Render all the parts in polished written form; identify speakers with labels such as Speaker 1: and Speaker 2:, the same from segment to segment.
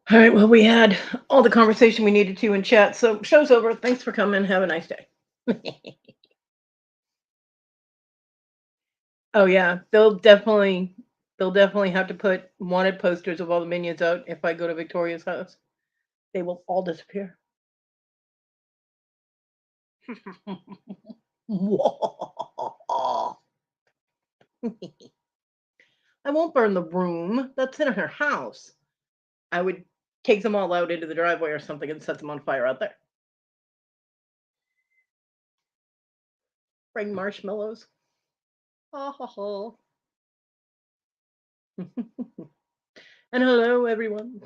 Speaker 1: All right. Well, we had all the conversation we needed to in chat. So show's over. Thanks for coming. Have a nice day. Oh yeah, they'll definitely have to put wanted posters of all the minions out if I go to Victoria's house. They will all disappear. I won't burn the room. That's in her house. I would take them all out into the driveway or something and set them on fire out there. Bring marshmallows. Ha ha ha. And hello, everyone.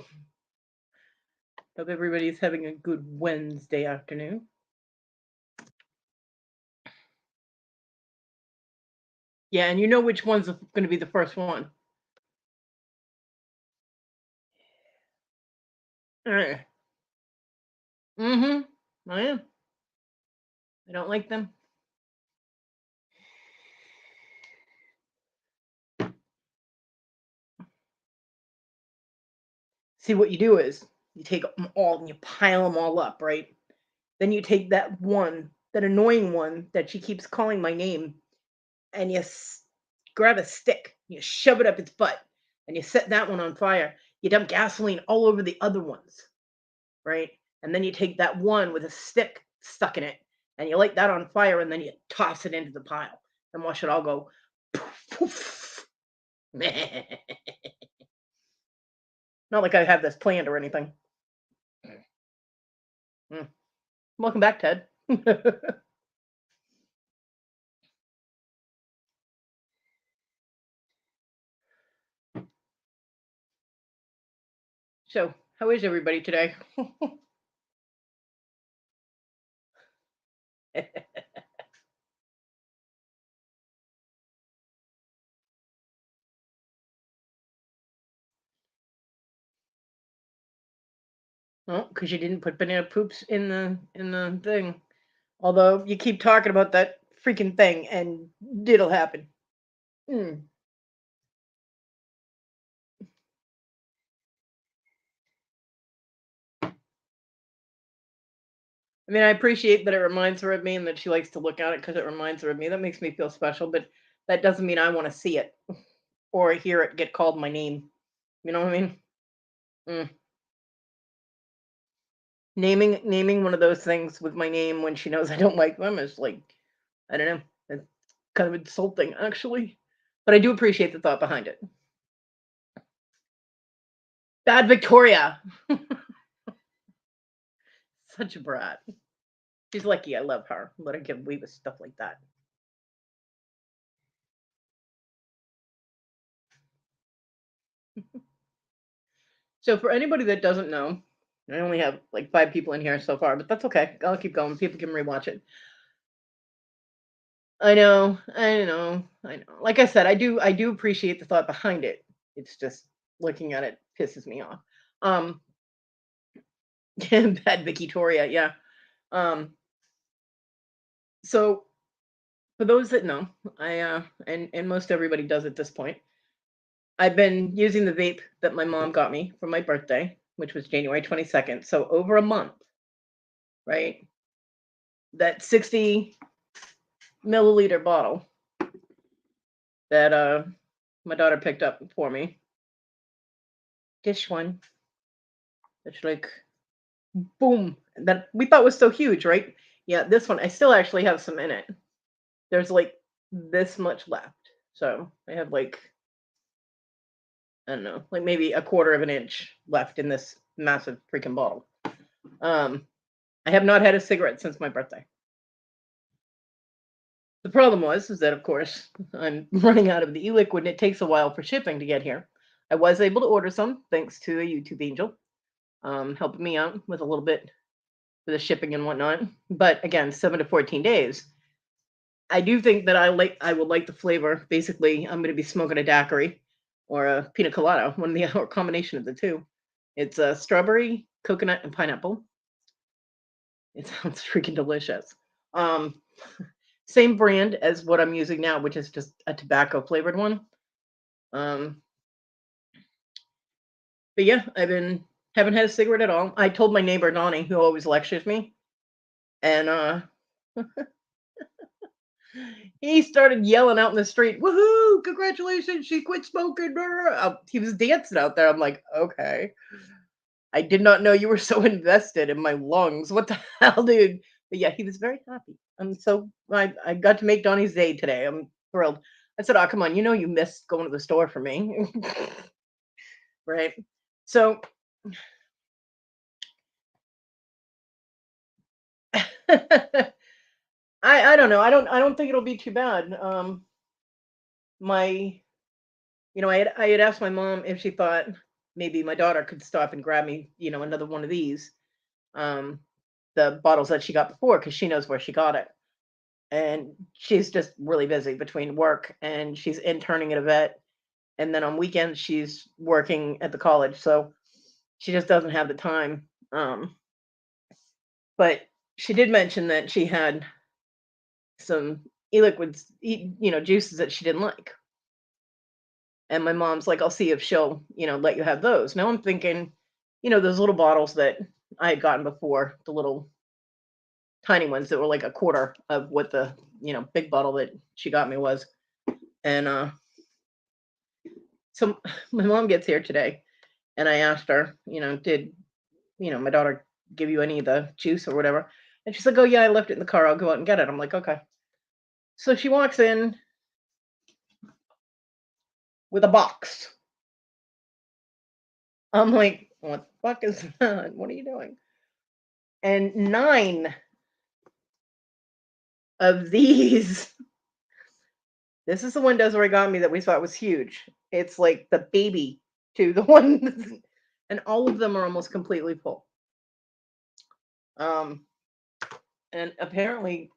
Speaker 1: Hope everybody's having a good Wednesday afternoon. Yeah, and you know which one's going to be the first one. Mm-hmm. I am. I don't like them. See, what you do is you take them all and you pile them all up, right? Then you take that annoying one that she keeps calling my name, and grab a stick, you shove it up its butt, and you set that one on fire. You dump gasoline all over the other ones, right? And then you take that one with a stick stuck in it, and you light that on fire, and then you toss it into the pile and watch it all go poof, poof. Not like I have this planned or anything. Mm. Welcome back, Ted. So, how is everybody today? Oh, because you didn't put banana poops in the thing. Although you keep talking about that freaking thing, and it'll happen. Mm. I mean, I appreciate that it reminds her of me and that she likes to look at it because it reminds her of me. That makes me feel special, but that doesn't mean I want to see it or hear it get called my name. You know what I mean? Mm. Naming one of those things with my name when she knows I don't like them is like, I don't know. It's kind of insulting, actually. But I do appreciate the thought behind it. Bad Victoria. Such a brat. She's lucky I love her. Let her get away with stuff like that. So for anybody that doesn't know, I only have like 5 people in here so far, but that's okay. I'll keep going. People can rewatch it. I know. Like I said, I do appreciate the thought behind it. It's just looking at it pisses me off. Um Bad Victoria, yeah. Um so for those that know, and most everybody does at this point. I've been using the vape that my mom got me for my birthday, which was January 22nd. So over a month, right? That 60 milliliter bottle that my daughter picked up for me. This one. It's like boom. That we thought was so huge, right? Yeah, this one I still actually have some in it. There's like this much left. So I have like, I don't know, like maybe a quarter of an inch left in this massive freaking bottle. Um I have not had a cigarette since my birthday. The problem is that, of course, I'm running out of the e-liquid, and it takes a while for shipping to get here. I was able to order some thanks to a YouTube angel, helping me out with a little bit for the shipping and whatnot. But again, 7 to 14 days. I do think that I would like the flavor. Basically, I'm going to be smoking a daiquiri or a pina colada, one of the or combination of the two. It's a strawberry, coconut, and pineapple. It sounds freaking delicious. Um, Same brand as what I'm using now, which is just a tobacco flavored one. Um, but yeah, I've been Haven't had a cigarette at all. I told my neighbor Donnie, who always lectures me, and he started yelling out in the street, "Woohoo! Congratulations, she quit smoking!" He was dancing out there. I'm like, okay. I did not know you were so invested in my lungs. What the hell, dude? But yeah, he was very happy. I got to make Donnie's day today. I'm thrilled. I said, "Oh, come on, you know you missed going to the store for me." Right? So I don't know. I don't think it'll be too bad. My I had asked my mom if she thought maybe my daughter could stop and grab me, another one of these, um, the bottles that she got before, because she knows where she got it. And she's just really busy between work and she's interning at a vet. And then on weekends, she's working at the college. So she just doesn't have the time. But she did mention that she had some e-liquids, juices that she didn't like. And my mom's like, I'll see if she'll, let you have those. Now I'm thinking, those little bottles that I had gotten before, the little tiny ones that were like a quarter of what the, big bottle that she got me was. And so my mom gets here today and I asked her, did, my daughter give you any of the juice or whatever? And she's like, oh yeah, I left it in the car. I'll go out and get it. I'm like, okay. So she walks in with a box. I'm like, what the fuck is that? What are you doing? And 9 of these. This is the one Desiree got me that we thought was huge. It's like the baby to the one, and all of them are almost completely full. Um, and apparently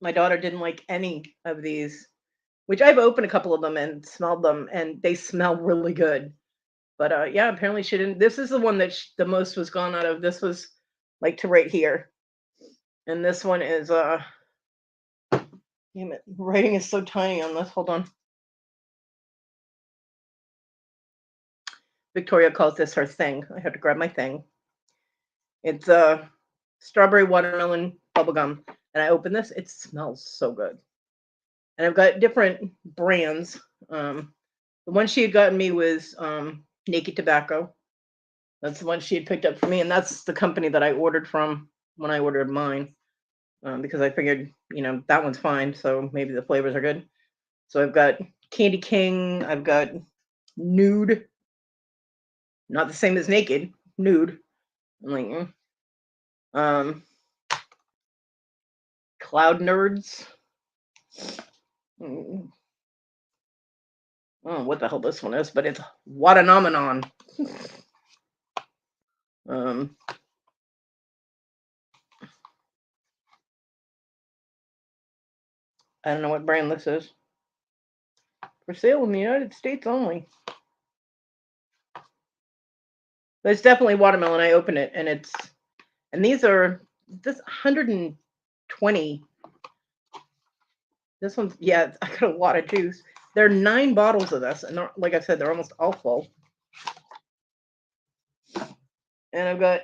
Speaker 1: my daughter didn't like any of these, which I've opened a couple of them and smelled them, and they smell really good. But yeah, apparently she didn't. This is the one that the most was gone out of. This was like to right here, and this one is damn it, writing is so tiny on this. Hold on. Victoria calls this her thing. I have to grab my thing. It's strawberry watermelon bubblegum. And I open this, it smells so good. And I've got different brands. The one she had gotten me was Naked Tobacco. That's the one she had picked up for me, and that's the company that I ordered from when I ordered mine, because I figured, that one's fine, so maybe the flavors are good. So I've got Candy King, I've got Nude, not the same as Naked, Nude. I'm like, um, Cloud Nerds. Mm, I don't know what the hell this one is, but it's Waternomenon. um, I don't know what brand this is. For sale in the United States only. But it's definitely watermelon. I open it and these are this 120. This one's, yeah, I got a lot of juice. There are 9 bottles of this, and like I said, they're almost all full. And I've got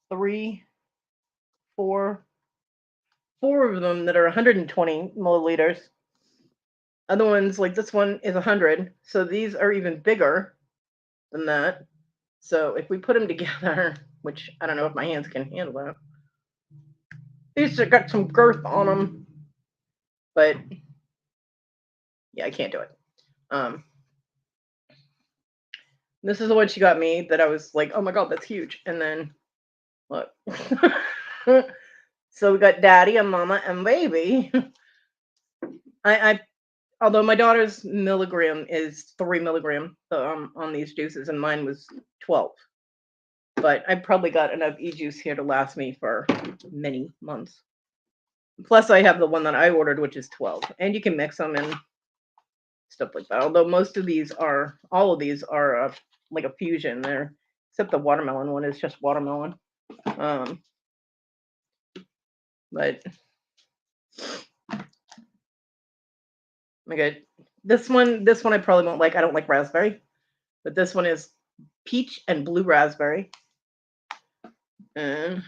Speaker 1: 3, 4 of them that are 120 milliliters. Other ones, like this one, is 100. So these are even bigger than that. So if we put them together, which I don't know if my hands can handle that. These have got some girth on them, but yeah, I can't do it. This is the one she got me that I was like, oh my god, that's huge. And then look. So we got daddy and mama and baby. I although my daughter's milligram is 3 milligram on these juices, and mine was 12. But I probably got enough e-juice here to last me for many months. Plus, I have the one that I ordered, which is 12, and you can mix them and stuff like that. Although all of these are like a fusion there, except the watermelon one is just watermelon. But my god, this one I probably won't like. I don't like raspberry. but this one is peach and blue raspberry, and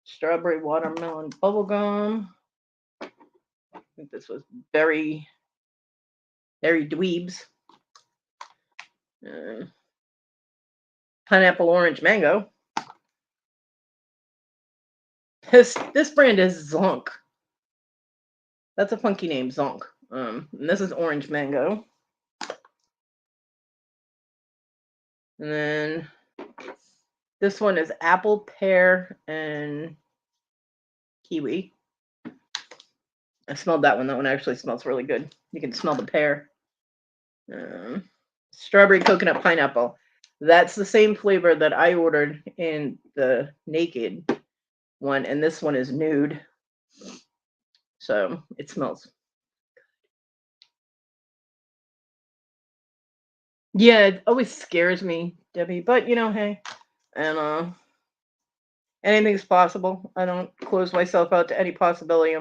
Speaker 1: strawberry watermelon bubblegum. I think this was berry dweebs. Pineapple orange mango. This brand is Zonk. That's a funky name, Zonk. And this is orange mango. And then this one is apple, pear, and kiwi. I smelled that one. That one actually smells really good. You can smell the pear. Strawberry coconut pineapple. That's the same flavor that I ordered in the naked one, and this one is nude. So it smells. Yeah, it always scares me, Debbie. But hey, and anything's possible. I don't close myself out to any possibility.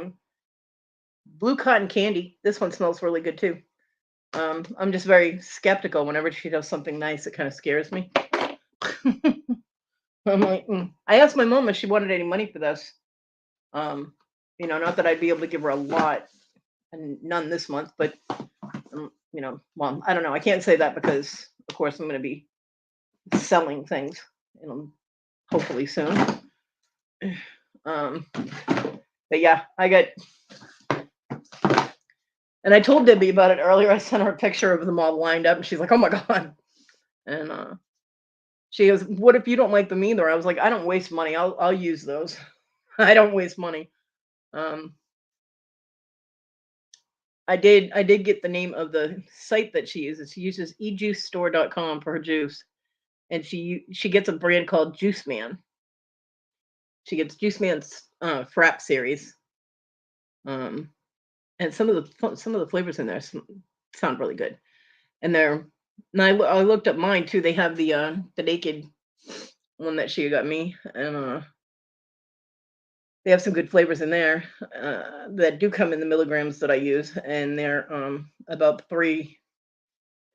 Speaker 1: Blue cotton candy. This one smells really good too. I'm just very skeptical whenever she does something nice. It kind of scares me. I'm like, I asked my mom if she wanted any money for this. Not that I'd be able to give her a lot, and none this month, but well, I don't know. I can't say that because, of course, I'm going to be selling things, hopefully soon. But yeah, I got, and I told Debbie about it earlier. I sent her a picture of them all lined up, and she's like, "Oh my god!" And she goes, "What if you don't like them either?" I was like, "I don't waste money. I'll use those. I don't waste money." I did get the name of the site that she uses. She uses ejuicestore.com for her juice, and she gets a brand called Juice Man. She gets Juice Man's Frap series, and some of the flavors in there sound really good. And I looked up mine too. They have the naked one that she got me, and they have some good flavors in there that do come in the milligrams that I use, and they're about $3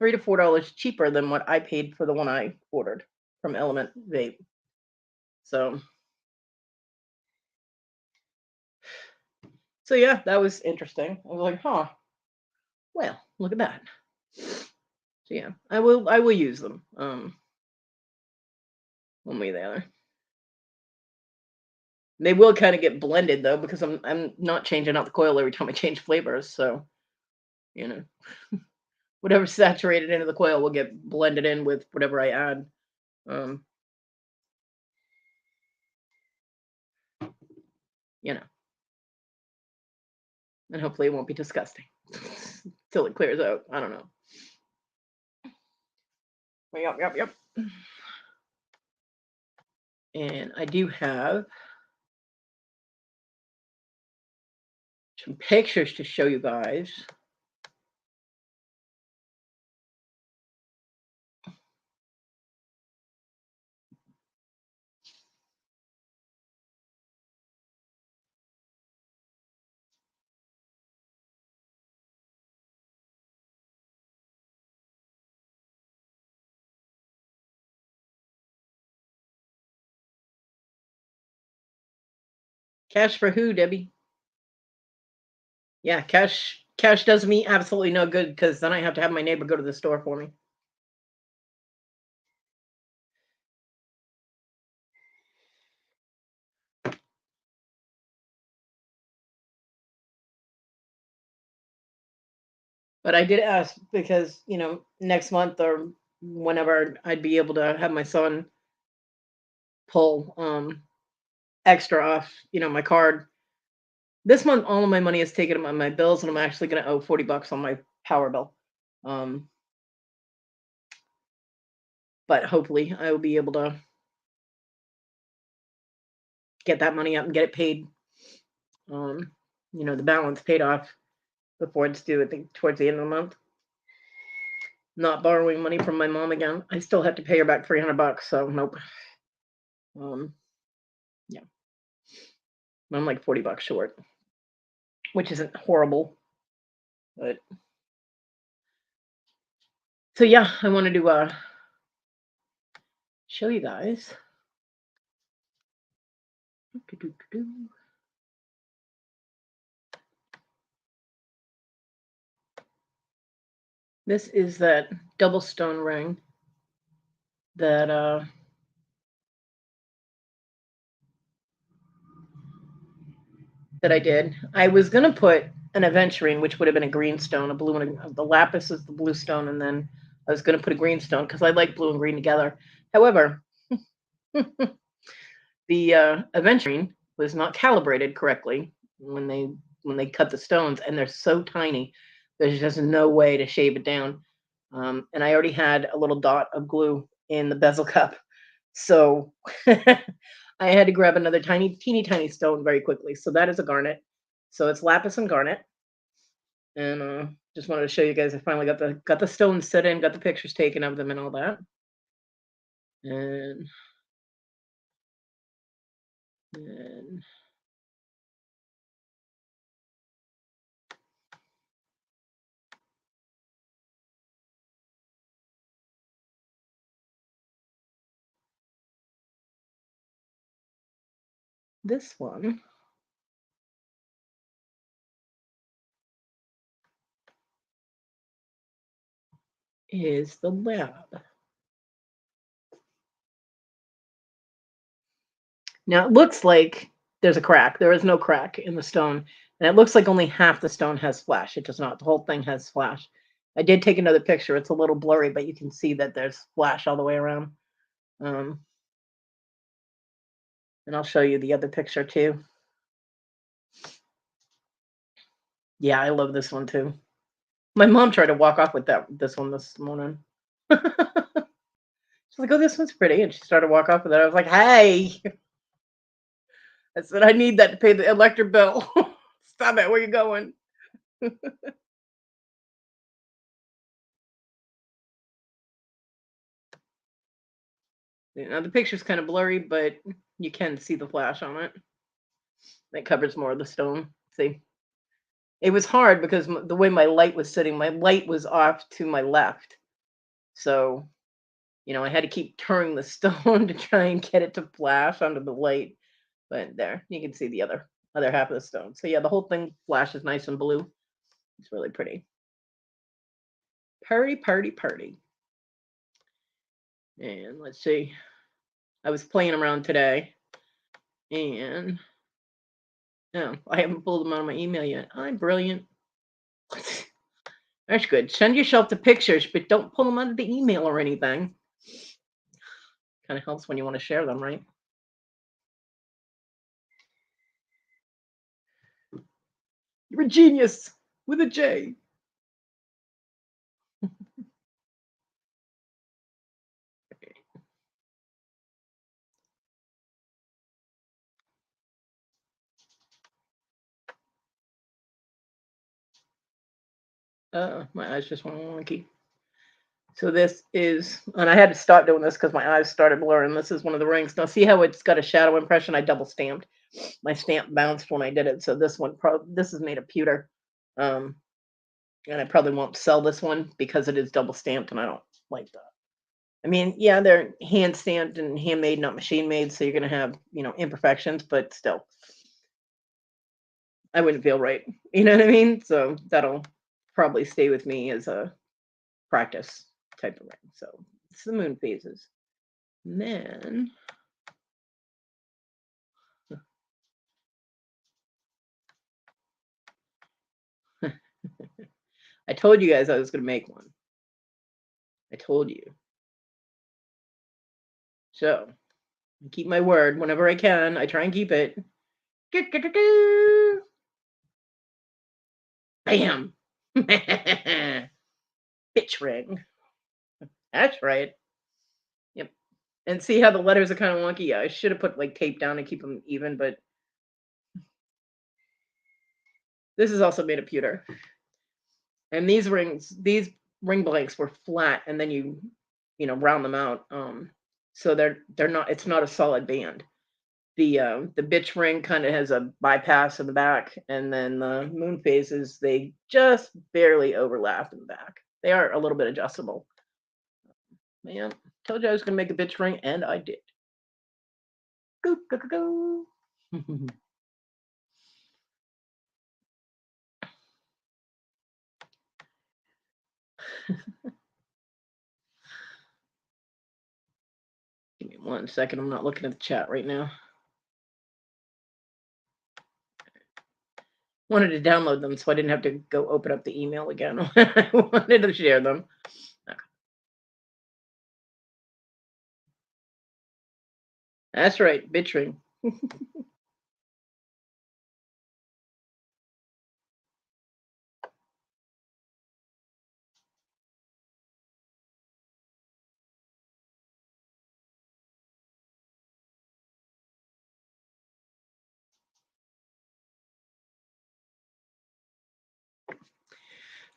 Speaker 1: to $4 cheaper than what I paid for the one I ordered from Element Vape. So yeah, that was interesting. I was like, huh. Well, look at that. So yeah, I will use them. One way or the other. They will kind of get blended though, because I'm not changing out the coil every time I change flavors. So, whatever's saturated into the coil will get blended in with whatever I add. And hopefully it won't be disgusting till it clears out. I don't know. Yep. And I do have some pictures to show you guys. Cash for who, Debbie? Yeah, cash does me absolutely no good, because then I have to have my neighbor go to the store for me. But I did ask because, next month or whenever I'd be able to have my son pull extra off, my card. This month, all of my money is taken on my bills, and I'm actually going to owe $40 on my power bill. But hopefully I will be able to get that money up and get it paid. The balance paid off before it's due, I think, towards the end of the month. Not borrowing money from my mom again. I still have to pay her back $300, so nope. Yeah. I'm like $40 short, which isn't horrible, but So yeah, I wanted to show you guys. This is that double stone ring that that I did. I was gonna put an aventurine, which would have been a green stone, a blue and the lapis is the blue stone, and then I was gonna put a green stone because I like blue and green together. However, the aventurine was not calibrated correctly when they cut the stones, and they're so tiny. There's just no way to shave it down. And I already had a little dot of glue in the bezel cup, so I had to grab another teeny tiny stone very quickly. So that is a garnet. So it's lapis and garnet, and just wanted to show you guys. I finally got the stones set in, got the pictures taken of them, and all that. And and this one is the lab. Now it looks like there's a crack. There is no crack in the stone. And it looks like only half the stone has flash. It does not. The whole thing has flash. I did take another picture. It's a little blurry, but you can see that there's flash all the way around. Um, and I'll show you the other picture too. Yeah, I love this one too. My mom tried to walk off with this one this morning. She's like, "Oh, this one's pretty," and she started to walk off with it. I was like, "Hey," I said, "I need that to pay the electric bill. Stop it. Where you going?" Now the picture's kind of blurry, but you can see the flash on it. It covers more of the stone. See, it was hard because the way my light was sitting, my light was off to my left. So, I had to keep turning the stone to try and get it to flash under the light. But there, you can see the other half of the stone. So yeah, the whole thing flashes nice and blue. It's really pretty. Party, party, party. And let's see. I was playing around today, and no, I haven't pulled them out of my email yet. I'm brilliant. That's good. Send yourself the pictures, but don't pull them out of the email or anything. Kind of helps when you want to share them, right? You're a genius with a J. My eyes just went wonky. So this is, and I had to stop doing this because my eyes started blurring. This is one of the rings. Now see how it's got a shadow impression? I double stamped. My stamp bounced when I did it. So this is made of pewter. Um, and I probably won't sell this one because it is double stamped and I don't like that. I mean, yeah, they're hand stamped and handmade, not machine made, so you're gonna have, imperfections, but still, I wouldn't feel right. You know what I mean? So that'll probably stay with me as a practice type of ring. So it's the moon phases. And then I told you guys I was gonna make one. I told you. So I keep my word whenever I can. I try and keep it. Bam. Bitch ring. That's right. Yep. And see how the letters are kind of wonky? Yeah, I should have put like tape down to keep them even, but this is also made of pewter. And these ring blanks were flat, and then round them out. So they're not. It's not a solid band. The bitch ring kind of has a bypass in the back, and then the moon phases they just barely overlap in the back. They are a little bit adjustable. Man, told you I was gonna make a bitch ring, and I did. Go, go, go, go. Give me 1 second. I'm not looking at the chat right now. Wanted to download them so I didn't have to go open up the email again. I wanted to share them. Okay. That's right, bitch ring.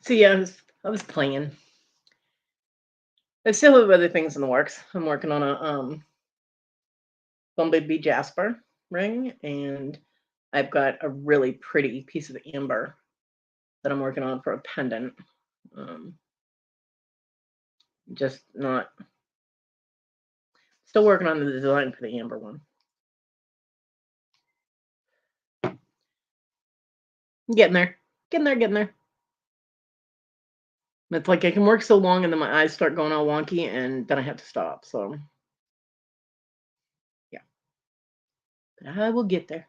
Speaker 1: So yeah, I was playing. I still have other things in the works. I'm working on a Bumblebee Jasper ring, and I've got a really pretty piece of amber that I'm working on for a pendant. Um, just not still working on the design for the amber one. Getting there, getting there, getting there. It's like I can work so long, and then my eyes start going all wonky, and then I have to stop. So yeah, but I will get there.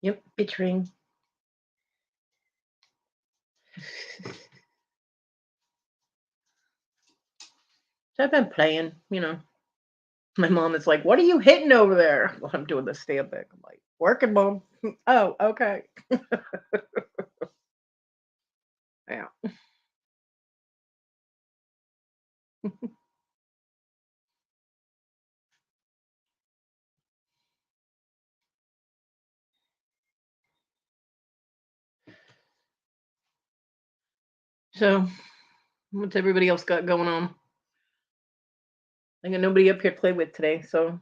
Speaker 1: Yep, bitch ring. So I've been playing, My mom is like, "What are you hitting over there?" Well, I'm doing the stamp thing. I'm like, "Working, mom." Oh, okay. Yeah. So, what's everybody else got going on? I got nobody up here to play with today, so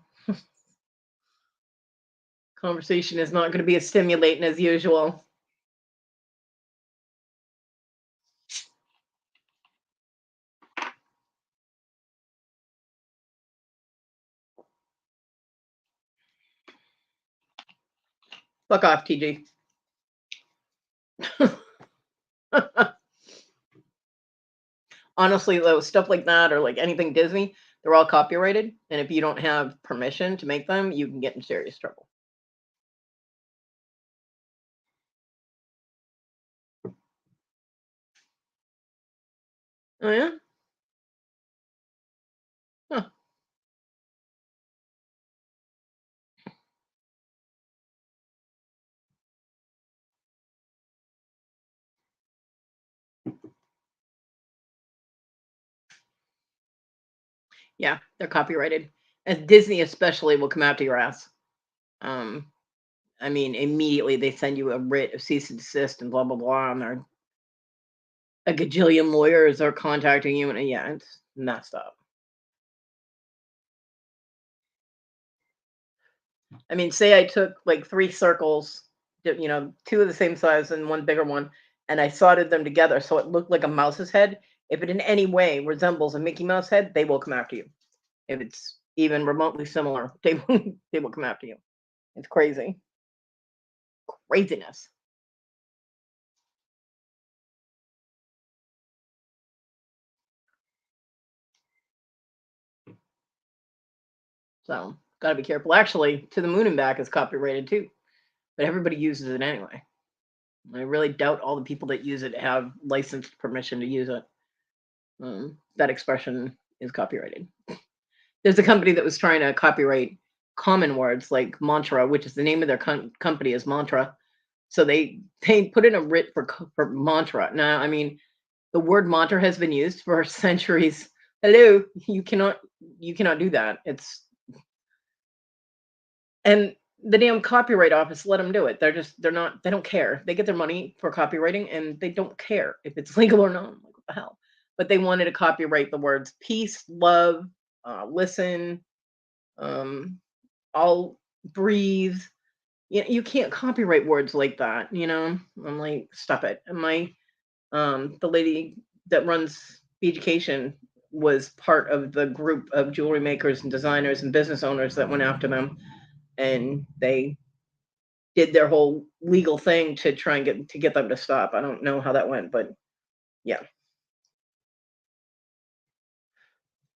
Speaker 1: conversation is not going to be as stimulating as usual. Fuck off, TG. Honestly, though, stuff like that or like anything Disney, they're all copyrighted, and if you don't have permission to make them, you can get in serious trouble. Oh yeah? Huh. Yeah, they're copyrighted. And Disney especially will come after your ass. Um, I mean, immediately they send you a writ of cease and desist and blah blah blah, and they're a gajillion lawyers are contacting you, and yeah, it's messed up. I mean, say I took like three circles, two of the same size and one bigger one, and I soldered them together so it looked like a mouse's head. If it in any way resembles a Mickey Mouse head, they will come after you. If it's even remotely similar, they will come after you. It's crazy, craziness. So gotta be careful. Actually, To the Moon and Back is copyrighted too, but everybody uses it anyway. I really doubt all the people that use it have licensed permission to use it. That expression is copyrighted. There's a company that was trying to copyright common words like mantra, which is the name of their company is Mantra. So they put in a writ for mantra. Now, I mean, the word mantra has been used for centuries. Hello, you cannot do that. And the damn copyright office let them do it. They don't care. They get their money for copywriting and they don't care if it's legal or not. I'm like, what the hell? But they wanted to copyright the words peace, love, listen, um, I'll breathe. You can't copyright words like that. I'm like, stop it. And the lady that runs Beachcation was part of the group of jewelry makers and designers and business owners that went after them, and they did their whole legal thing to try and get them to stop. I don't know how that went, but yeah.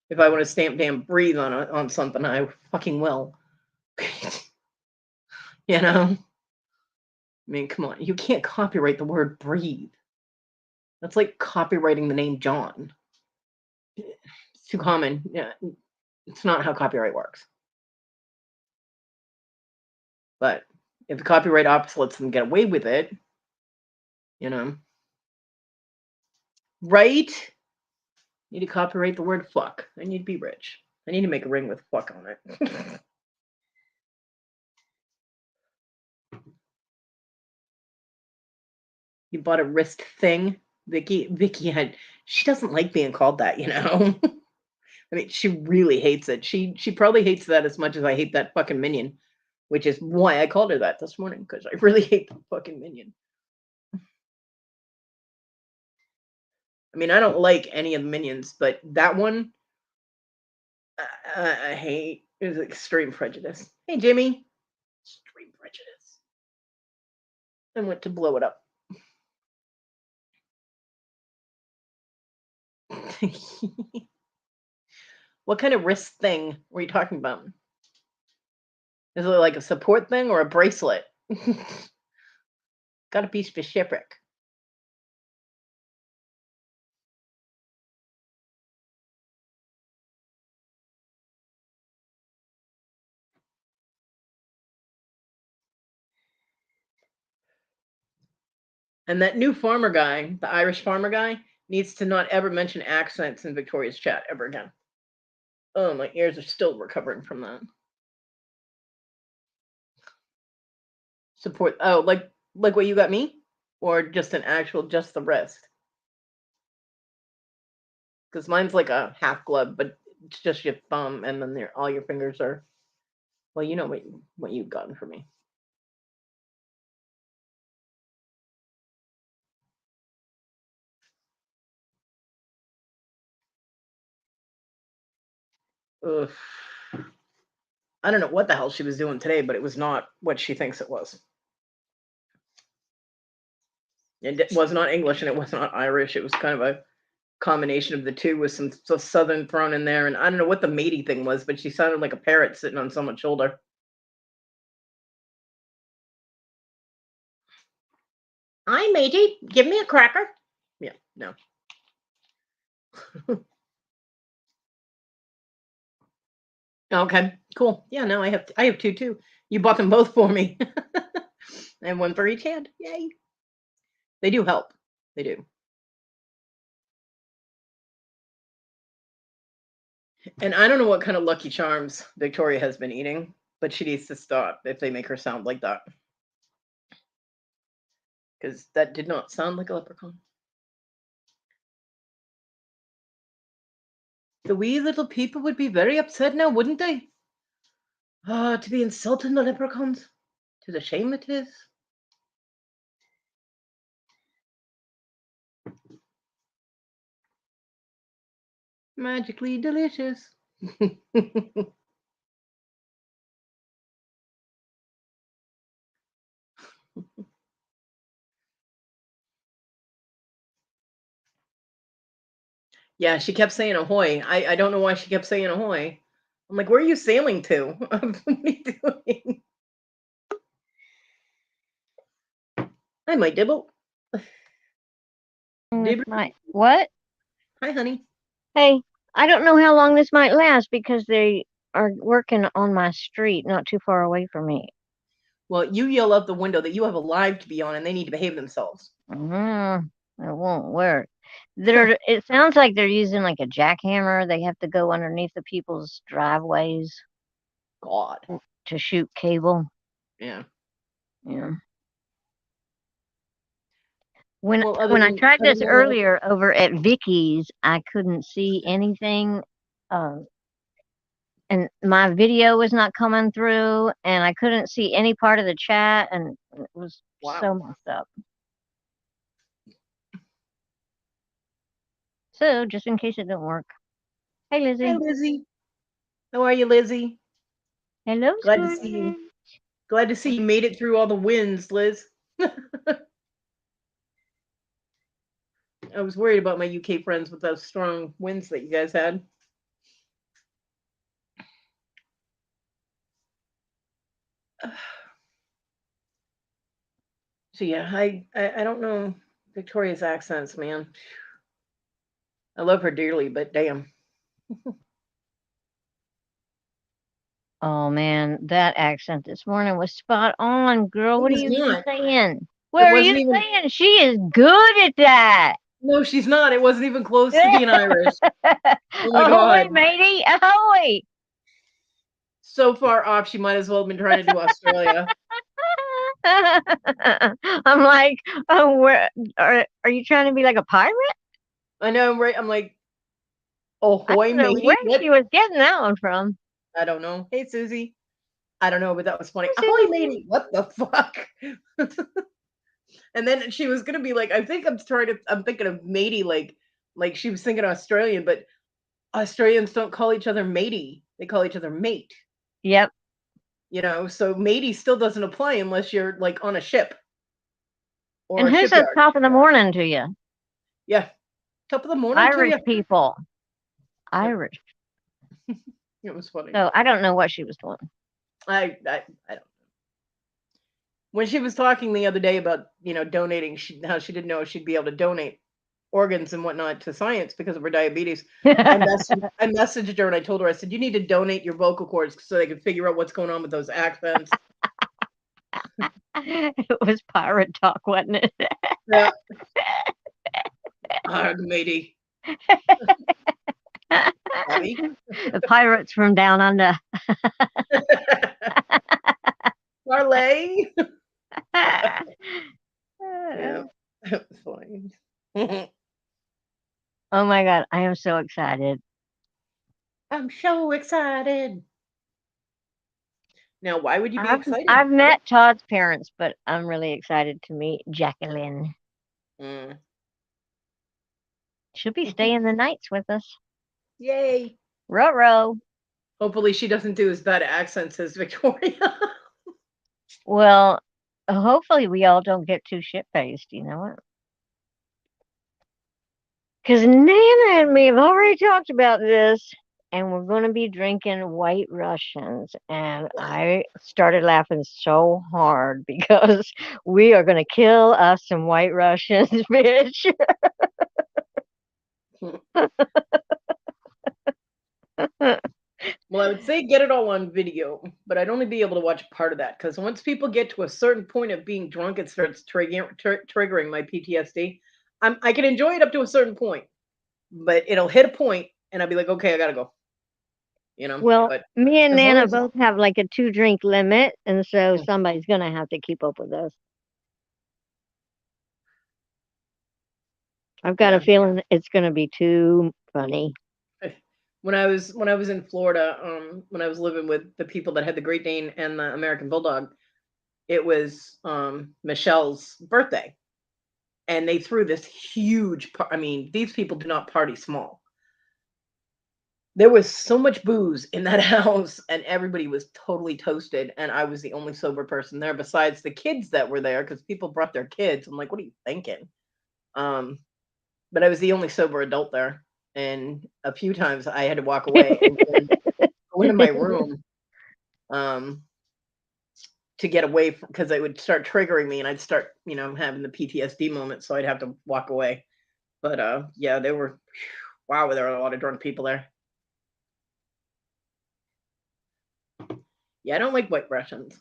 Speaker 1: If I want to stamp damn breathe on something, I fucking will. You know? I mean, come on. You can't copyright the word breathe. That's like copywriting the name John. It's too common. Yeah. It's not how copyright works. But if the copyright office lets them get away with it, you know. Right? Need to copyright the word fuck. I need to be rich. I need to make a ring with fuck on it. You bought a wrist thing? Vicky she doesn't like being called that, you know. I mean, she really hates it. She probably hates that as much as I hate that fucking minion, which is why I called her that this morning, because I really hate the fucking minion. I mean, I don't like any of the minions, but that one I hate. Is extreme prejudice. Hey, Jimmy. Extreme prejudice. I went to blow it up. What kind of wrist thing were you talking about? Is it like a support thing or a bracelet? Gotta be specific. And that new farmer guy, the Irish farmer guy, needs to not ever mention accents in Victoria's chat ever again. Oh, my ears are still recovering from that. Support. Oh, like what you got me, or just just the wrist? Because mine's like a half glove, but it's just your thumb, and then all your fingers are. Well, you know what you've gotten for me. Ugh. I don't know what the hell she was doing today, but it was not what she thinks it was. It was not English and it was not Irish. It was kind of a combination of the two with some Southern thrown in there. And I don't know what the matey thing was, but she sounded like a parrot sitting on someone's shoulder. Hi, matey. Give me a cracker. Yeah, no. Okay, cool. Yeah, no, I have two too. You bought them both for me. And one for each hand. Yay. They do help. They do. And I don't know what kind of Lucky Charms Victoria has been eating, but she needs to stop if they make her sound like that. Because that did not sound like a leprechaun. The wee little people would be very upset now, wouldn't they? Ah, to be insulting the leprechauns. To the shame it is. Magically delicious. Yeah, she kept saying ahoy. I don't know why she kept saying ahoy. I'm like, where are you sailing to? What are you doing? Hi, my dibble. Dibble.
Speaker 2: What?
Speaker 1: Hi, honey.
Speaker 2: Hey, I don't know how long this might last because they are working on my street not too far away from me.
Speaker 1: Well, you yell out the window that you have a live to be on and they need to behave themselves.
Speaker 2: It won't work. It sounds like they're using like a jackhammer. They have to go underneath the people's driveways
Speaker 1: God.
Speaker 2: to shoot cable.
Speaker 1: Yeah.
Speaker 2: Yeah. When
Speaker 1: Well,
Speaker 2: when I tried
Speaker 1: other
Speaker 2: this
Speaker 1: than that,
Speaker 2: earlier over at Vicky's, I couldn't see anything. Uh, and my video was not coming through, and I couldn't see any part of the chat, and it was
Speaker 1: wow.
Speaker 2: so messed up. So, just in case it don't work. Hey,
Speaker 1: Hi,
Speaker 2: Lizzie.
Speaker 1: Lizzie. How are you, Lizzie?
Speaker 2: Hello,
Speaker 1: Glad to see you.
Speaker 2: Scarlet.
Speaker 1: Glad to see you made it through all the winds, Liz. I was worried about my UK friends with those strong winds that you guys had. So yeah, I don't know Victoria's accents, man. I love her dearly, but damn.
Speaker 2: Oh man, that accent this morning was spot on, girl.
Speaker 1: It
Speaker 2: What are
Speaker 1: was
Speaker 2: you even
Speaker 1: not.
Speaker 2: saying? What
Speaker 1: It
Speaker 2: are
Speaker 1: wasn't
Speaker 2: you
Speaker 1: even.
Speaker 2: saying? She is good at that.
Speaker 1: No, she's not. It wasn't even close to being Irish. Oh my
Speaker 2: Ahoy,
Speaker 1: god.
Speaker 2: matey! Ahoy!
Speaker 1: So far off, she might as well have been trying to do Australia.
Speaker 2: I'm like, oh, where are you trying to be like a pirate?
Speaker 1: I know, right? I'm like,
Speaker 2: I
Speaker 1: ahoy,
Speaker 2: don't know where
Speaker 1: matey. What?
Speaker 2: she was getting that one from.
Speaker 1: I don't know. Hey, Susie. I don't know, but that was funny.
Speaker 2: Hey,
Speaker 1: Ahoy,
Speaker 2: Susie.
Speaker 1: matey. What the fuck? And then she was gonna be like, I'm thinking of matey, like she was thinking Australian, but Australians don't call each other matey. They call each other mate.
Speaker 2: Yep.
Speaker 1: So matey still doesn't apply unless you're like on a ship or
Speaker 2: And
Speaker 1: a
Speaker 2: who says
Speaker 1: shipyard.
Speaker 2: top of the morning to you?
Speaker 1: Yeah. Top of the morning to
Speaker 2: Irish
Speaker 1: you.
Speaker 2: people.
Speaker 1: Yep.
Speaker 2: Irish.
Speaker 1: It was funny.
Speaker 2: So I don't know what she was doing.
Speaker 1: I don't. When she was talking the other day about donating, how she didn't know if she'd be able to donate organs and whatnot to science because of her diabetes. I messaged her and I told her, I said, you need to donate your vocal cords so they can figure out what's going on with those accents.
Speaker 2: It was pirate talk, wasn't it?
Speaker 1: Yeah. Arg, matey. Abby.
Speaker 2: The pirates from down under.
Speaker 1: Parlay. Yeah. That was funny.
Speaker 2: Oh my god, I am so excited.
Speaker 1: I'm so excited. Now, why would you be excited?
Speaker 2: I've met Todd's parents, but I'm really excited to meet Jacqueline.
Speaker 1: Mm.
Speaker 2: She'll be staying the nights with us.
Speaker 1: Yay.
Speaker 2: Ruh-roh.
Speaker 1: Hopefully she doesn't do as bad accents as Victoria.
Speaker 2: Well, hopefully we all don't get too shit-faced, you know what? Because Nana and me have already talked about this, and we're going to be drinking White Russians. And I started laughing so hard because we are going to kill us some White Russians, bitch.
Speaker 1: Well, I would say get it all on video, but I'd only be able to watch part of that because once people get to a certain point of being drunk, it starts triggering my PTSD. I can enjoy it up to a certain point, but it'll hit a point, and I'll be like, okay, I gotta go.
Speaker 2: Well,
Speaker 1: But
Speaker 2: me and
Speaker 1: as long
Speaker 2: Nana
Speaker 1: as
Speaker 2: both have like a 2-drink limit, and so
Speaker 1: Mm,
Speaker 2: somebody's going to have to keep up with us. I've got a
Speaker 1: yeah,
Speaker 2: feeling it's going to be too funny.
Speaker 1: when I was in Florida, when I was living with the people that had the Great Dane and the American Bulldog, it was Michelle's birthday, and they threw this huge. I mean, these people do not party small. There was so much booze in that house, and everybody was totally toasted, and I was the only sober person there besides the kids that were there because people brought their kids. I'm like, what are you thinking? Um, but I was the only sober adult there, and a few times I had to walk away and go into my room um, to get away because it would start triggering me, and I'd start, having the PTSD moment, so I'd have to walk away. But yeah, they were wow, there were a lot of drunk people there. Yeah, I don't like White Russians.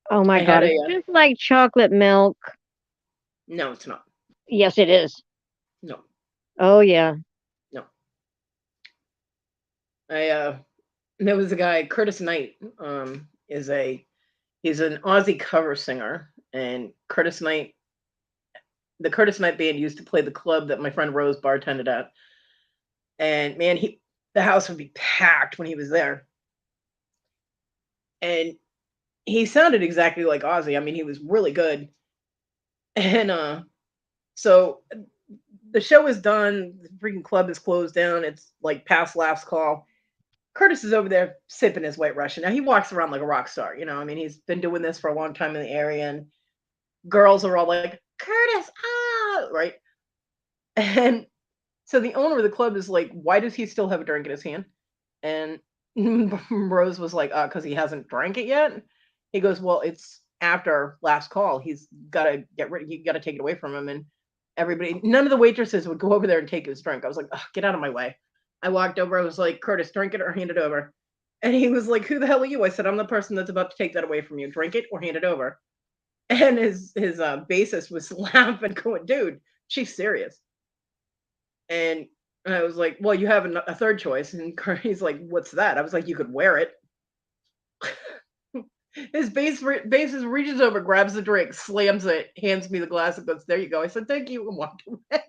Speaker 2: Oh my
Speaker 1: I had
Speaker 2: God,
Speaker 1: a
Speaker 2: it's just like chocolate milk.
Speaker 1: no, it's not.
Speaker 2: Yes, it is.
Speaker 1: No,
Speaker 2: Oh, yeah.
Speaker 1: no. I there was a guy, Curtis Knight, he's an Aussie cover singer, and the Curtis Knight band used to play the club that my friend Rose bartended at, and man, the house would be packed when he was there, and he sounded exactly like Ozzy. I mean, he was really good, and so the show is done. The freaking club is closed down. It's like past last call. Curtis is over there sipping his White Russian. Now he walks around like a rock star. I mean, he's been doing this for a long time in the area, and girls are all like, Curtis, right? And so the owner of the club is like, why does he still have a drink in his hand? And Rose was like, because he hasn't drank it yet. He goes, well, it's after last call. He's got to get rid. You got to take it away from him. And everybody, none of the waitresses would go over there and take his drink. I was like, get out of my way. I walked over. I was like, Curtis, drink it or hand it over. And he was like, who the hell are you? I said, I'm the person that's about to take that away from you. Drink it or hand it over. And his bassist was laughing, going, dude, she's serious. And I was like, well, you have a third choice. And he's like, what's that? I was like, you could wear it. His bassist reaches over, grabs the drink, slams it, hands me the glass, and goes, there you go. I said, thank you, and walked away.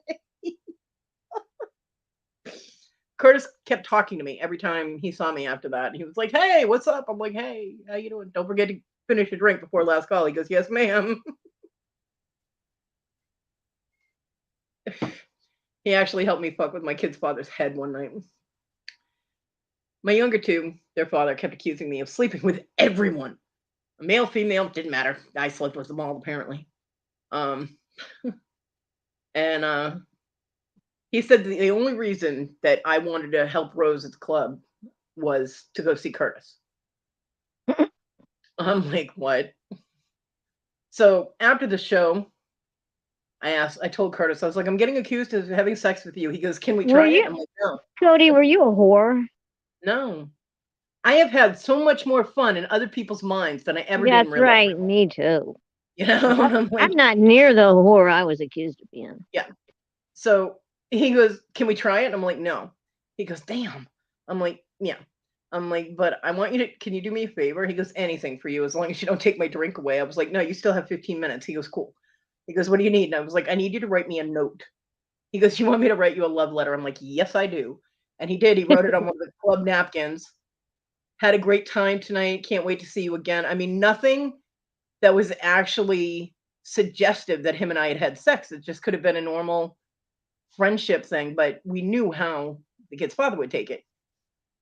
Speaker 1: Curtis kept talking to me every time he saw me after that. He was like, hey, what's up? I'm like, hey, how you doing? Don't forget to finish your drink before last call. He goes, yes, ma'am. He actually helped me fuck with my kid's father's head one night. My younger two, their father kept accusing me of sleeping with everyone. Male, female, didn't matter. I slept with them all, apparently. And he said the only reason that I wanted to help Rose at the club was to go see Curtis. I'm like, what? So after the show, I told Curtis, I was like, I'm getting accused of having sex with you. He goes, can we try it? I'm like, no.
Speaker 2: Kodi, were you a whore?
Speaker 1: No. I have had so much more fun in other people's minds than I ever did in real life.
Speaker 2: That's right, me too.
Speaker 1: I'm like,
Speaker 2: I'm not near the whore I was accused of being.
Speaker 1: Yeah. So he goes, can we try it? And I'm like, no. He goes, damn. I'm like, yeah. I'm like, but I want you to, can you do me a favor? He goes, anything for you, as long as you don't take my drink away. I was like, no, you still have 15 minutes. He goes, cool. He goes, what do you need? And I was like, I need you to write me a note. He goes, you want me to write you a love letter? I'm like, yes, I do. And he did. He wrote it on one of the club napkins. Had a great time tonight. Can't wait to see you again. I mean, nothing that was actually suggestive that him and I had had sex. It just could have been a normal friendship thing, but we knew how the kid's father would take it.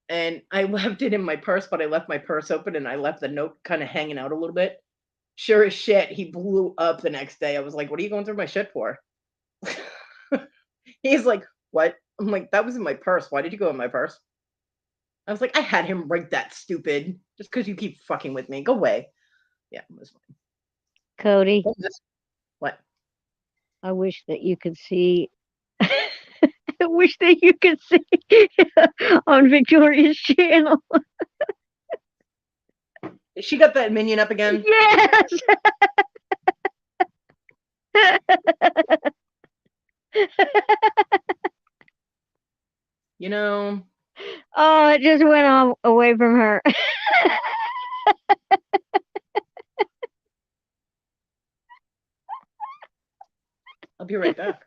Speaker 1: And I left it in my purse, but I left my purse open and I left the note kind of hanging out a little bit. Sure as shit, he blew up the next day. I was like, what are you going through my shit for? He's like, what? I'm like, that was in my purse. Why did you go in my purse? I was like, I had him write that, stupid. Just because you keep fucking with me. Go away. Yeah, it was fine.
Speaker 2: Kodi,
Speaker 1: What?
Speaker 2: I wish that you could see. I wish that you could see on Victoria's channel.
Speaker 1: She got that minion up again?
Speaker 2: Yes.
Speaker 1: You know.
Speaker 2: Oh, it just went on away from her.
Speaker 1: I'll be right back.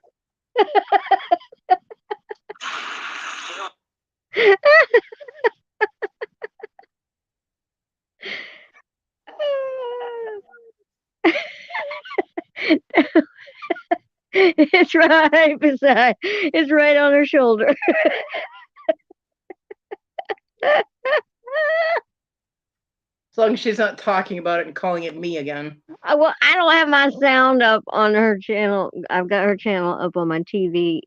Speaker 2: It's right beside. It's right on her shoulder.
Speaker 1: As long as she's not talking about it and calling it me again.
Speaker 2: Well, I don't have my sound up on her channel. I've got her channel up on my TV.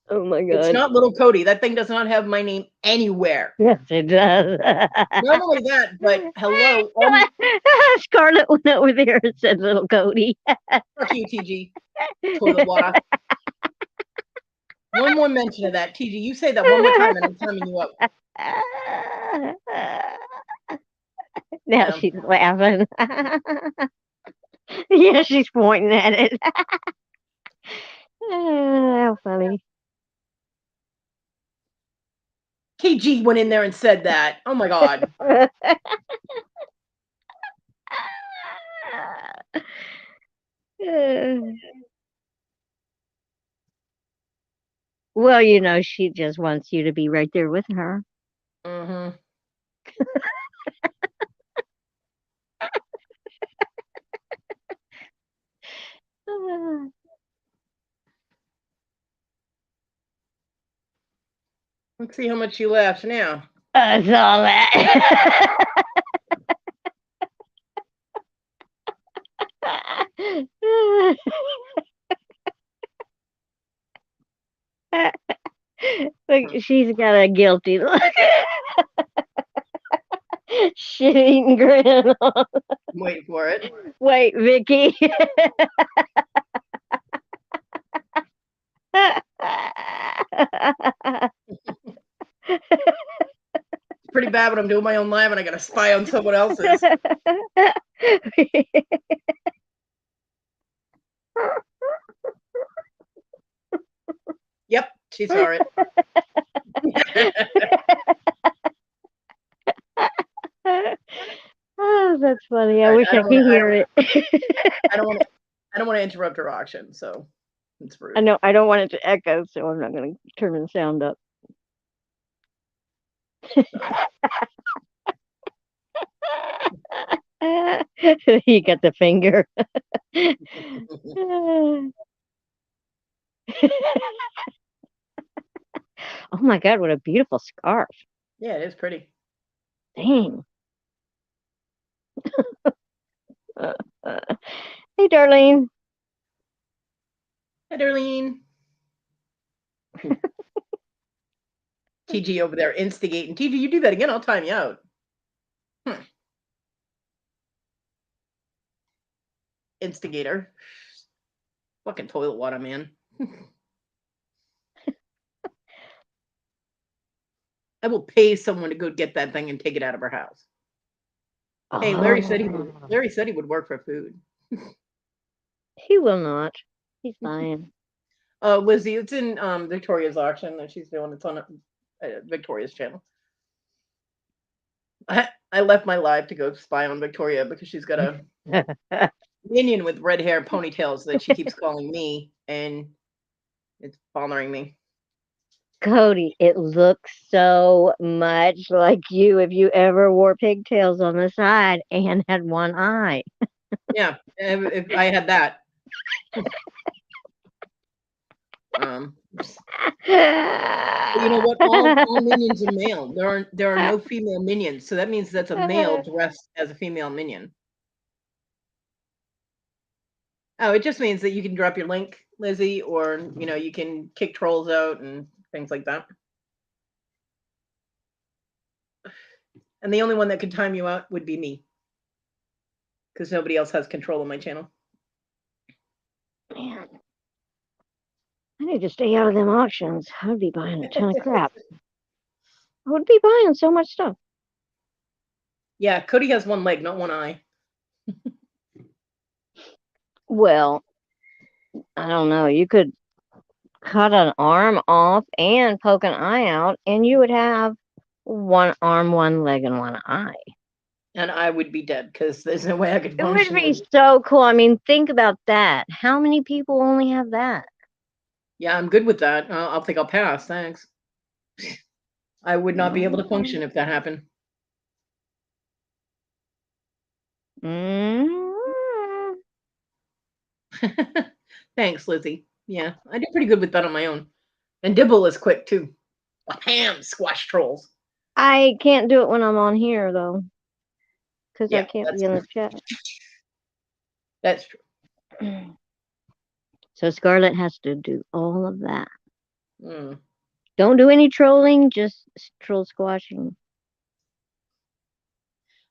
Speaker 2: Oh my god.
Speaker 1: It's not little Kodi. That thing does not have my name anywhere.
Speaker 2: Yes, it does.
Speaker 1: Not only that, but hello.
Speaker 2: Scarlett went over there and said little Kodi.
Speaker 1: Fuck you, TG. Toilet water. One more mention of that, TG. You say that one more time and I'm timing you up.
Speaker 2: Now she's laughing. Yeah, she's pointing at it. How funny.
Speaker 1: TG went in there and said that. Oh my god.
Speaker 2: Well, you know, she just wants you to be right there with her.
Speaker 1: Mm-hmm. Let's see how much you laughed now.
Speaker 2: I saw that. Look, she's got a guilty look. Shit-eating grin on.
Speaker 1: I'm waiting for it.
Speaker 2: Wait, Vicky.
Speaker 1: It's pretty bad when I'm doing my own live and I gotta spy on someone else's. Yep, she saw it.
Speaker 2: Oh, that's funny. I
Speaker 1: Right,
Speaker 2: wish I could hear it.
Speaker 1: I don't want to interrupt her auction, so it's rude.
Speaker 2: I know I don't want it to echo, so I'm not going to turn the sound up. You got the finger. Oh my God, what a beautiful scarf.
Speaker 1: Yeah, it is pretty.
Speaker 2: Dang. Hey, Darlene.
Speaker 1: Hi, Darlene. TG over there instigating. TG, you do that again, I'll time you out. Instigator. Fucking toilet water, man. I will pay someone to go get that thing and take it out of her house. Hey, Larry said he would work for food.
Speaker 2: He will not. He's lying.
Speaker 1: Lizzie, it's in Victoria's auction that she's doing. It's on Victoria's channel. I left my live to go spy on Victoria because she's got a minion with red hair and ponytails that she keeps calling me, and it's bothering me.
Speaker 2: Kodi, it looks so much like you if you ever wore pigtails on the side and had one eye.
Speaker 1: Yeah, if I had that. You know what? All minions are male. There are no female minions, so that means that's a male dressed as a female minion. Oh, it just means that you can drop your link, Lizzie, or you can kick trolls out and things like that. And the only one that could time you out would be me, because nobody else has control of my channel.
Speaker 2: Man, I need to stay out of them auctions. I would be buying a ton of crap. I would be buying so much stuff.
Speaker 1: Yeah, Kodi has one leg, not one eye.
Speaker 2: Well, I don't know. You could cut an arm off and poke an eye out, and you would have one arm, one leg, and one eye.
Speaker 1: And I would be dead because there's no way I could
Speaker 2: It would
Speaker 1: function.
Speaker 2: be so cool. I mean, think about that. How many people only have that?
Speaker 1: Yeah, I'm good with that. I'll think I'll pass. Thanks. I would not be able to function if that happened. Thanks, Lizzie. Yeah, I do pretty good with that on my own. And Dibble is quick too. Ham squash trolls.
Speaker 2: I can't do it when I'm on here though, because
Speaker 1: Yeah,
Speaker 2: I can't be in the chat.
Speaker 1: That's true.
Speaker 2: So Scarlett has to do all of that. Don't do any trolling, just troll squashing.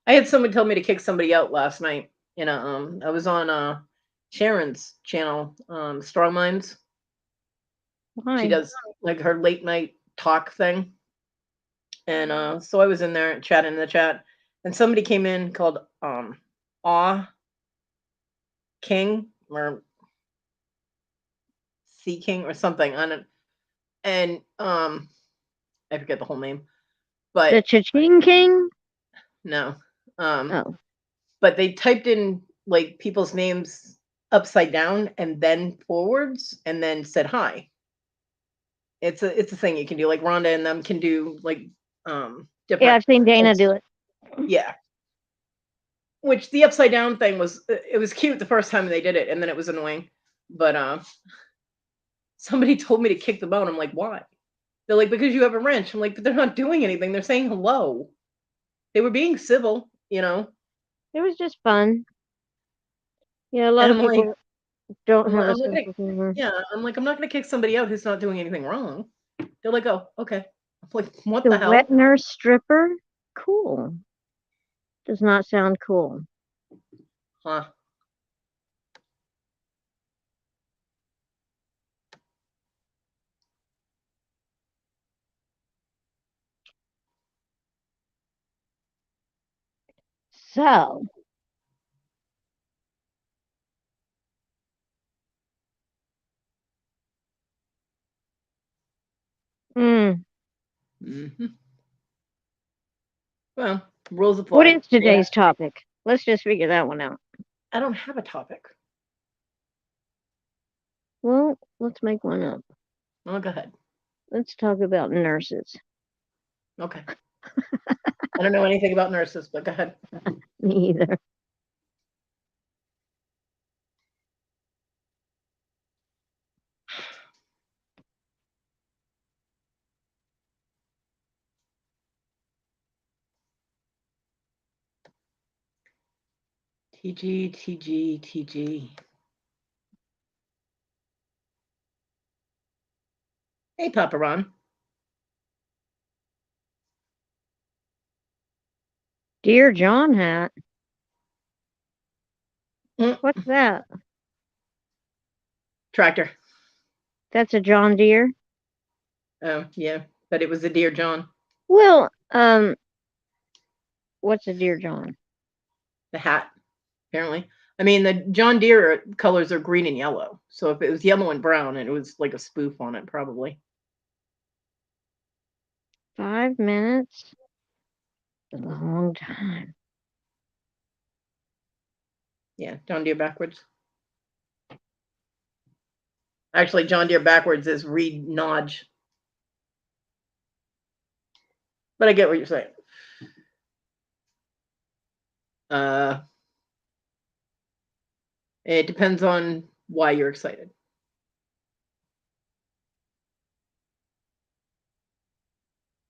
Speaker 1: I had someone tell me to kick somebody out last night. I was on Sharon's channel, Strong Minds.
Speaker 2: Why?
Speaker 1: She does like her late night talk thing. And so I was in there chatting in the chat, and somebody came in called Awe King or Sea King or something on it. And I forget the whole name. But
Speaker 2: the Cha-Ching King?
Speaker 1: No.
Speaker 2: Oh.
Speaker 1: But they typed in like people's names upside down and then forwards and then said hi. It's a thing you can do. Like Rhonda and them can do like different.
Speaker 2: Yeah, I've seen Dana do it.
Speaker 1: Yeah. Which the upside down thing was cute the first time they did it, and then it was annoying. But somebody told me to kick them out. I'm like, why? They're like, because you have a wrench. I'm like, but they're not doing anything. They're saying hello. They were being civil, you know.
Speaker 2: It was just fun. Yeah, a lot
Speaker 1: And
Speaker 2: of people don't have a
Speaker 1: I'm not
Speaker 2: sense
Speaker 1: gonna,
Speaker 2: of humor.
Speaker 1: yeah, I'm like, I'm not gonna kick somebody out who's not doing anything wrong. They're like, oh, okay. I'm like, what
Speaker 2: The
Speaker 1: the
Speaker 2: wet
Speaker 1: hell?
Speaker 2: nurse stripper? Cool. Does not sound cool.
Speaker 1: Huh?
Speaker 2: So, mm,
Speaker 1: Hmm. Well, rules
Speaker 2: what
Speaker 1: apply.
Speaker 2: is today's topic? Let's just figure that one out.
Speaker 1: I don't have a topic.
Speaker 2: Well, let's make one up.
Speaker 1: Oh, go ahead.
Speaker 2: Let's talk about nurses.
Speaker 1: Okay. I don't know anything about nurses, but go ahead.
Speaker 2: Me either.
Speaker 1: TG, TG, TG. Hey, Papa Ron.
Speaker 2: Dear John hat.
Speaker 1: Mm,
Speaker 2: What's that?
Speaker 1: tractor.
Speaker 2: That's a John Deere?
Speaker 1: Oh, yeah. But it was a Dear John.
Speaker 2: Well, what's a Dear John?
Speaker 1: The hat, apparently. I mean, the John Deere colors are green and yellow. So if it was yellow and brown, it was like a spoof on it, probably.
Speaker 2: 5 minutes? A long time.
Speaker 1: Yeah, John Deere backwards. Actually, John Deere backwards is Reed Nodge. But I get what you're saying. Uh, it depends on why you're excited.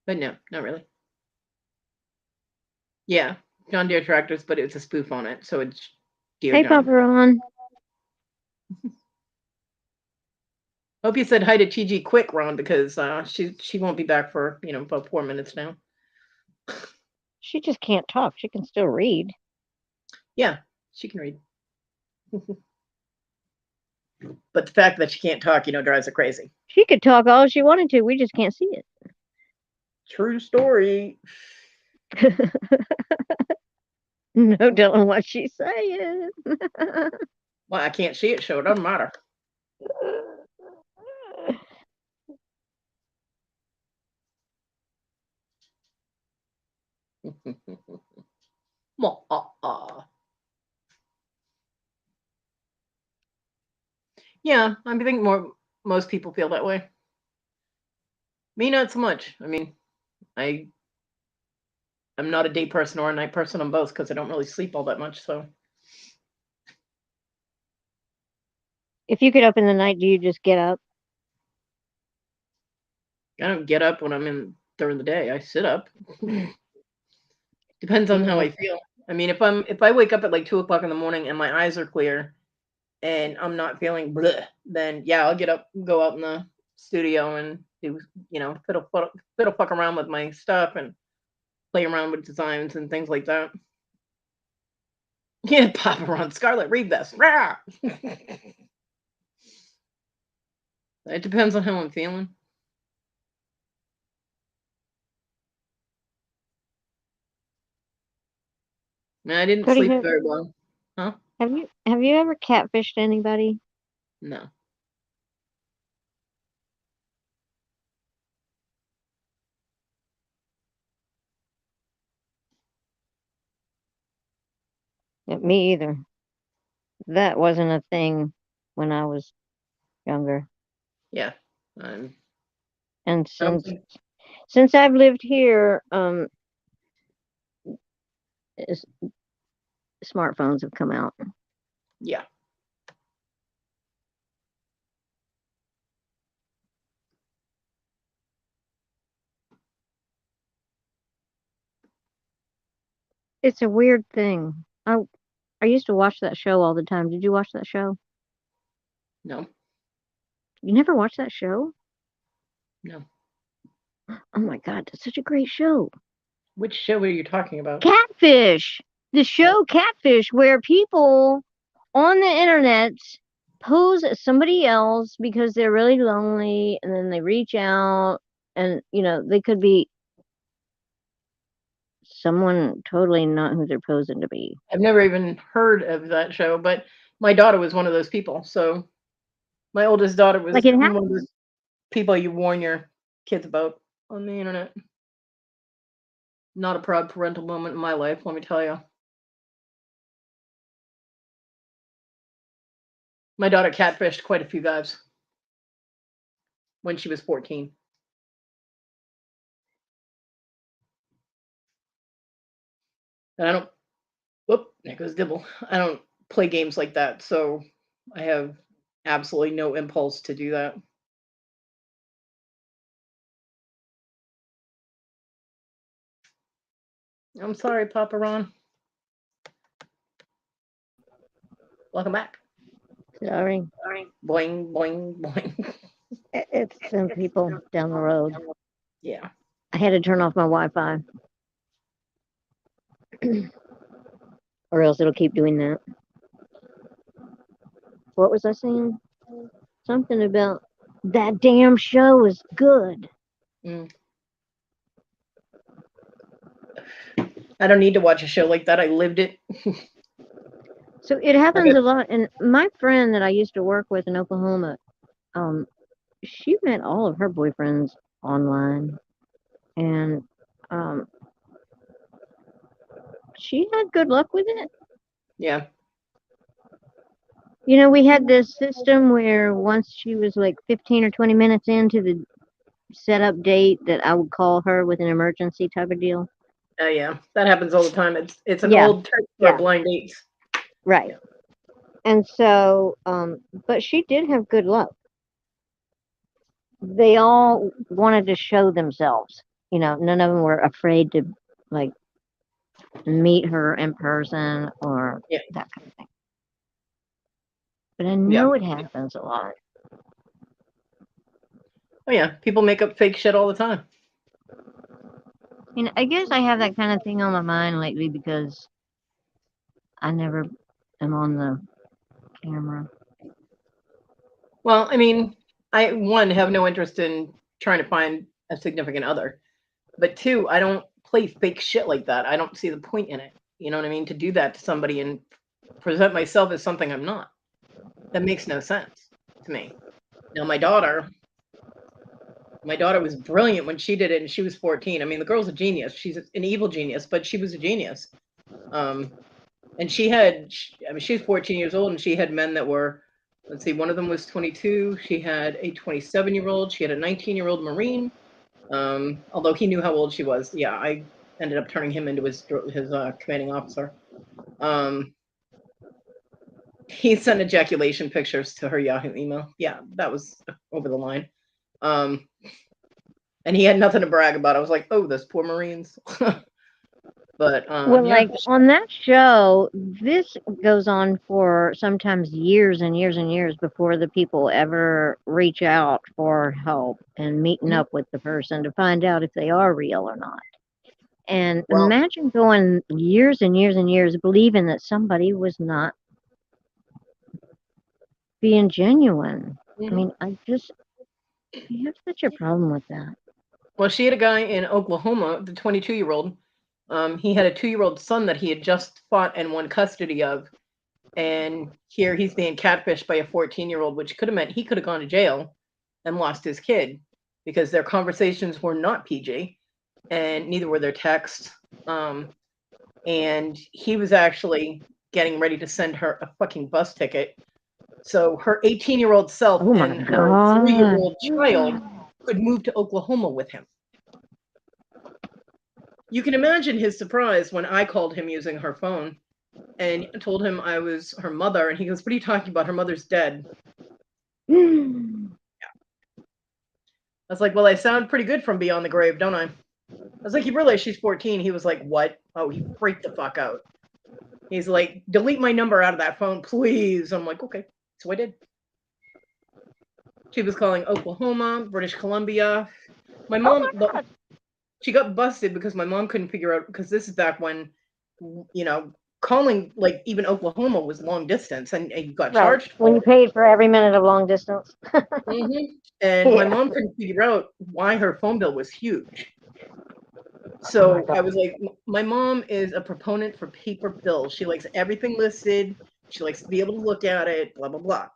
Speaker 1: But no, not really. Yeah, John Deere tractors, but it's a spoof on it, so it's Deere
Speaker 2: Hey,
Speaker 1: John.
Speaker 2: Papa Ron.
Speaker 1: Hope you said hi to TG quick, Ron, because she won't be back for about 4 minutes now.
Speaker 2: She just can't talk. She can still read.
Speaker 1: Yeah, she can read. But the fact that she can't talk, drives her crazy.
Speaker 2: She could talk all she wanted to. We just can't see it.
Speaker 1: True story.
Speaker 2: No telling what she's saying.
Speaker 1: Well, I can't see it, so it doesn't matter. Yeah, I think most people feel that way. Me, not so much. I mean, I'm not a day person or a night person on both because I don't really sleep all that much. So
Speaker 2: If you get up in the night, do you just get up?
Speaker 1: I don't get up when I'm in during the day. I sit up. Depends on how
Speaker 2: Yeah.
Speaker 1: I feel. I mean, if I wake up at like 2 o'clock in the morning and my eyes are clear and I'm not feeling bleh, then yeah, I'll get up, go out in the studio and do fiddle fuck around with my stuff and play around with designs and things like that. Yeah, Papa Ron, Scarlet, read this. Rah! It depends on how I'm feeling. Man, I didn't
Speaker 2: Cody,
Speaker 1: sleep very well. Huh?
Speaker 2: have you ever catfished anybody?
Speaker 1: No.
Speaker 2: Me either. That wasn't a thing when I was younger.
Speaker 1: Yeah. I
Speaker 2: And
Speaker 1: don't
Speaker 2: since
Speaker 1: think.
Speaker 2: since I've lived here, s- smartphones have come out.
Speaker 1: Yeah.
Speaker 2: It's a weird thing. I used to watch that show all the time. Did you watch that show?
Speaker 1: No,
Speaker 2: You never watched that show?
Speaker 1: no.
Speaker 2: Oh my God, that's such a great show.
Speaker 1: Which show are you talking about?
Speaker 2: Catfish. The show Catfish, where people on the internet pose as somebody else because they're really lonely, and then they reach out, and they could be someone totally not who they're posing to be.
Speaker 1: I've never even heard of that show, but my daughter was one of those people. So my oldest daughter
Speaker 2: Like
Speaker 1: was
Speaker 2: it
Speaker 1: one of
Speaker 2: happens.
Speaker 1: those people you warn your kids about on the internet. Not a proud parental moment in my life, let me tell you. My daughter catfished quite a few guys when she was 14. And I don't, whoop, there goes Dibble. I don't play games like that, so I have absolutely no impulse to do that. I'm sorry, Papa Ron. Welcome back.
Speaker 2: Sorry.
Speaker 1: Boing, boing, boing.
Speaker 2: It's some people down the road.
Speaker 1: Yeah.
Speaker 2: I had to turn off my Wi-Fi, or else it'll keep doing that. What was I saying? Something about that damn show is good.
Speaker 1: Mm. I don't need to watch a show like that. I lived it.
Speaker 2: So it happens a lot. And my friend that I used to work with in Oklahoma, she met all of her boyfriends online, and um, she had good luck with it.
Speaker 1: Yeah.
Speaker 2: We had this system where once she was like 15 or 20 minutes into the setup date, that I would call her with an emergency type of deal.
Speaker 1: Yeah. That happens all the time. It's an
Speaker 2: Yeah,
Speaker 1: old trick for blind dates.
Speaker 2: right.
Speaker 1: Yeah.
Speaker 2: And so, but she did have good luck. They all wanted to show themselves. None of them were afraid to like meet her in person or
Speaker 1: Yeah.
Speaker 2: that kind of thing. But I
Speaker 1: Yeah.
Speaker 2: know it happens a lot.
Speaker 1: Oh yeah. People make up fake shit all the time.
Speaker 2: I guess I have that kind of thing on my mind lately because I never am on the camera.
Speaker 1: Well, I mean, I one have no interest in trying to find a significant other. But two, I don't play fake shit like that. I don't see the point in it. You know what I mean? To do that to somebody and present myself as something I'm not. That makes no sense to me. Now my daughter was brilliant when she did it and she was 14. I mean, the girl's a genius. She's an evil genius, but she was a genius. And I mean, she was 14 years old and she had men that were, let's see, one of them was 22. She had a 27-year-old. She had a 19-year-old Marine. Although he knew how old she was. Yeah, I ended up turning him into his commanding officer. He sent ejaculation pictures to her Yahoo email. Yeah, that was over the line. And he had nothing to brag about. I was like, oh, those poor Marines. But
Speaker 2: Well,
Speaker 1: yeah.
Speaker 2: like on that show, this goes on for sometimes years and years and years before the people ever reach out for help and meeting up with the person to find out if they are real or not. And
Speaker 1: Well,
Speaker 2: imagine going years and years and years believing that somebody was not being genuine. I mean, I have such a problem with that.
Speaker 1: well, she had a guy in Oklahoma, the 22-year-old. He had a 2-year-old son that he had just fought and won custody of. And here he's being catfished by a 14-year-old, which could have meant he could have gone to jail and lost his kid because their conversations were not PG and neither were their texts. And he was actually getting ready to send her a fucking bus ticket. So her 18-year-old self
Speaker 2: Oh my
Speaker 1: and her
Speaker 2: God.
Speaker 1: 3-year-old child could move to Oklahoma with him. You can imagine his surprise when I called him using her phone and told him I was her mother. And he goes, what are you talking about? Her mother's dead. I was like, well, I sound pretty good from beyond the grave, don't I? was like, you realize she's 14? He was like, what? Oh, he freaked the fuck out. He's like, delete my number out of that phone, please. I'm like, okay. So I did. She was calling Oklahoma, British Columbia. My mom, she got busted because my mom couldn't figure out, because this is back when, calling like even Oklahoma was long distance, and you got charged
Speaker 2: when you paid for every minute of long distance.
Speaker 1: And my mom couldn't figure out why her phone bill was huge. So I was like, my mom is a proponent for paper bills. She likes everything listed. She likes to be able to look at it, blah, blah, blah.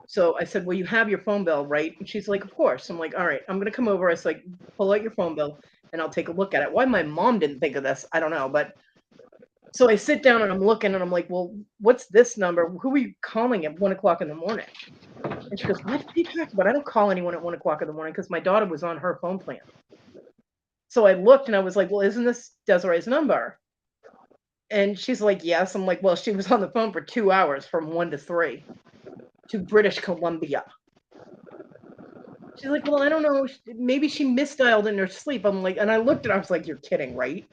Speaker 1: So I said, well, you have your phone bill, right? And she's like, of course. I'm like, all right, I'm going to come over. I was like, pull out your phone bill and I'll take a look at it. Why my mom didn't think of this, I don't know. But so I sit down and I'm looking and I'm like, well, what's this number? Who are you calling at 1 o'clock in the morning? And she goes, what are you talking about? I don't call anyone at 1 o'clock in the morning because my daughter was on her phone plan. So I looked and I was like, well, isn't this Desiree's number? And she's like, yes. I'm like, well, she was on the phone for 2 hours from 1 to 3 to British Columbia. She's like, well, I don't know. Maybe she misdialed in her sleep. I'm like, and I looked at her, I was like, you're kidding, right?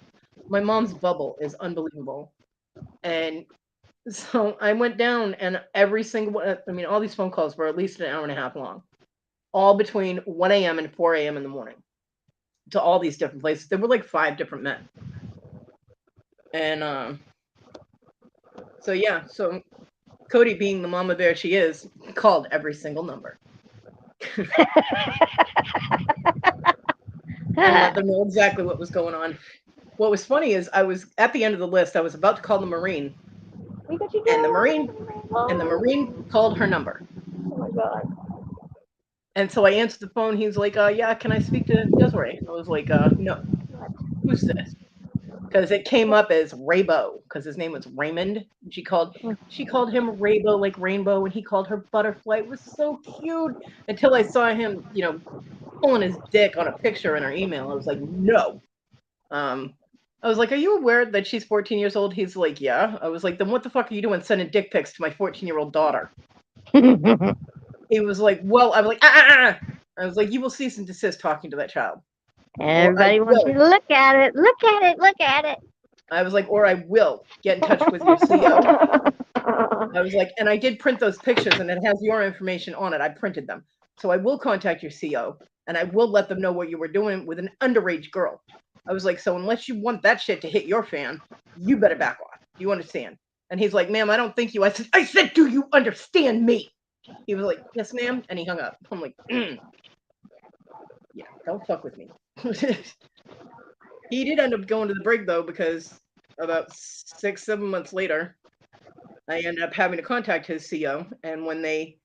Speaker 1: My mom's bubble is unbelievable. And so I went down and every single one, I mean, all these phone calls were at least an hour and a half long, all between 1 a.m. and 4 a.m. in the morning to all these different places. There were like 5 different men. And so, yeah, so Kodi, being the mama bear she is, called every single number. And let them know exactly what was going on. What was funny is I was at the end of the list. I was about to call the Marine, and the Marine called her number.
Speaker 2: Oh my God.
Speaker 1: And so I answered the phone. He's like, yeah, can I speak to Desiree? I was like, no. Who's this? Because it came up as Raybo, because his name was Raymond. She called him Raybo, like rainbow, and he called her Butterfly. It was so cute until I saw him, pulling his dick on a picture in her email. I was like, no. I was like, are you aware that she's 14 years old? He's like, yeah. I was like, then what the fuck are you doing sending dick pics to my 14-year-old daughter? He was like, well, I was like, I was like, you will cease and desist talking to that child.
Speaker 2: Everybody wants you to look at it. Look at it. Look at it.
Speaker 1: I was like, or I will get in touch with your CO. I was like, and I did print those pictures and it has your information on it. I printed them. So I will contact your CO and I will let them know what you were doing with an underage girl. I was like, so unless you want that shit to hit your fan, you better back off. Do you understand? And he's like, ma'am, I don't think you. I said, do you understand me? He was like, yes, ma'am. And he hung up. I'm like, yeah, don't fuck with me. He did end up going to the brig though, because about 6-7 months later, I ended up having to contact his CO. And when they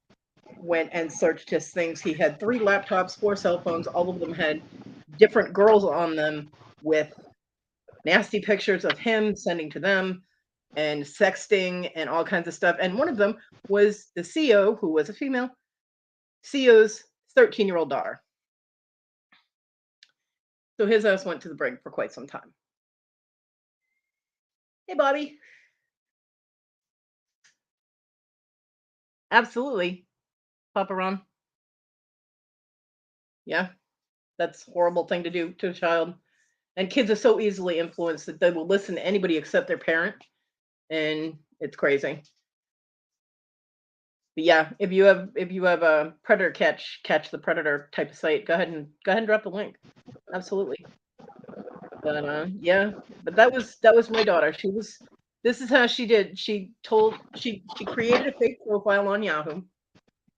Speaker 1: went and searched his things, he had 3 laptops, 4 cell phones. All of them had different girls on them with nasty pictures of him sending to them and sexting and all kinds of stuff. And one of them was the CO, who was a female, CO's 13-year-old daughter. So his ass went to the brig for quite some time. Hey, Bobby. Absolutely. Papa Ron. Yeah, that's a horrible thing to do to a child. And kids are so easily influenced that they will listen to anybody except their parent. And it's crazy. But yeah, if you have a predator catch the predator type of site, go ahead and drop the link. Absolutely. But yeah, but that was my daughter. This is how she did. She created a fake profile on Yahoo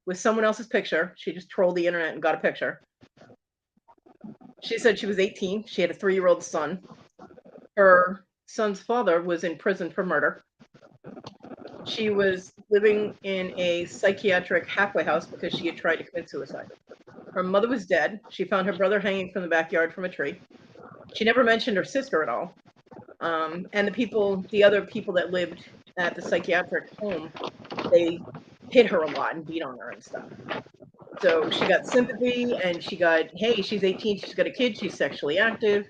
Speaker 1: with someone else's picture. She just trolled the internet and got a picture. She said she was 18. She had a 3-year-old son. Her son's father was in prison for murder. She was living in a psychiatric halfway house because she had tried to commit suicide. Her mother was dead. She found her brother hanging from the backyard from a tree. She never mentioned her sister at all. And the other people that lived at the psychiatric home, they hit her a lot and beat on her and stuff. So she got sympathy and she got, hey, she's 18, she's got a kid, she's sexually active.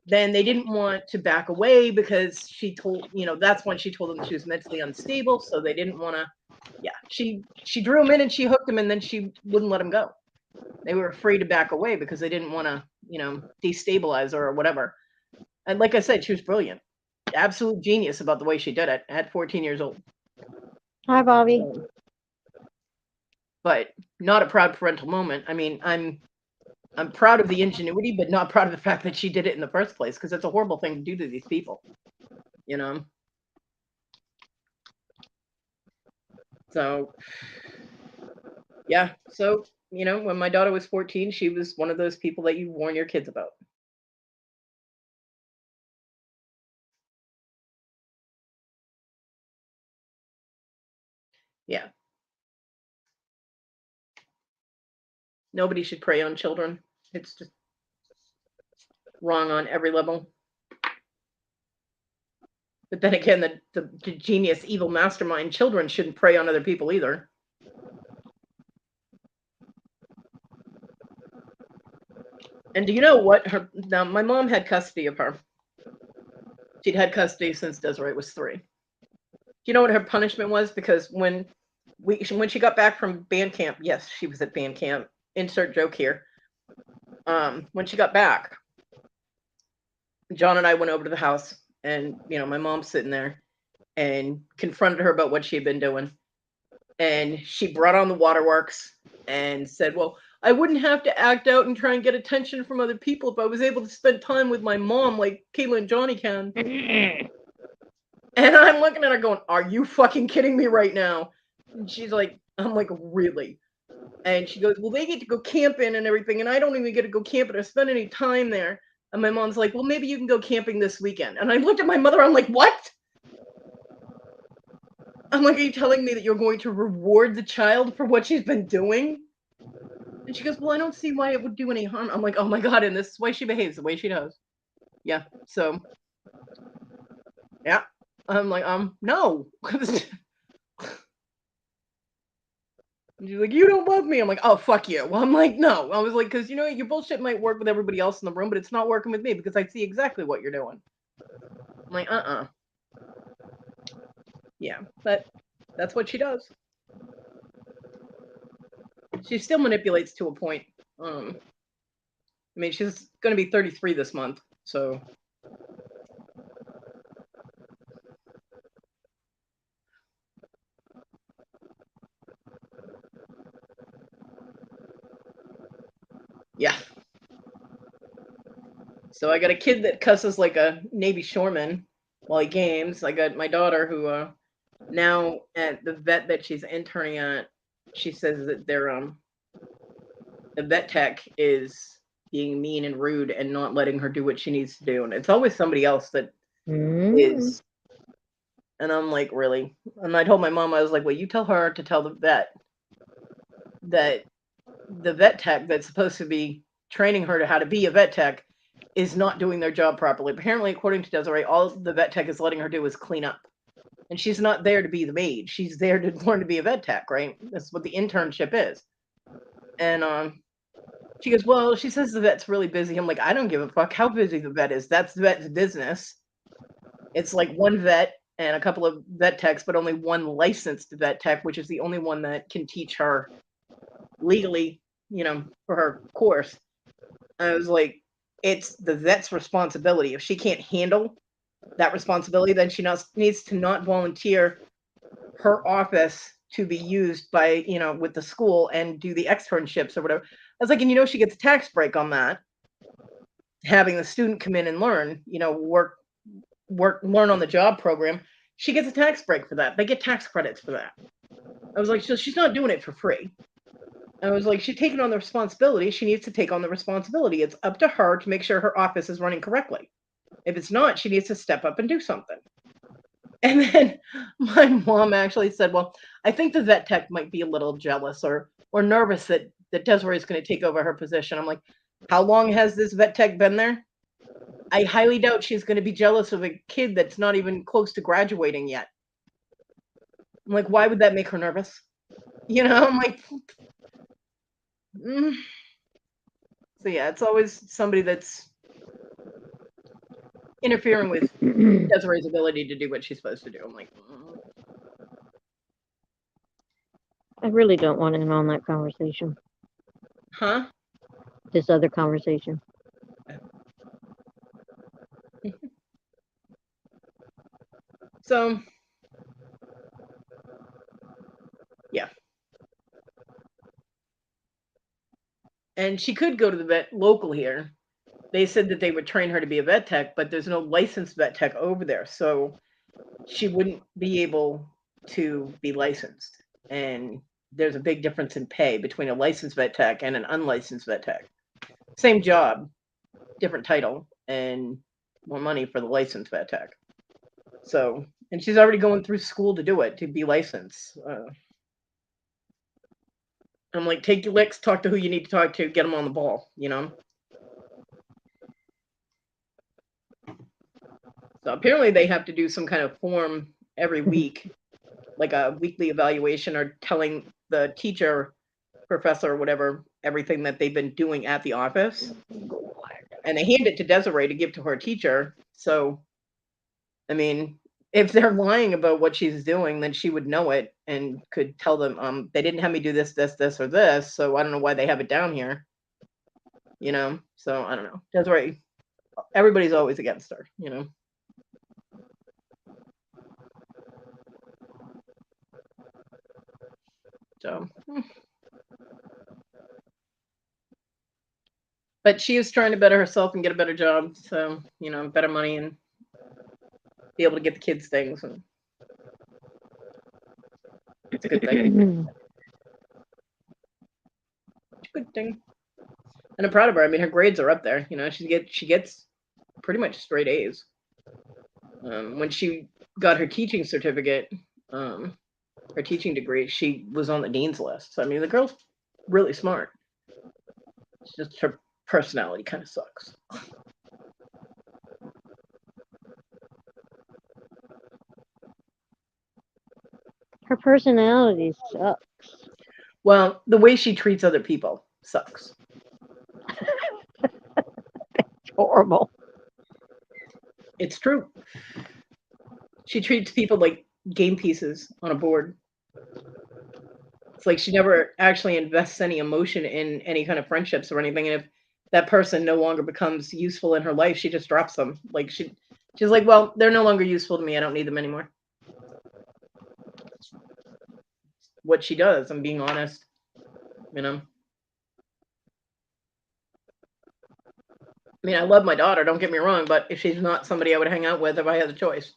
Speaker 1: Then they didn't want to back away because she told, that's when she told them she was mentally unstable. So they didn't want to, yeah, she drew him in and she hooked him and then she wouldn't let him go. They were afraid to back away because they didn't want to, destabilize her or whatever. And like I said, she was brilliant. Absolute genius about the way she did it at 14 years old.
Speaker 2: Hi, Bobby.
Speaker 1: But not a proud parental moment. I mean, I'm proud of the ingenuity, but not proud of the fact that she did it in the first place, because it's a horrible thing to do to these people, So, yeah. So, when my daughter was 14, she was one of those people that you warn your kids about. Yeah. Nobody should prey on children. It's just wrong on every level. But then again, the genius, evil mastermind children shouldn't prey on other people either. And do you know what? Now, my mom had custody of her. She'd had custody since Desiree was 3. Do you know what her punishment was? Because when she got back from band camp, yes, she was at band camp. Insert joke here. When she got back, John and I went over to the house, and my mom's sitting there, and confronted her about what she had been doing. And she brought on the waterworks and said, well, I wouldn't have to act out and try and get attention from other people if I was able to spend time with my mom like Kayla and Johnny can. And I'm looking at her going, are you fucking kidding me right now? And she's like, I'm like, really? And she goes, well, they get to go camping and everything, and I don't even get to go camping or spend any time there. And my mom's like, well, maybe you can go camping this weekend. And I looked at my mother, I'm like, what? I'm like, are you telling me that you're going to reward the child for what she's been doing? And she goes, well, I don't see why it would do any harm. I'm like, oh my God, and this is why she behaves the way she does. Yeah, so, yeah. I'm like, no. She's like, you don't love me. I'm like, oh, fuck you. Well, I'm like, no. I was like, because, your bullshit might work with everybody else in the room, but it's not working with me because I see exactly what you're doing. I'm like, Yeah, but that's what she does. She still manipulates to a point. I mean, she's going to be 33 this month, so. Yeah. So I got a kid that cusses like a Navy shoreman while he games. I got my daughter who now at the vet that she's interning at, she says that the vet tech is being mean and rude and not letting her do what she needs to do. And it's always somebody else that is. And I'm like, really? And I told my mom, I was like, well, you tell her to tell the vet that the vet tech that's supposed to be training her to how to be a vet tech is not doing their job properly. Apparently, according to Desiree, all the vet tech is letting her do is clean up. And she's not there to be the maid. She's there to learn to be a vet tech, right? That's what the internship is. And she goes, well, she says the vet's really busy. I'm like, I don't give a fuck how busy the vet is. That's the vet's business. It's like one vet and a couple of vet techs, but only one licensed vet tech, which is the only one that can teach her legally, for her course. I was like, it's the vet's responsibility. If she can't handle that responsibility, then she needs to not volunteer her office to be used by, with the school and do the externships or whatever. I was like, and she gets a tax break on that, having the student come in and learn, learn on the job program. She gets a tax break for that. They get tax credits for that. I was like, so she's not doing it for free. I was like, she's taking on the responsibility. She needs to take on the responsibility. It's up to her to make sure her office is running correctly. If it's not, she needs to step up and do something. And then my mom actually said, well, I think the vet tech might be a little jealous or nervous that Desiree is going to take over her position. I'm like, how long has this vet tech been there? I highly doubt she's going to be jealous of a kid that's not even close to graduating yet. I'm like, why would that make her nervous? I'm like, So yeah, it's always somebody that's interfering with Desiree's ability to do what she's supposed to do. I'm like,
Speaker 2: I really don't want to end on that conversation.
Speaker 1: Huh?
Speaker 2: This other conversation.
Speaker 1: So, yeah. And she could go to the vet local here. They said that they would train her to be a vet tech, but there's no licensed vet tech over there. So she wouldn't be able to be licensed. And there's a big difference in pay between a licensed vet tech and an unlicensed vet tech. Same job, different title, and more money for the licensed vet tech. So, and she's already going through school to do it, to be licensed. I'm like, take your licks, talk to who you need to talk to, get them on the ball, you know? So apparently they have to do some kind of form every week, like a weekly evaluation, or telling the teacher, professor, whatever, everything that they've been doing at the office. And they hand it to Desiree to give to her teacher. So, I mean, if they're lying about what she's doing, then she would know it and could tell them, they didn't have me do this, this, this, or this. So I don't know why they have it down here. You know? So I don't know. Desiree, everybody's always against her, you know? So, but she is trying to better herself and get a better job. So, you know, better money and be able to get the kids things. And it's a good thing. It's a good thing. And I'm proud of her. I mean, her grades are up there. You know, she gets pretty much straight A's. When she got her teaching certificate, her teaching degree, she was on the dean's list. So, I mean, the girl's really smart. It's just her personality kind of sucks.
Speaker 2: Her personality sucks.
Speaker 1: Well, the way she treats other people sucks.
Speaker 2: It's horrible.
Speaker 1: It's true. She treats people like game pieces on a board. It's like she never actually invests any emotion in any kind of friendships or anything. And if that person no longer becomes useful in her life, she just drops them. Like she's like, well, they're no longer useful to me. I don't need them anymore. What she does, I'm being honest, you know. I mean, I love my daughter, don't get me wrong, but if she's not somebody I would hang out with if I had the choice.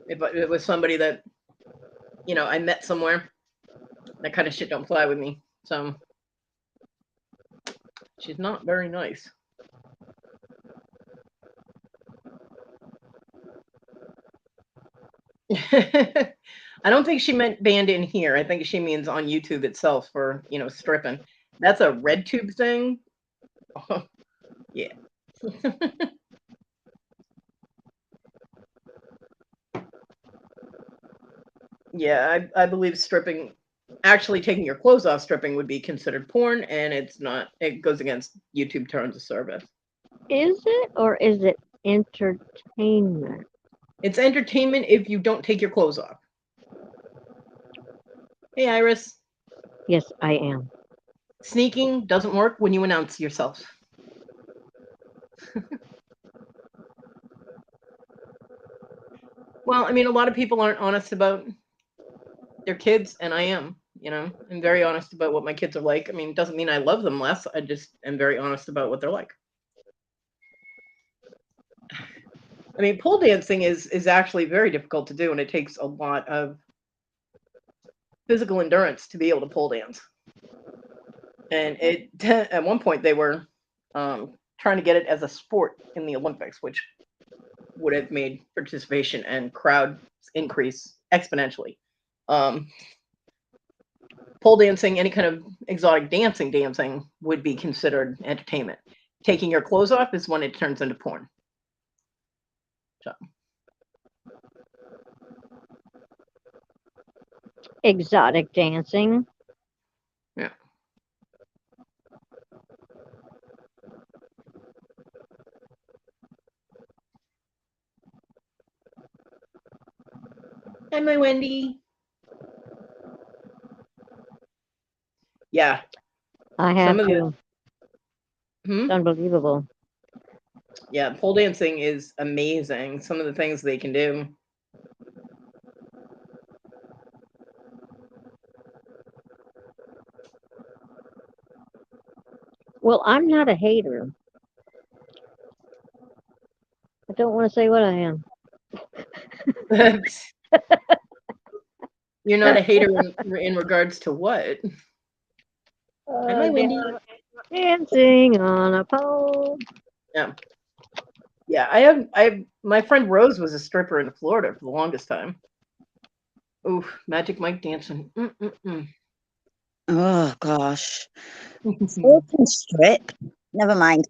Speaker 1: If it was somebody that, you know, I met somewhere, that kind of shit don't fly with me. So she's not very nice. I don't think she meant banned in here. I think she means on YouTube itself for, you know, stripping. That's a red tube thing. Oh, yeah. Yeah, I believe stripping, actually taking your clothes off stripping would be considered porn, and it's not. It goes against YouTube terms of service.
Speaker 2: Is it or is it entertainment?
Speaker 1: It's entertainment if you don't take your clothes off. Hey, Iris.
Speaker 2: Yes, I am.
Speaker 1: Sneaking doesn't work when you announce yourself. Well, I mean, a lot of people aren't honest about their kids, and I am. You know, I'm very honest about what my kids are like. I mean, it doesn't mean I love them less. I just am very honest about what they're like. I mean, pole dancing is actually very difficult to do, and it takes a lot of physical endurance to be able to pole dance. And it at one point they were trying to get it as a sport in the Olympics, which would have made participation and crowd increase exponentially. Um, Pole dancing, any kind of exotic dancing would be considered entertainment. Taking your clothes off is when it turns into porn. So.
Speaker 2: Exotic dancing.
Speaker 1: Yeah. Hi, my Wendy.
Speaker 2: I have
Speaker 1: Some of
Speaker 2: to.
Speaker 1: Hmm?
Speaker 2: It's unbelievable.
Speaker 1: Yeah, pole dancing is amazing. Some of the things they can do.
Speaker 2: Well, I'm not a hater. I don't want to say what I am.
Speaker 1: You're not a hater in regards to what? Hi, my Wendy.
Speaker 2: Dancing on a pole.
Speaker 1: Yeah. Yeah, my friend Rose was a stripper in Florida for the longest time. Ooh, Magic Mike dancing.
Speaker 3: Oh gosh. Open strip. Never mind.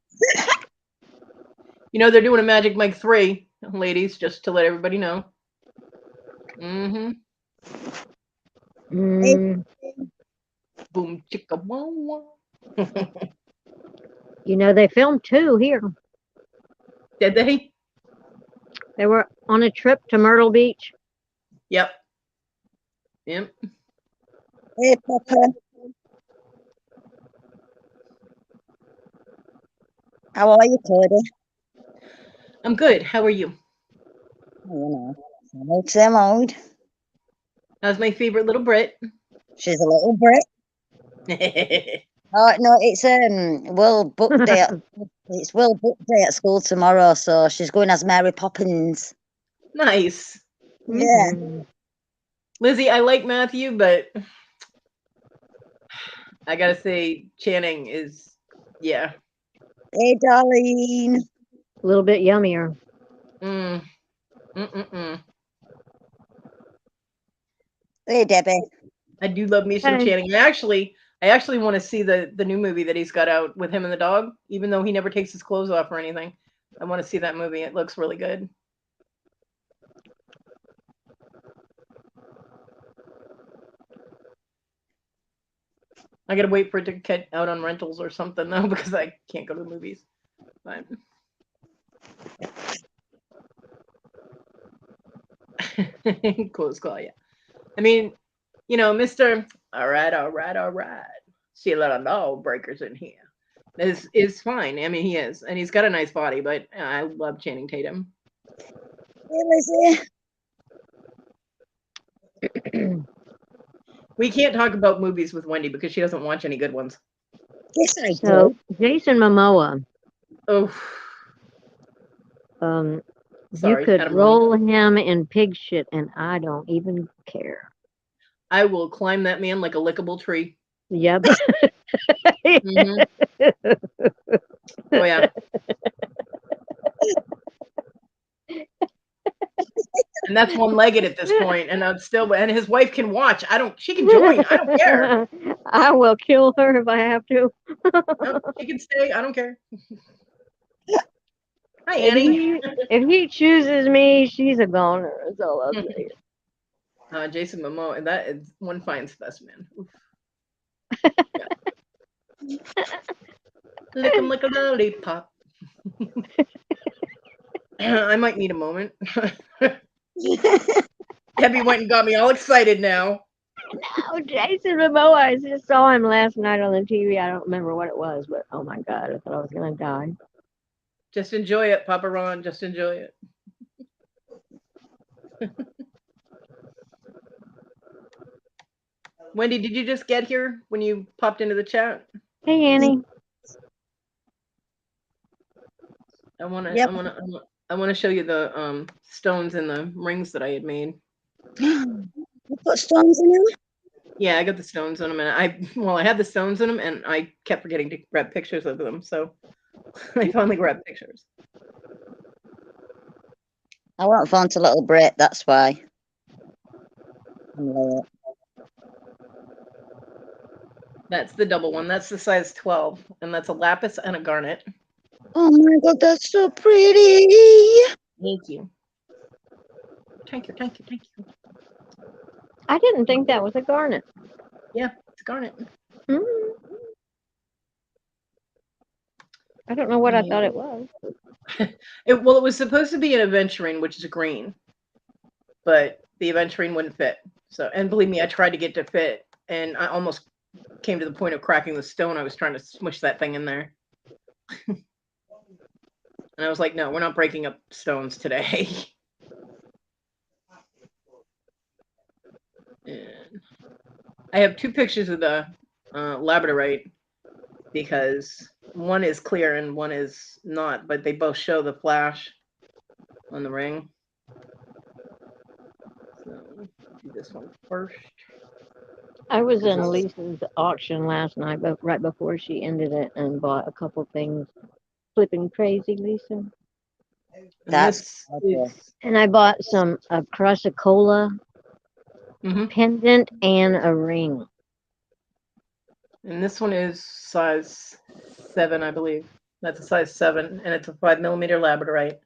Speaker 1: You know, they're doing a Magic Mike 3, ladies, just to let everybody know. Mm-hmm.
Speaker 2: Mm,
Speaker 1: Boom chicka wow wow.
Speaker 2: you know, they filmed 2 here.
Speaker 1: Did they?
Speaker 2: They were on a trip to Myrtle Beach.
Speaker 1: Yep. Yep.
Speaker 3: Hey, Papa. How are you, Kodi?
Speaker 1: I'm good. How are you?
Speaker 3: Oh, same old, same old.
Speaker 1: How's my favorite little Brit?
Speaker 3: She's a little Brit. Oh no, it's World Book Day. It's World Book Day at school tomorrow, so she's going as Mary Poppins.
Speaker 1: Nice.
Speaker 3: Yeah.
Speaker 2: Mhm.
Speaker 1: Lizzie, I like Matthew, but I gotta say Channing is, yeah.
Speaker 3: Hey, darling.
Speaker 2: A little bit yummier.
Speaker 1: Mm. Mm-mm-mm.
Speaker 3: Hey, Debbie.
Speaker 1: I do love me some
Speaker 2: Hey.
Speaker 1: Channing. I actually want to see the new movie that he's got out with him and the dog, even though he never takes his clothes off or anything. I want to see that movie. It looks really good. I gotta wait for it to get out on rentals or something though, because I can't go to the movies. But close call, yeah. I mean, Mr. All right, all right, all right. See a lot of law breakers in here. Is fine. I mean, he is, and he's got a nice body. But I love Channing Tatum.
Speaker 3: Hey, Lizzie.
Speaker 1: We can't talk about movies with Wendy because she doesn't watch any good ones.
Speaker 3: Yes, I
Speaker 2: So,
Speaker 3: do.
Speaker 2: Jason Momoa,
Speaker 1: Oh,
Speaker 2: you
Speaker 1: sorry,
Speaker 2: could
Speaker 1: Adam Wrong.
Speaker 2: roll him in pig shit, and I don't even care.
Speaker 1: I will climb that man like a lickable tree.
Speaker 2: Yep.
Speaker 1: Hmm. Oh yeah, and that's one-legged at this point, and I'm still. And his wife can watch. I don't. She can join. I don't care.
Speaker 2: I will kill her if I have to.
Speaker 1: No, she can stay. I don't care. Hi,
Speaker 2: If
Speaker 1: Annie.
Speaker 2: he chooses me, she's a goner. That's all I'll say.
Speaker 1: Jason Momoa, and that is one fine specimen. Oof. Lick him like a lollipop. I might need a moment. Debbie went and got me all excited now.
Speaker 2: Oh, Jason Momoa! I just saw him last night on the TV. I don't remember what it was, but oh my god, I thought I was gonna die.
Speaker 1: Just enjoy it, Papa Ron. Just enjoy it. Wendy, did you just get here when you popped into the chat?
Speaker 2: Hey, Annie.
Speaker 1: I wanna,
Speaker 3: Yep.
Speaker 1: I wanna, I wanna, I wanna show you the stones and the rings that I had made.
Speaker 3: You put stones in them?
Speaker 1: Yeah, I got the stones on them, and I had the stones in them, and I kept forgetting to grab pictures of them, so I finally grabbed pictures.
Speaker 3: I won't phone to little Brit, that's why. I'm late.
Speaker 1: That's the double one. That's the size 12, and that's a lapis and a garnet.
Speaker 3: Oh my god, that's so pretty.
Speaker 1: Thank you. Thank you, thank you, thank you.
Speaker 2: I didn't think that was a garnet.
Speaker 1: Yeah, it's a garnet.
Speaker 2: Mm. I don't know what I thought it was.
Speaker 1: It was supposed to be an aventurine, which is a green, but the aventurine wouldn't fit. So, and believe me, I tried to get it to fit, and I almost came to the point of cracking the stone. I was trying to smush that thing in there. And I was like, no, we're not breaking up stones today. And I have 2 pictures of the Labradorite because one is clear and one is not, but they both show the flash on the ring. So do this one first.
Speaker 2: I was in Lisa's auction last night, but right before she ended it, and bought a couple things. Flipping crazy, Lisa.
Speaker 1: And
Speaker 3: That's
Speaker 2: And I bought some a Crucicola pendant and a ring.
Speaker 1: And this one is size 7, I believe. That's a size 7, and it's a 5mm Labradorite.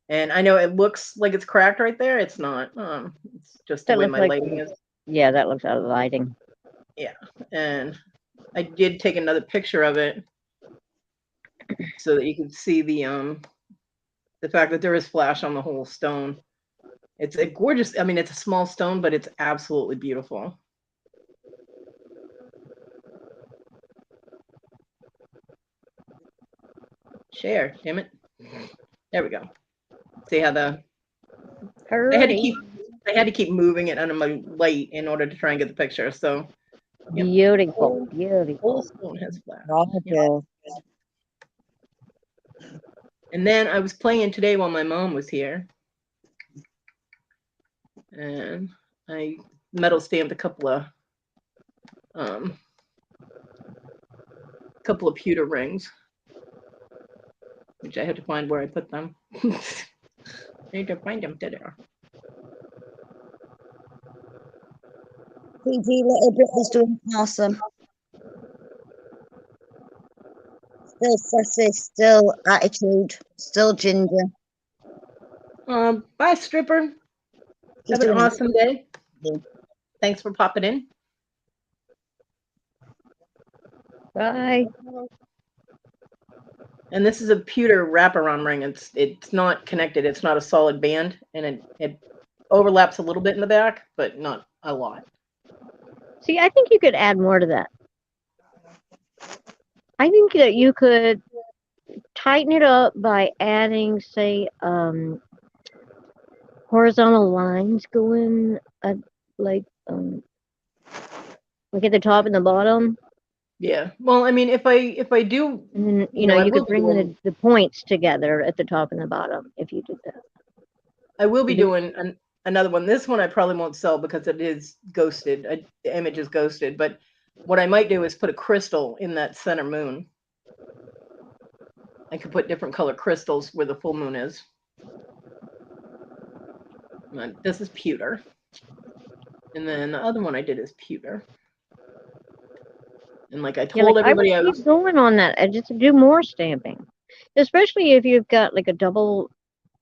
Speaker 1: And I know it looks like it's cracked right there. It's not. It's just the
Speaker 2: That
Speaker 1: way
Speaker 2: looks
Speaker 1: my
Speaker 2: like-
Speaker 1: lighting is.
Speaker 2: Yeah, that looks out of lighting.
Speaker 1: Yeah, and I did take another picture of it so that you can see the fact that there is flash on the whole stone. It's a gorgeous. I mean, it's a small stone, but it's absolutely beautiful. Share, damn it. There we go. See how I had to keep moving it under my light in order to try and get the picture. So
Speaker 2: beautiful, beautiful.
Speaker 1: Whole stone has flash.
Speaker 3: gorgeous.
Speaker 1: And then I was playing today while my mom was here, and I metal stamped a couple of pewter rings, which I have to find where I put them. I need to find them today.
Speaker 3: PG little Brittany's doing awesome. Still sassy, still attitude, still ginger.
Speaker 1: Bye, stripper.
Speaker 3: She's
Speaker 1: Have an
Speaker 3: doing
Speaker 1: awesome day.
Speaker 3: Yeah.
Speaker 1: Thanks for popping in.
Speaker 2: Bye.
Speaker 1: And this is a pewter wraparound ring. It's not connected. It's not a solid band, and it overlaps a little bit in the back, but not a lot.
Speaker 2: See, I think you could add more to that. I think that you could tighten it up by adding, say, horizontal lines going like at the top and the bottom.
Speaker 1: Yeah. Well, I mean, if I do,
Speaker 2: And then,
Speaker 1: you know,
Speaker 2: you could bring the points together at the top and the bottom if you did that.
Speaker 1: I will be doing another one. This one I probably won't sell because it is ghosted. The image is ghosted. But what I might do is put a crystal in that center moon. I could put different color crystals where the full moon is. And this is pewter. And then the other one I did is pewter. And like I told everybody,
Speaker 2: I would keep going on that. I just do more stamping, especially if you've got like a double,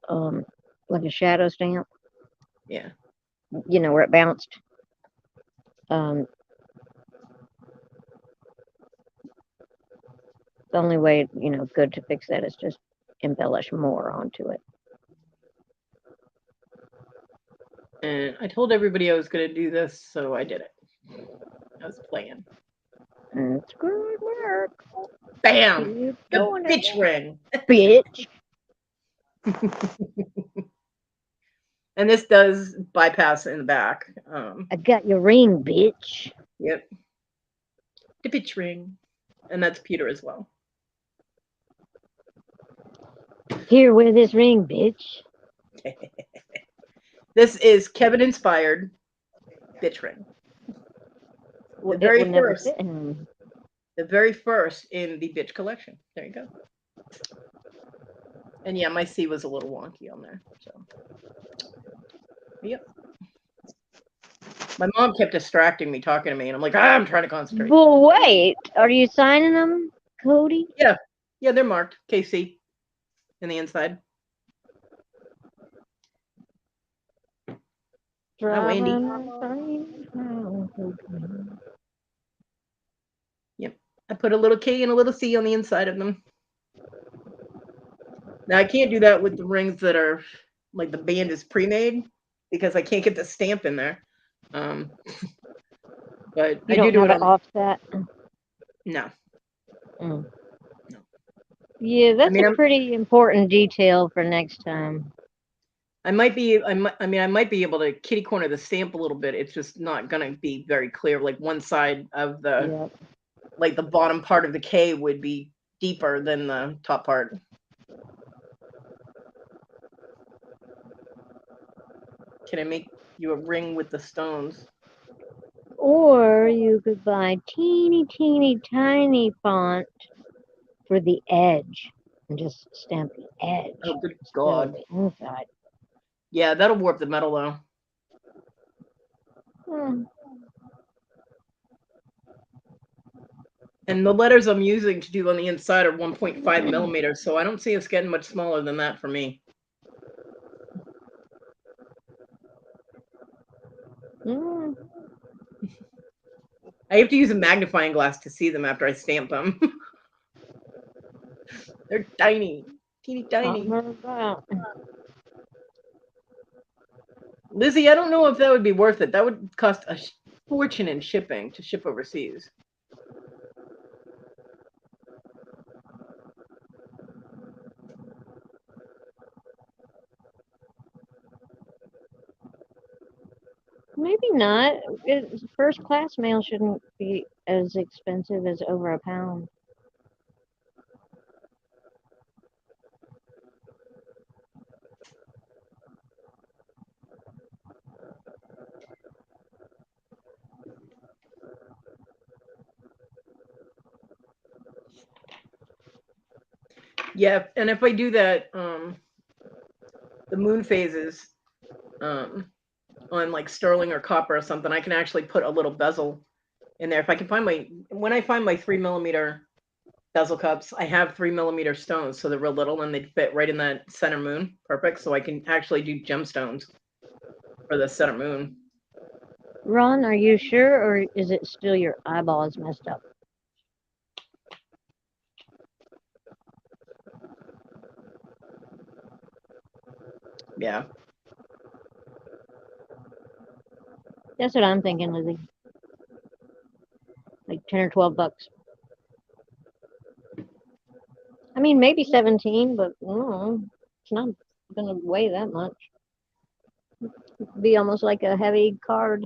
Speaker 2: like a shadow stamp.
Speaker 1: Yeah.
Speaker 2: You know, where it bounced. The only way, good to fix that is just embellish more onto it.
Speaker 1: And I told everybody I was going to do this, so I did it. I was playing.
Speaker 2: It's good work.
Speaker 1: Bam! The bitch ring.
Speaker 2: Bitch.
Speaker 1: And this does bypass in the back.
Speaker 2: I got your ring, bitch.
Speaker 1: Yep. The bitch ring. And that's pewter as well.
Speaker 2: Here, wear this ring, bitch.
Speaker 1: This is Kevin inspired bitch ring. The very first in the bitch collection. There you go. And yeah, my C was a little wonky on there. So yep. My mom kept distracting me, talking to me, and I'm like, I'm trying to concentrate.
Speaker 2: Well, wait, are you signing them, Kodi?
Speaker 1: Yeah, they're marked KC in the inside. Hi, Wendy. Yep, I put a little K and a little C on the inside of them. Now I can't do that with the rings that are like the band is pre-made because I can't get the stamp in there. But
Speaker 2: I do it on offset.
Speaker 1: No.
Speaker 2: No. Yeah, that's
Speaker 1: mean,
Speaker 2: a
Speaker 1: I'm-
Speaker 2: pretty important detail for next time.
Speaker 1: I might be able to kitty corner the stamp a little bit. It's just not gonna be very clear. Like one side of the
Speaker 2: Yep.
Speaker 1: like the bottom part of the K would be deeper than the top part. Can I make you a ring with the stones?
Speaker 2: Or you could buy teeny, teeny, tiny font for the edge and just stamp the edge
Speaker 1: Oh, good
Speaker 2: instead
Speaker 1: God.
Speaker 2: of the inside.
Speaker 1: Yeah, that'll warp the metal though.
Speaker 2: Hmm.
Speaker 1: And the letters I'm using to do on the inside are 1.5 millimeters, so I don't see us getting much smaller than that for me.
Speaker 2: Mm.
Speaker 1: I have to use a magnifying glass to see them after I stamp them. They're tiny, teeny tiny. Lizzie, I don't know if that would be worth it. That would cost a fortune in shipping to ship overseas.
Speaker 2: Maybe not. First class mail shouldn't be as expensive as over a pound.
Speaker 1: Yeah, and if I do that, the moon phases, on like sterling or copper or something, I can actually put a little bezel in there. If I can find when I find my 3mm bezel cups, I have 3mm stones, so they're real little and they fit right in that center moon. Perfect. So I can actually do gemstones for the center moon.
Speaker 2: Ron, are you sure, or is it still your eyeballs messed up?
Speaker 1: Yeah.
Speaker 2: That's what I'm thinking, Lizzie. Like 10 or 12 bucks. I mean, maybe 17, but it's not going to weigh that much. Be almost like a heavy card.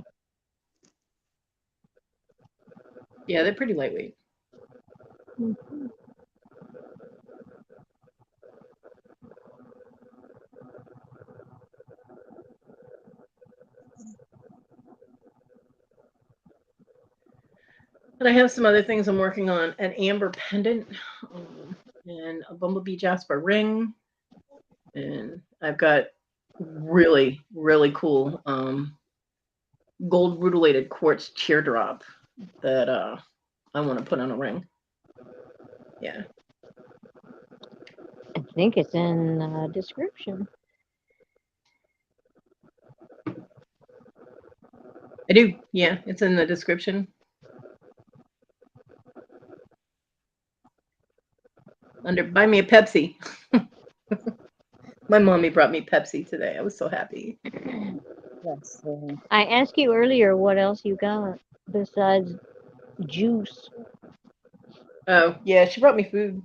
Speaker 1: Yeah, they're pretty lightweight.
Speaker 2: Mm-hmm.
Speaker 1: But I have some other things I'm working on: an amber pendant, and a bumblebee jasper ring, and I've got really, really cool gold rutilated quartz teardrop that I want to put on a ring. Yeah.
Speaker 2: I think it's in the description.
Speaker 1: I do. Yeah, it's in the description. Under buy me a Pepsi. My mommy brought me Pepsi today. I was so happy.
Speaker 3: Yes.
Speaker 2: I asked you earlier what else you got besides juice.
Speaker 1: Oh, yeah, she brought me food.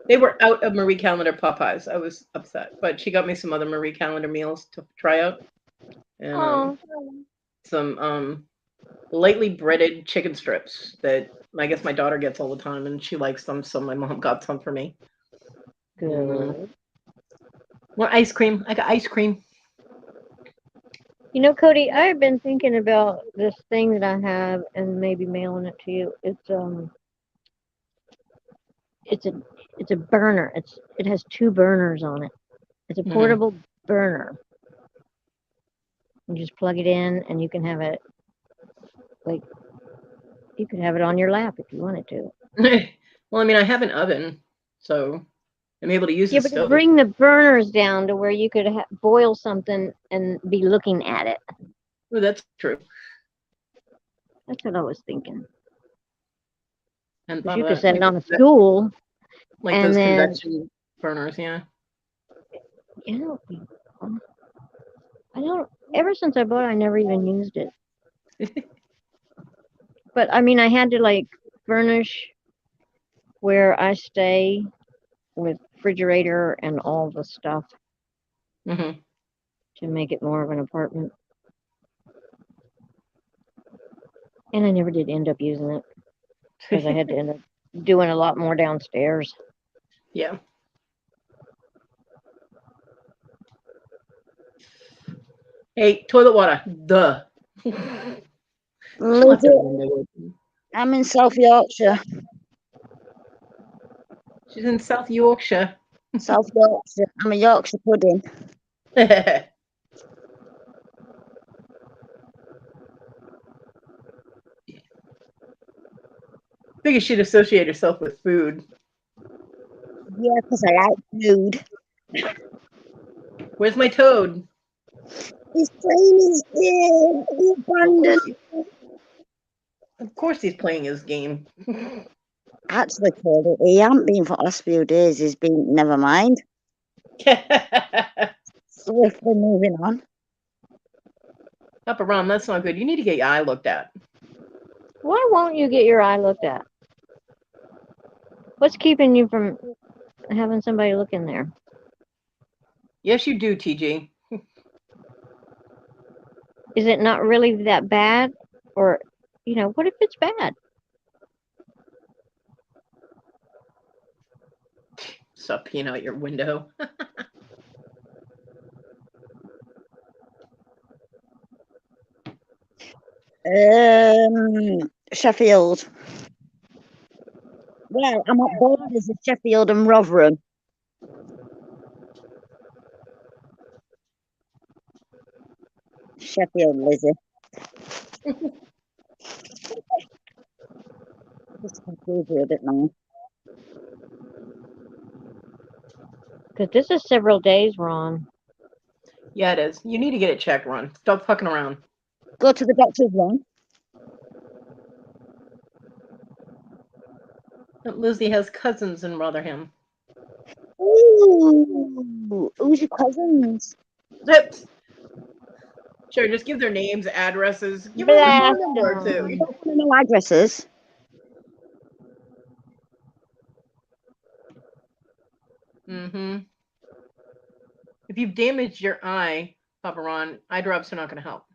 Speaker 1: They were out of Marie Callender Popeyes. I was upset, but she got me some other Marie Callender meals to try out, and some lightly breaded chicken strips that I guess my daughter gets all the time, and she likes them, so my mom got some for me.
Speaker 2: Good.
Speaker 1: Want ice cream? I got ice cream.
Speaker 2: You know, Kodi, I've been thinking about this thing that I have and maybe mailing it to you. It's a burner. It has 2 burners on it. It's a portable burner. You just plug it in and you can have it you could have it on your lap if you wanted to.
Speaker 1: Well, I mean, I have an oven, so I'm able to use
Speaker 2: Yeah,
Speaker 1: the
Speaker 2: but to
Speaker 1: stove.
Speaker 2: bring the burners down to where you could boil something and be looking at it.
Speaker 1: Oh, that's true.
Speaker 2: That's what I was thinking.
Speaker 1: And
Speaker 2: Because
Speaker 1: thought
Speaker 2: you
Speaker 1: of
Speaker 2: could
Speaker 1: that.
Speaker 2: set it on a stool.
Speaker 1: Like
Speaker 2: and
Speaker 1: those
Speaker 2: then,
Speaker 1: convection burners, yeah.
Speaker 2: You know, ever since I bought it, I never even used it. But I mean, I had to like furnish where I stay with refrigerator and all the stuff
Speaker 1: Hmm.
Speaker 2: to make it more of an apartment. And I never did end up using it because I had to end up doing a lot more downstairs.
Speaker 1: Yeah. Hey, toilet water. Duh. She left her
Speaker 3: Lizzie,
Speaker 1: window open.
Speaker 3: I'm in South Yorkshire.
Speaker 1: She's in South Yorkshire.
Speaker 3: South Yorkshire. I'm a Yorkshire pudding.
Speaker 1: Figured she'd associate herself with food.
Speaker 3: Yeah, because I like food.
Speaker 1: Where's my toad?
Speaker 3: He's playing his game. He abandoned.
Speaker 1: Of course he's playing his game.
Speaker 3: Actually, Kodi, he hasn't been for the last few days. He's been, never mind. Swiftly moving on.
Speaker 1: Papa Rom, that's not good. You need to get your eye looked at.
Speaker 2: Why won't you get your eye looked at? What's keeping you from having somebody look in there?
Speaker 1: Yes, you do, TG.
Speaker 2: Is it not really that bad? Or, what if it's bad?
Speaker 1: Stop peeing out your window.
Speaker 3: Sheffield. Well, I'm at borders of Sheffield and Rotherham. Sheffield, Lizzie. Just confuse you a bit now.
Speaker 2: Because this is several days, Ron.
Speaker 1: Yeah, it is. You need to get it checked, Ron. Stop fucking around.
Speaker 3: Go to the doctor's one.
Speaker 1: Lizzie has cousins in Rotherham.
Speaker 3: Ooh, who's your cousins?
Speaker 1: Sure, just give their names, addresses. Give them a phone number or two.
Speaker 3: I don't want to know addresses.
Speaker 1: Mm-hmm. If you've damaged your eye, Papa Ron, eye drops are not going to help.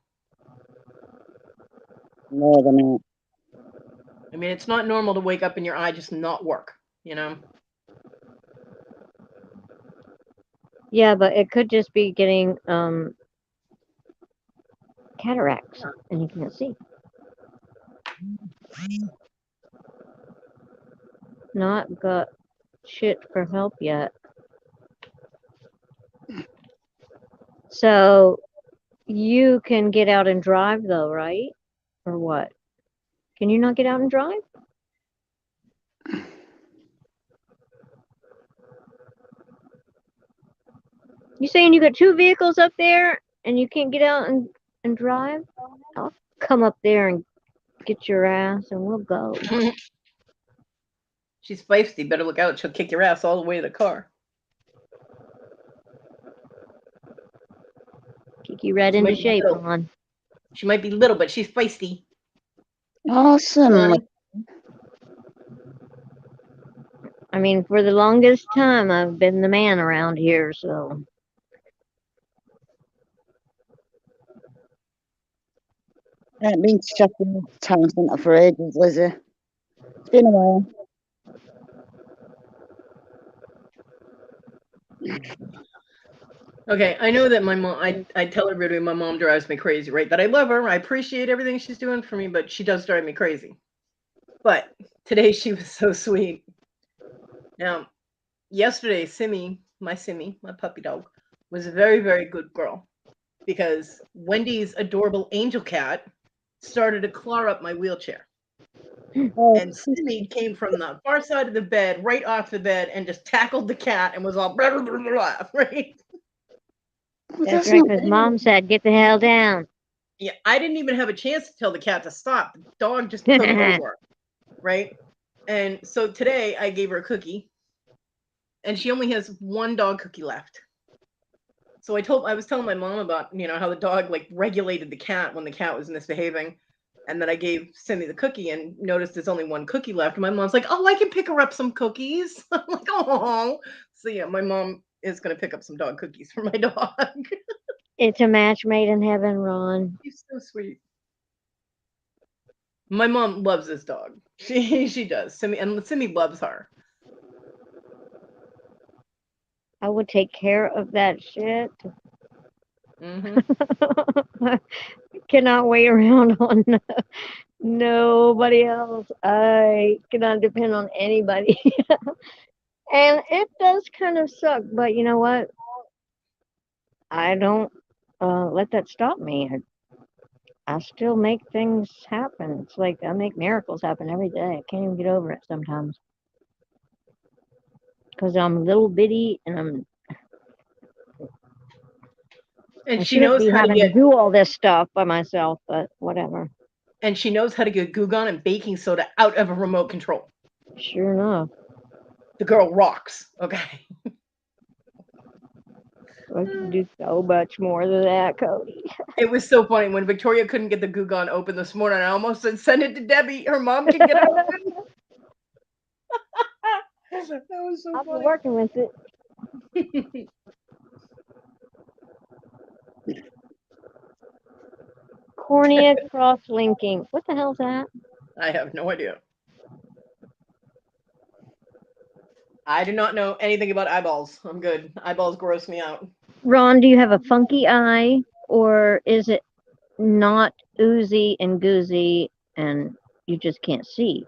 Speaker 3: No, they're not.
Speaker 1: I mean, it's not normal to wake up and your eye just not work,
Speaker 2: Yeah, but it could just be getting cataracts and you can't see. Not got shit for help yet. So you can get out and drive though, right? Or what? Can you not get out and drive? You saying you got 2 vehicles up there and you can't get out and drive? I'll come up there and get your ass and we'll go.
Speaker 1: She's feisty. Better look out. She'll kick your ass all the way to the car.
Speaker 2: Kick you right
Speaker 1: She
Speaker 2: into
Speaker 1: might be
Speaker 2: shape,
Speaker 1: little.
Speaker 2: Ron.
Speaker 1: She might be little, but she's feisty.
Speaker 3: Awesome.
Speaker 2: I mean, for the longest time, I've been the man around here, so.
Speaker 3: I haven't been to Sheffield Town Centre for ages, Lizzie. It's been a while.
Speaker 1: Okay, I know that my mom, I tell everybody my mom drives me crazy, right? That I love her. I appreciate everything she's doing for me, but she does drive me crazy. But today she was so sweet. Now, yesterday, Simmy, my puppy dog, was a very, very good girl because Wendy's adorable angel cat started to claw up my wheelchair.
Speaker 3: Oh,
Speaker 1: And Simmy came from the far side of the bed, right off the bed, and just tackled the cat and was all blah, blah, blah, blah, right?
Speaker 2: That's right, because Mom said, get the hell down.
Speaker 1: Yeah, I didn't even have a chance to tell the cat to stop. The dog just took over, right? And so today I gave her a cookie, and she only has one dog cookie left. So I was telling my mom about, how the dog like regulated the cat when the cat was misbehaving. And then I gave Cindy the cookie and noticed there's only one cookie left. And my mom's like, "Oh, I can pick her up some cookies." I'm like, "Oh." So yeah, my mom is gonna pick up some dog cookies for my dog.
Speaker 2: It's a match made in heaven, Ron.
Speaker 1: She's so sweet. My mom loves this dog. She does. Simi loves her.
Speaker 2: I would take care of that shit.
Speaker 1: Hmm.
Speaker 2: Cannot wait around on nobody else. I cannot depend on anybody. And it does kind of suck, but you know what? I don't let that stop me. I still make things happen. It's like I make miracles happen every day. I can't even get over it sometimes. Because I'm little bitty and I
Speaker 1: And she
Speaker 2: shouldn't
Speaker 1: knows
Speaker 2: be
Speaker 1: how to
Speaker 2: having to
Speaker 1: get
Speaker 2: do all this stuff by myself, but whatever.
Speaker 1: and she knows how to get Goo Gone and baking soda out of a remote control.
Speaker 2: Sure enough.
Speaker 1: The girl rocks. Okay.
Speaker 2: I can do so much more than that, Cody.
Speaker 1: It was so funny when Victoria couldn't get the Goo Gone open this morning. I almost said, "Send it to Debbie. Her mom can get it open." That was so
Speaker 2: I'll be
Speaker 1: funny.
Speaker 2: working with it. Cornea cross-linking. What the hell's that?
Speaker 1: I have no idea. I do not know anything about eyeballs. I'm good. Eyeballs gross me out.
Speaker 2: Ron, do you have a funky eye, or is it not oozy and goozy and you just can't see?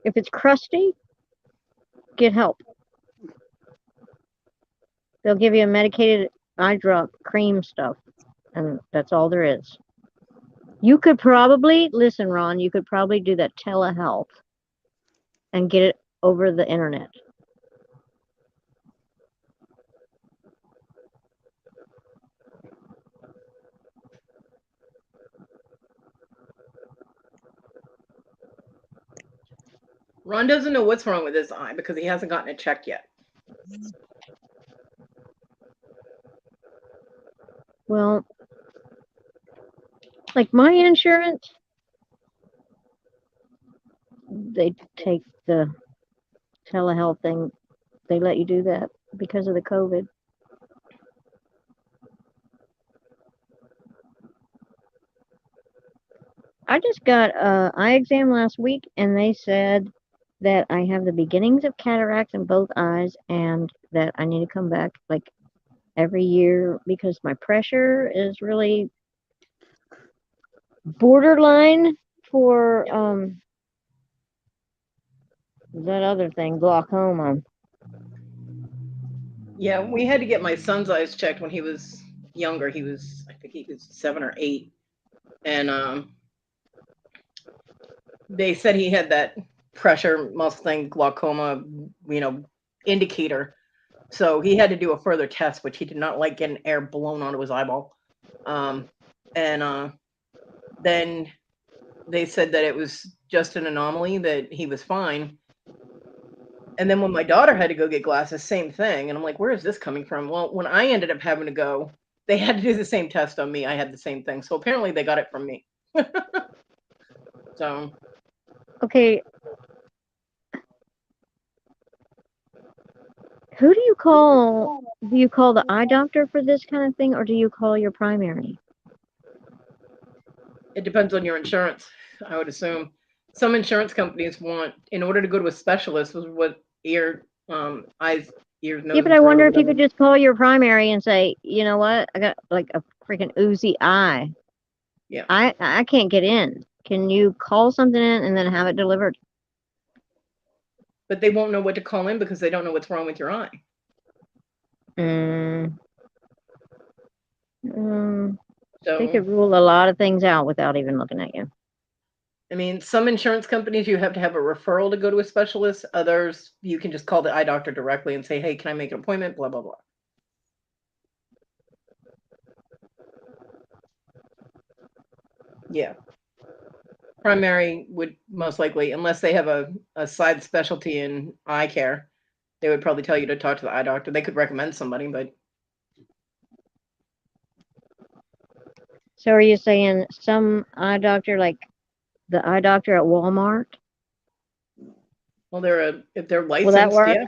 Speaker 2: If it's crusty, get help. They'll give you a medicated eye drop cream stuff, and that's all there is. You could probably, listen, Ron, you could probably do that telehealth and get it over the internet.
Speaker 1: Ron doesn't know what's wrong with his eye because he hasn't gotten it checked yet.
Speaker 2: Well, like my insurance, they take the telehealth thing, they let you do that because of the COVID. I just got a eye exam last week, and they said that I have the beginnings of cataracts in both eyes, and that I need to come back like every year because my pressure is really borderline for that other thing, glaucoma.
Speaker 1: Yeah, we had to get my son's eyes checked when he was younger. I think he was 7 or 8, and they said he had that pressure muscle thing, glaucoma, indicator. So he had to do a further test, which he did not like getting air blown onto his eyeball. And then they said that it was just an anomaly, that he was fine. And then when my daughter had to go get glasses, same thing. And I'm like, where is this coming from? Well, when I ended up having to go, they had to do the same test on me. I had the same thing. So apparently they got it from me. So
Speaker 2: Okay, who do you call? Do you call the eye doctor for this kind of thing, or do you call your primary?
Speaker 1: it depends on your insurance, I would assume. Some insurance companies want, in order to go to a specialist, was what eyes, ears,
Speaker 2: Yeah,
Speaker 1: nose,
Speaker 2: but
Speaker 1: and
Speaker 2: I
Speaker 1: throat or
Speaker 2: wonder if you
Speaker 1: whatever.
Speaker 2: could just call your primary and say, you know what, I got like a freaking oozy eye.
Speaker 1: Yeah.
Speaker 2: I can't get in. Can you call something in and then have it delivered?
Speaker 1: But they won't know what to call in because they don't know what's wrong with your eye.
Speaker 2: Mm, they
Speaker 1: So,
Speaker 2: could rule a lot of things out without even looking at you.
Speaker 1: I mean, some insurance companies, you have to have a referral to go to a specialist. Others, you can just call the eye doctor directly and say, "Hey, can I make an appointment?" Blah, blah, blah. Yeah. Primary would most likely, unless they have a side specialty in eye care, they would probably tell you to talk to the eye doctor. They could recommend somebody, but
Speaker 2: So are you saying some eye doctor, like the eye doctor at Walmart?
Speaker 1: well, if they're
Speaker 2: Will that
Speaker 1: licensed,
Speaker 2: work?
Speaker 1: yeah,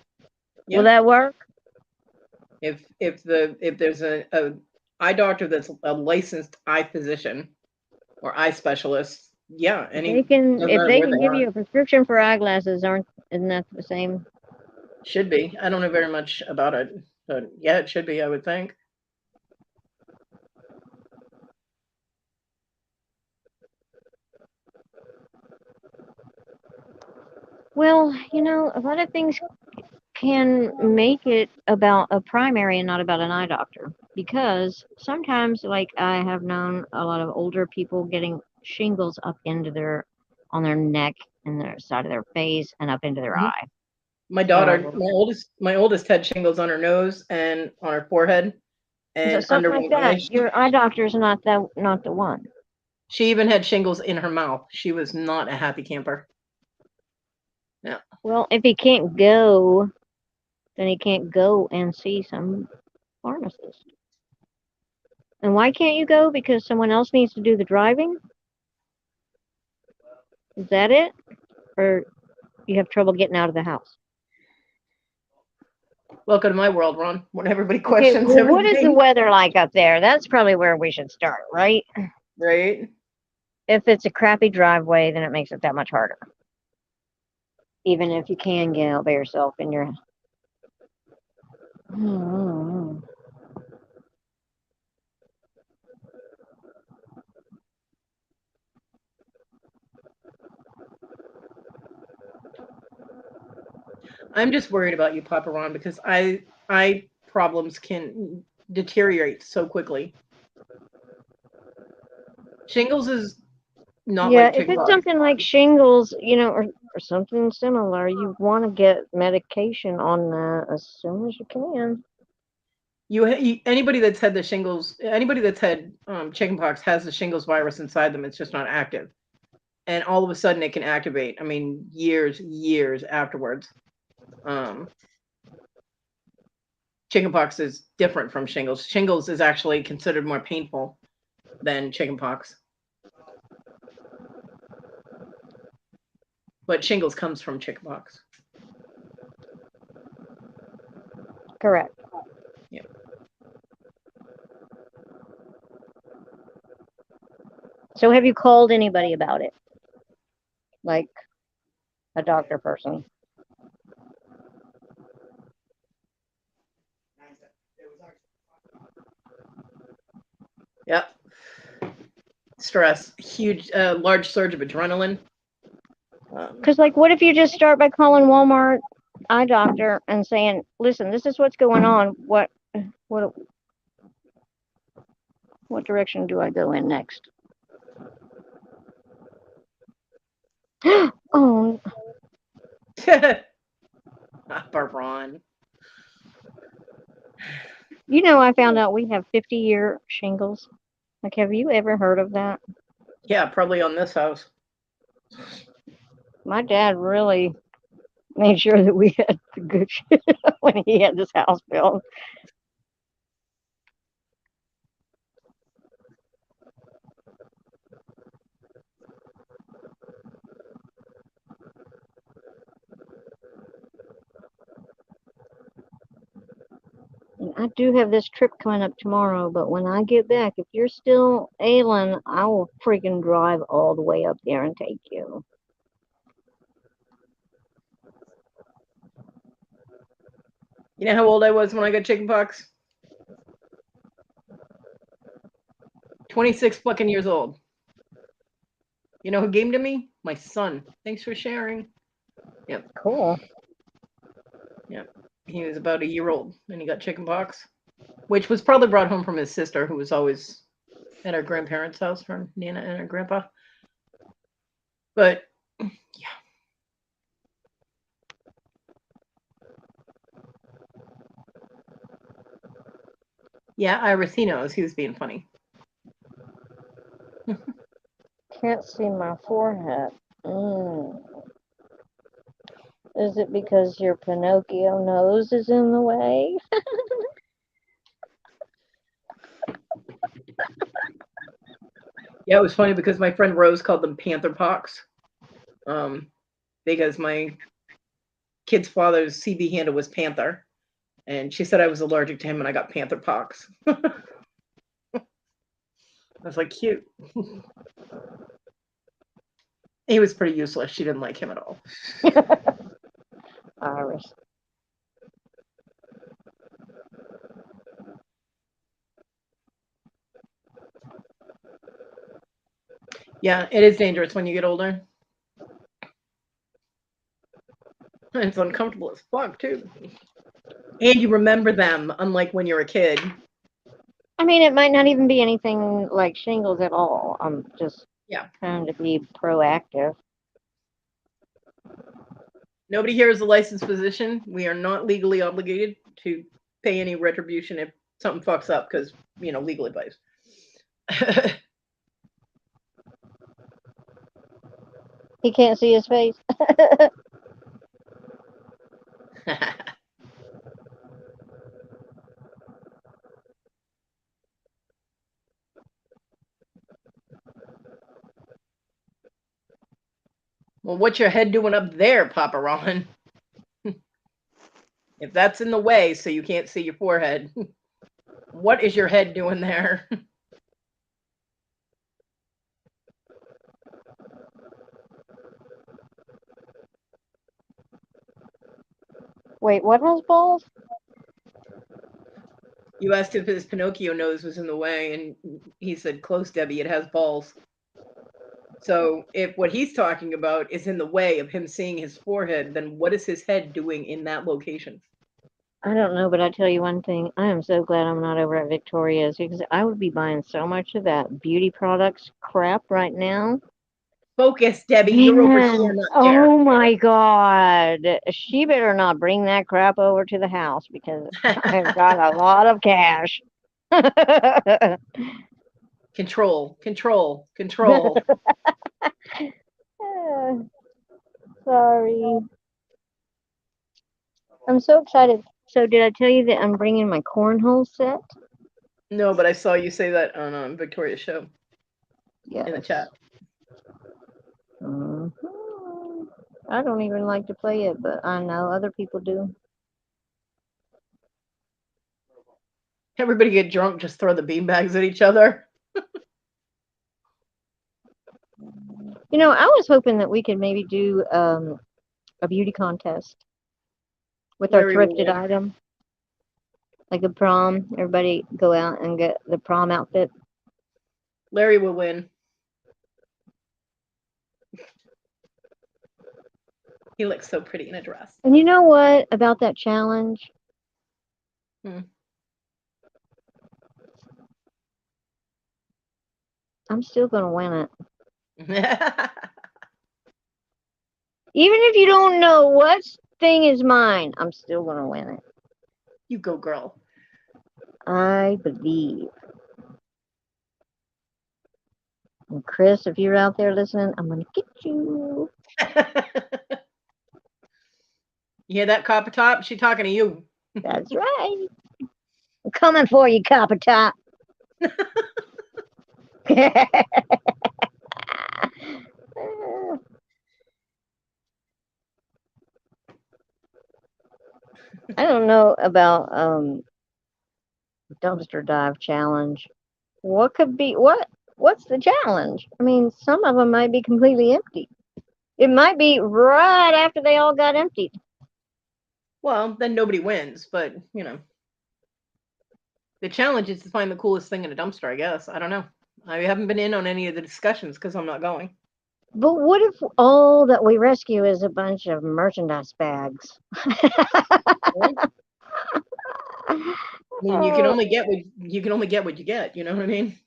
Speaker 2: Will
Speaker 1: yeah.
Speaker 2: that work?
Speaker 1: If there's a eye doctor that's a licensed eye physician or eye specialist, yeah,
Speaker 2: They can,
Speaker 1: doesn't
Speaker 2: if
Speaker 1: matter
Speaker 2: they
Speaker 1: where
Speaker 2: can
Speaker 1: they
Speaker 2: give
Speaker 1: are.
Speaker 2: you a prescription for eyeglasses, isn't that the same?
Speaker 1: Should be. I don't know very much about it, but yeah, it should be, I would think.
Speaker 2: Well, a lot of things can make it about a primary and not about an eye doctor. Because sometimes, like, I have known a lot of older people getting shingles up on their neck and their side of their face and up into their
Speaker 1: Mhm.
Speaker 2: eye.
Speaker 1: My daughter,
Speaker 2: So,
Speaker 1: my oldest had shingles on her nose and on her forehead
Speaker 2: so
Speaker 1: and
Speaker 2: something
Speaker 1: under
Speaker 2: like
Speaker 1: one eye.
Speaker 2: that. Your eye doctor is not the one.
Speaker 1: She even had shingles in her mouth. She was not a happy camper. Yeah.
Speaker 2: Well, if he can't go, then he can't go and see some pharmacist. And why can't you go? Because someone else needs to do the driving? Is that it? Or you have trouble getting out of the house?
Speaker 1: Welcome to my world, Ron, when everybody
Speaker 2: Okay,
Speaker 1: questions
Speaker 2: well, what is the
Speaker 1: everything.
Speaker 2: weather like up there? That's probably where we should start, right?
Speaker 1: Right?
Speaker 2: If it's a crappy driveway, then it makes it that much harder. Even if you can get out by yourself in your.
Speaker 1: I'm just worried about you, Papa Ron, because eye problems can deteriorate so quickly. Shingles is not
Speaker 2: Yeah,
Speaker 1: like
Speaker 2: if it's
Speaker 1: chickenpox.
Speaker 2: something like shingles, or something similar, you want to get medication on that as soon as you can.
Speaker 1: Anybody that's had the shingles, anybody that's had chickenpox has the shingles virus inside them. It's just not active, and all of a sudden it can activate. I mean, years afterwards. Chickenpox is different from shingles. Shingles is actually considered more painful than chickenpox, but shingles comes from chickenpox.
Speaker 2: Correct.
Speaker 1: Yeah.
Speaker 2: So have you called anybody about it? Like a doctor person?
Speaker 1: Yep. Stress, huge, large surge of adrenaline.
Speaker 2: Because, like, what if you just start by calling Walmart eye doctor and saying, "Listen, this is what's going on. What direction do I go in next?" Oh,
Speaker 1: Barbron.
Speaker 2: I found out we have 50-year shingles. Like, have you ever heard of that?
Speaker 1: Yeah, probably on this house.
Speaker 2: My dad really made sure that we had the good shit when he had this house built. And I do have this trip coming up tomorrow, but when I get back, if you're still ailing, I will freaking drive all the way up there and take you.
Speaker 1: You know how old I was when I got chickenpox? 26 fucking years old. You know who gave him to me? My son. Thanks for sharing. Yep.
Speaker 2: Cool.
Speaker 1: Yep. He was about a year old and he got chickenpox, which was probably brought home from his sister, who was always at our grandparents' house, her Nana and her grandpa. But yeah. Yeah, Iris, he knows he was being funny.
Speaker 2: can't see my forehead. Is it because your Pinocchio nose is in the way?
Speaker 1: Yeah, it was funny because my friend Rose called them panther pox. Because my kid's father's CB handle was Panther. And she said I was allergic to him and I got panther pox. I was like, cute. He was pretty useless. She didn't like him at all.
Speaker 2: Iris.
Speaker 1: Yeah, it is dangerous when you get older. It's uncomfortable as fuck, too. And you remember them, unlike when you're a kid.
Speaker 2: I mean, it might not even be anything like shingles at all. I'm just
Speaker 1: Yeah.
Speaker 2: trying to be proactive.
Speaker 1: Nobody here is a licensed physician. We are not legally obligated to pay any retribution if something fucks up because, legal advice.
Speaker 2: He can't see his face.
Speaker 1: Well, what's your head doing up there, Papa Ron? If that's in the way so you can't see your forehead, what is your head doing there?
Speaker 2: Wait, what has balls?
Speaker 1: You asked if his Pinocchio nose was in the way, and he said, close, Debbie, it has balls. So if what he's talking about is in the way of him seeing his forehead, then what is his head doing in that location?
Speaker 2: I don't know, but I tell you one thing. I am so glad I'm not over at Victoria's because I would be buying so much of that beauty products crap right now.
Speaker 1: Focus, Debbie. You're over here,
Speaker 2: Man,
Speaker 1: not there.
Speaker 2: oh my God. She better not bring that crap over to the house because I've got a lot of cash.
Speaker 1: Control.
Speaker 2: Sorry. I'm so excited. So did I tell you that I'm bringing my cornhole set?
Speaker 1: No, but I saw you say that on Victoria's show.
Speaker 2: Yes.
Speaker 1: In the chat.
Speaker 2: Mhm. I don't even like to play it, but I know other people do.
Speaker 1: Everybody get drunk, just throw the beanbags at each other.
Speaker 2: I was hoping that we could maybe do a beauty contest with our thrifted item. Like a prom. Everybody go out and get the prom outfit.
Speaker 1: Larry will win. He looks so pretty in a dress.
Speaker 2: And you know what about that challenge? I'm still going to win it. Even if you don't know what thing is mine, I'm still going to win it.
Speaker 1: You go, girl.
Speaker 2: I believe. And Chris, if you're out there listening, I'm going to get you.
Speaker 1: You hear that, Copper Top? She talking to you.
Speaker 2: That's right. I'm coming for you, Copper Top. I don't know about dumpster dive challenge. What's the challenge? I mean, some of them might be completely empty. It might be right after they all got emptied.
Speaker 1: Well, then nobody wins, but the challenge is to find the coolest thing in a dumpster, I guess. I don't know. I haven't been in on any of the discussions because I'm not going.
Speaker 2: But what if all that we rescue is a bunch of merchandise bags?
Speaker 1: I mean, you can only get what you get. You know what I mean?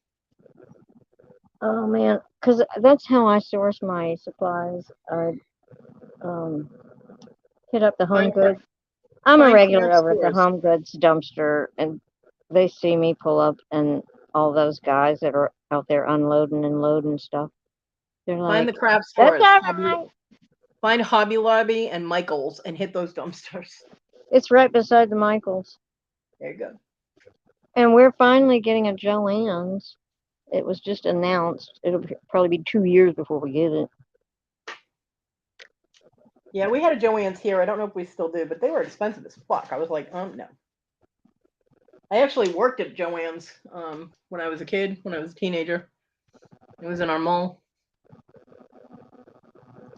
Speaker 2: Oh man, because that's how I source my supplies. I hit up the Home Goods. I'm a regular over at the Home Goods dumpster, and they see me pull up, and all those guys that are out there unloading and loading stuff. They're
Speaker 1: Find
Speaker 2: like,
Speaker 1: the craft
Speaker 2: that's
Speaker 1: stores.
Speaker 2: all
Speaker 1: Hobby,
Speaker 2: right.
Speaker 1: find Hobby Lobby and Michael's and hit those dumpsters.
Speaker 2: It's right beside the Michaels.
Speaker 1: There you go.
Speaker 2: And we're finally getting a Joann's. It was just announced. It'll probably be 2 years before we get it.
Speaker 1: Yeah, we had a Joann's here. I don't know if we still do, but they were expensive as fuck. I was like, no. I actually worked at Joann's when I was a kid, when I was a teenager. It was in our mall.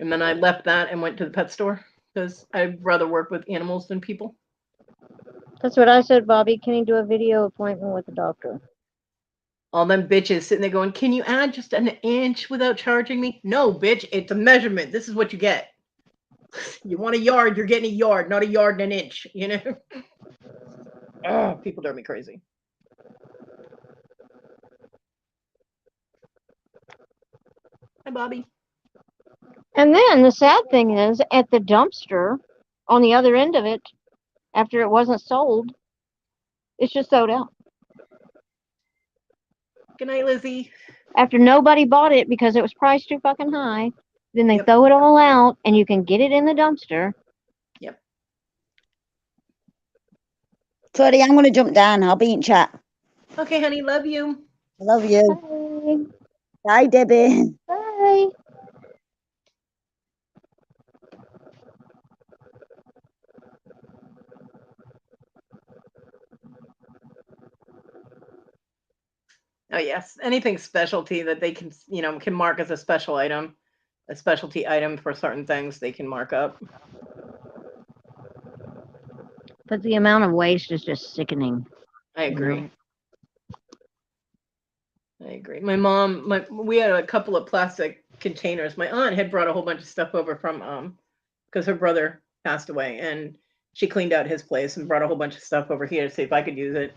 Speaker 1: And then I left that and went to the pet store because I'd rather work with animals than people.
Speaker 2: That's what I said, Bobby. Can you do a video appointment with the doctor?
Speaker 1: All them bitches sitting there going, can you add just an inch without charging me? No, bitch, it's a measurement. This is what you get. You want a yard, you're getting a yard, not a yard and an inch, you know? Oh, people drive me crazy. Hi, Bobby.
Speaker 2: And then the sad thing is, at the dumpster, on the other end of it, after it wasn't sold, it's just thrown out.
Speaker 1: Good night, Lizzie.
Speaker 2: After nobody bought it because it was priced too fucking high, then they
Speaker 1: Yep.
Speaker 2: throw it all out, and you can get it in the dumpster.
Speaker 1: Yep.
Speaker 3: Kodi, I'm going to jump down. I'll be in chat.
Speaker 1: Okay, honey, love you.
Speaker 3: I love you.
Speaker 2: Bye.
Speaker 3: Bye, Debbie.
Speaker 2: Bye.
Speaker 1: Oh, yes. Anything specialty that they can, can mark as a special item, a specialty item for certain things they can mark up.
Speaker 2: But the amount of waste is just sickening.
Speaker 1: I agree.
Speaker 2: know?
Speaker 1: I agree. My mom, we had a couple of plastic containers. My aunt had brought a whole bunch of stuff over from because her brother passed away, and she cleaned out his place and brought a whole bunch of stuff over here to see if I could use it.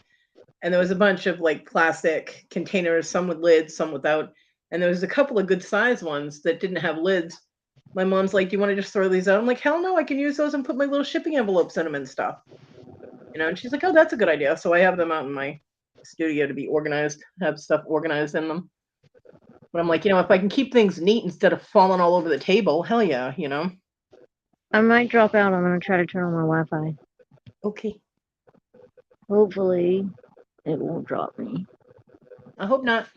Speaker 1: And there was a bunch of like plastic containers, some with lids, some without. And there was a couple of good sized ones that didn't have lids. My mom's like, do you want to just throw these out? I'm like, hell no, I can use those and put my little shipping envelopes in them and stuff. And she's like, oh, that's a good idea. So I have them out in my studio to be organized, have stuff organized in them. But I'm like, if I can keep things neat instead of falling all over the table, hell yeah,
Speaker 2: I might drop out. I'm going to try to turn on my Wi-Fi.
Speaker 1: Okay.
Speaker 2: Hopefully, it won't drop me.
Speaker 1: I hope not.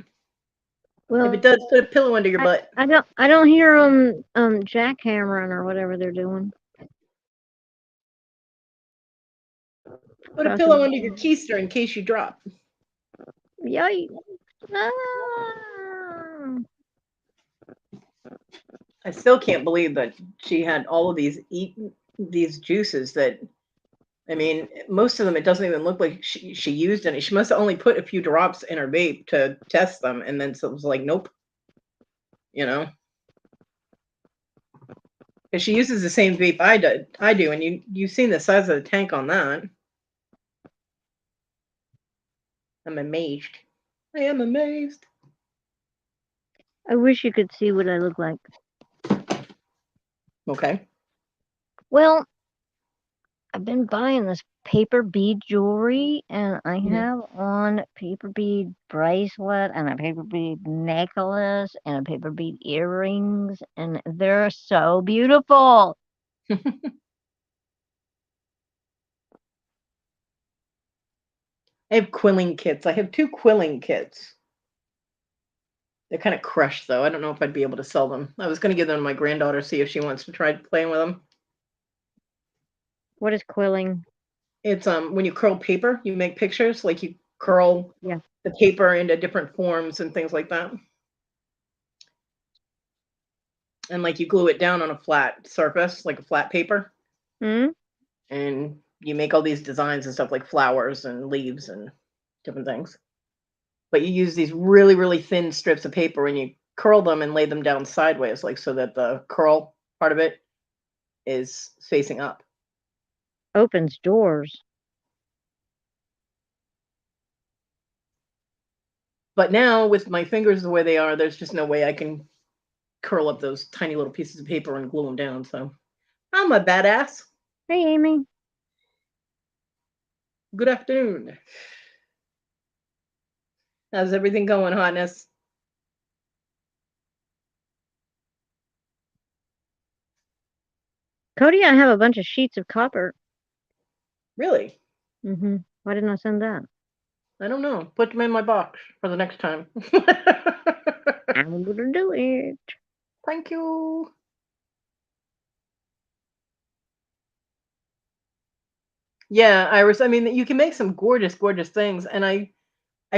Speaker 2: Well,
Speaker 1: if it does, put a pillow under your butt.
Speaker 2: I don't hear jackhammering or whatever they're doing.
Speaker 1: Put a pillow under your keister in case you drop.
Speaker 2: Yikes. Ah.
Speaker 1: I still can't believe that she had all of these juices that, I mean, most of them, it doesn't even look like she used any. She must have only put a few drops in her vape to test them. And then so it was like, nope. Because she uses the same vape I do. And you've seen the size of the tank on that. I'm amazed. I am amazed.
Speaker 2: I wish you could see what I look like.
Speaker 1: Okay.
Speaker 2: Well, I've been buying this paper bead jewelry, and I have on paper bead bracelet and a paper bead necklace and a paper bead earrings, and they're so beautiful.
Speaker 1: I have quilling kits. I have 2 quilling kits. They're kind of crushed, though. I don't know if I'd be able to sell them. I was going to give them to my granddaughter, see if she wants to try playing with them.
Speaker 2: What is quilling?
Speaker 1: It's when you curl paper, you make pictures. Like you curl the paper into different forms and things like that. And like you glue it down on a flat surface, like a flat paper. And you make all these designs and stuff like flowers and leaves and different things. But you use these really, really thin strips of paper and you curl them and lay them down sideways, like so that the curl part of it is facing up.
Speaker 2: Opens doors.
Speaker 1: But now with my fingers the way they are, there's just no way I can curl up those tiny little pieces of paper and glue them down. So I'm a badass.
Speaker 2: Hey, Amy.
Speaker 1: Good afternoon. How's everything going, hotness?
Speaker 2: Cody, I have a bunch of sheets of copper.
Speaker 1: Really?
Speaker 2: Mm-hmm. Why didn't I send that?
Speaker 1: I don't know. Put them in my box for the next time.
Speaker 2: I'm gonna do it.
Speaker 1: Thank you. Yeah, Iris. I mean, you can make some gorgeous, gorgeous things, and I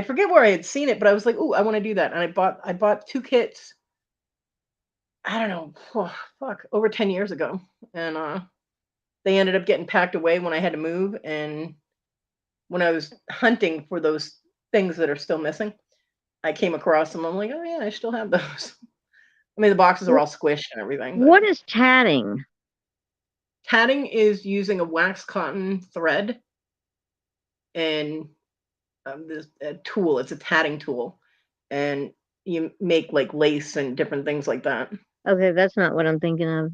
Speaker 1: forget where I had seen it, but I was like, "Oh, I want to do that." And I bought 2 kits. I don't know, fuck, over 10 years ago, and they ended up getting packed away when I had to move, and when I was hunting for those things that are still missing, I came across them. I'm like, "Oh yeah, I still have those." I mean, the boxes are all squished and everything, but
Speaker 2: What is tatting?
Speaker 1: tatting is using a wax cotton thread and this tool. It's a tatting tool, and you make like lace and different things like that.
Speaker 2: Okay, that's not what I'm thinking of.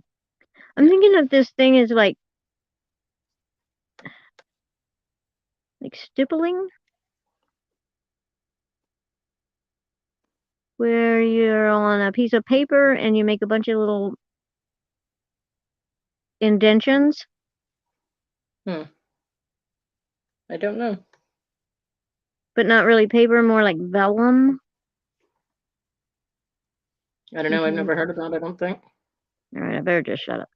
Speaker 2: I'm thinking of this thing is like stippling, where you're on a piece of paper and you make a bunch of little indentions.
Speaker 1: Hmm. I don't know.
Speaker 2: But not really paper, more like vellum.
Speaker 1: I don't know. I've never heard of that. I don't think.
Speaker 2: All right, I better just shut up.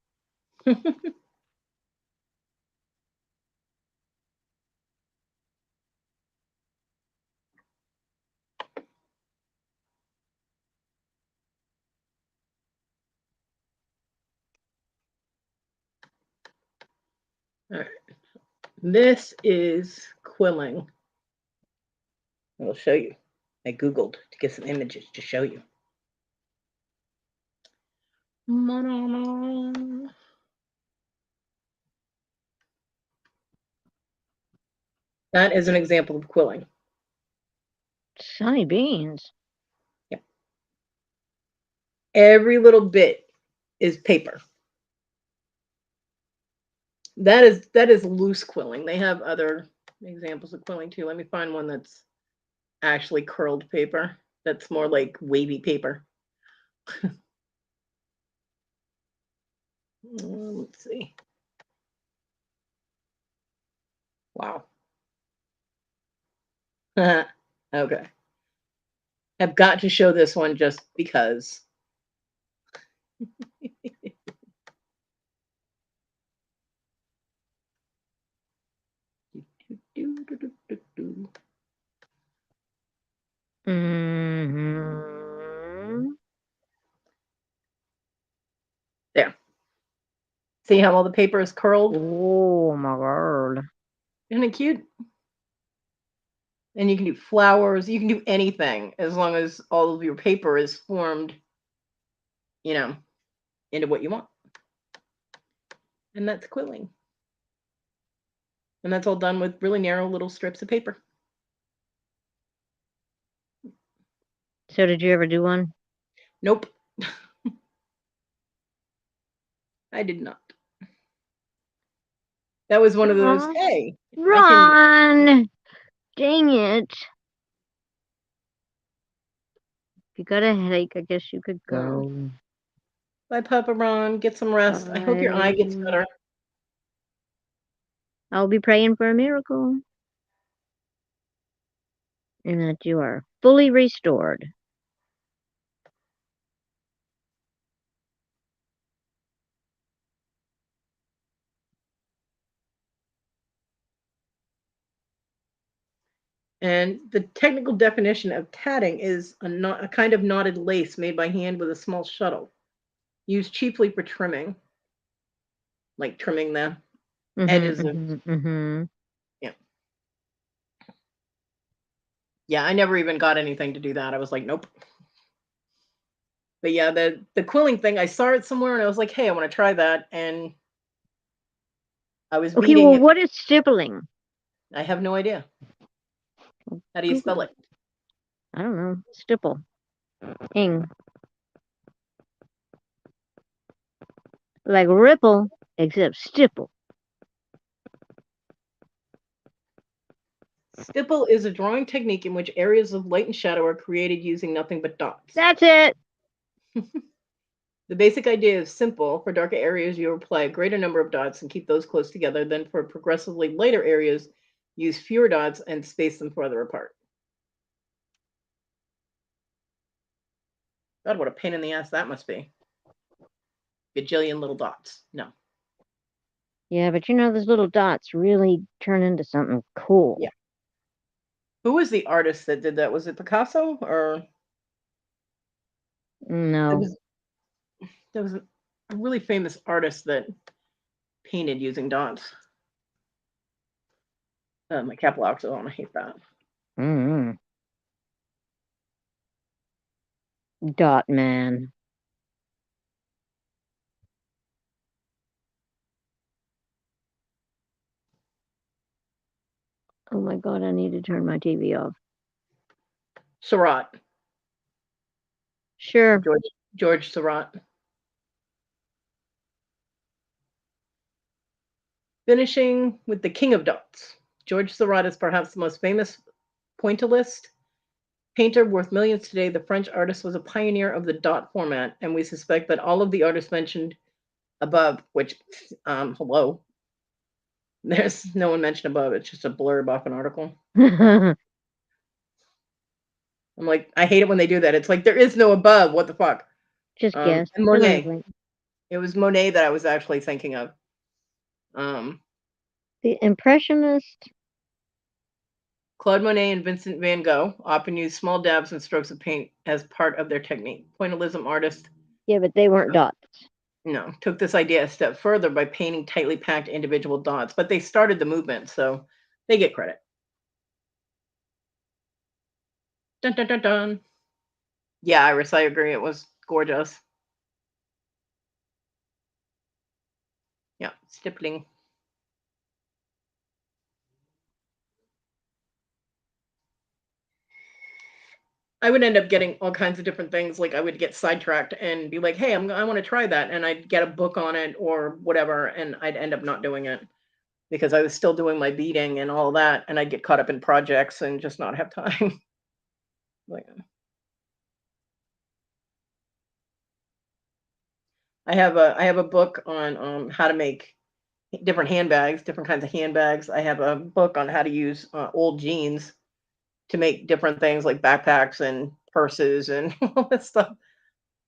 Speaker 1: All right. This is quilling. I'll show you. I Googled to get some images to show you. That is an example of quilling.
Speaker 2: Sunny beans.
Speaker 1: Yep. Every little bit is paper. That is loose quilling. They have other examples of quilling too. Let me find one that's actually curled paper. That's more like wavy paper. Let's see. Wow. Okay. I've got to show this one just because.
Speaker 2: Mm-hmm.
Speaker 1: There. See how all the paper is curled?
Speaker 2: Oh my god.
Speaker 1: Isn't it cute? And you can do flowers, you can do anything as long as all of your paper is formed, into what you want. And that's quilling. And that's all done with really narrow little strips of paper.
Speaker 2: So did you ever do one?
Speaker 1: Nope. I did not. That was one of those, hey,
Speaker 2: Run! Dang it. If you got a headache, I guess you could go.
Speaker 1: Bye, Papa Ron. Get some rest. I hope your eye gets better.
Speaker 2: I'll be praying for a miracle. And that you are fully restored.
Speaker 1: And the technical definition of tatting is a kind of knotted lace made by hand with a small shuttle, used chiefly for trimming, like trimming the edges of. Yeah. Yeah, I never even got anything to do that. I was like, nope. But yeah, the quilling thing, I saw it somewhere and I was like, hey, I want to try that. And I was
Speaker 2: Okay,
Speaker 1: beating
Speaker 2: well,
Speaker 1: it.
Speaker 2: what is stippling?
Speaker 1: I have no idea. How do you spell it?
Speaker 2: I don't know. Stipple. Ing. Like ripple, except stipple.
Speaker 1: Stipple is a drawing technique in which areas of light and shadow are created using nothing but dots.
Speaker 2: That's it.
Speaker 1: The basic idea is simple. For darker areas, you apply a greater number of dots and keep those close together. Then for progressively lighter areas, use fewer dots and space them further apart. God, what a pain in the ass that must be. Gajillion little dots. No.
Speaker 2: Yeah, but those little dots really turn into something cool.
Speaker 1: Yeah. Who was the artist that did that? Was it Picasso or?
Speaker 2: No.
Speaker 1: There was a really famous artist that painted using dots. My cap locks on. I hate that.
Speaker 2: Mm-hmm. Dot man. Oh my God, I need to turn my TV off.
Speaker 1: Serrat.
Speaker 2: Sure.
Speaker 1: George Serrat. Finishing with the king of dots. George Serrat is perhaps the most famous pointillist painter worth millions today. The French artist was a pioneer of the dot format, and we suspect that all of the artists mentioned above, which, hello, there's no one mentioned above. It's just a blurb off an article. I'm like, I hate it when they do that. It's like, there is no above. What the fuck?
Speaker 2: Just guess.
Speaker 1: And Monet. It was Monet that I was actually thinking of.
Speaker 2: The Impressionist.
Speaker 1: Claude Monet and Vincent van Gogh often used small dabs and strokes of paint as part of their technique. Pointillism artists.
Speaker 2: Yeah, but they weren't dots.
Speaker 1: No, took this idea a step further by painting tightly packed individual dots, but they started the movement, so they get credit. Dun, dun, dun, dun. Yeah, Iris, I agree. It was gorgeous. Yeah, stippling. I would end up getting all kinds of different things. Like I would get sidetracked and be like, hey, I want to try that. And I'd get a book on it or whatever. And I'd end up not doing it because I was still doing my beading and all that. And I'd get caught up in projects and just not have time. Like, I have a book on how to make different handbags, different kinds of handbags. I have a book on how to use old jeans to make different things like backpacks and purses and all that stuff.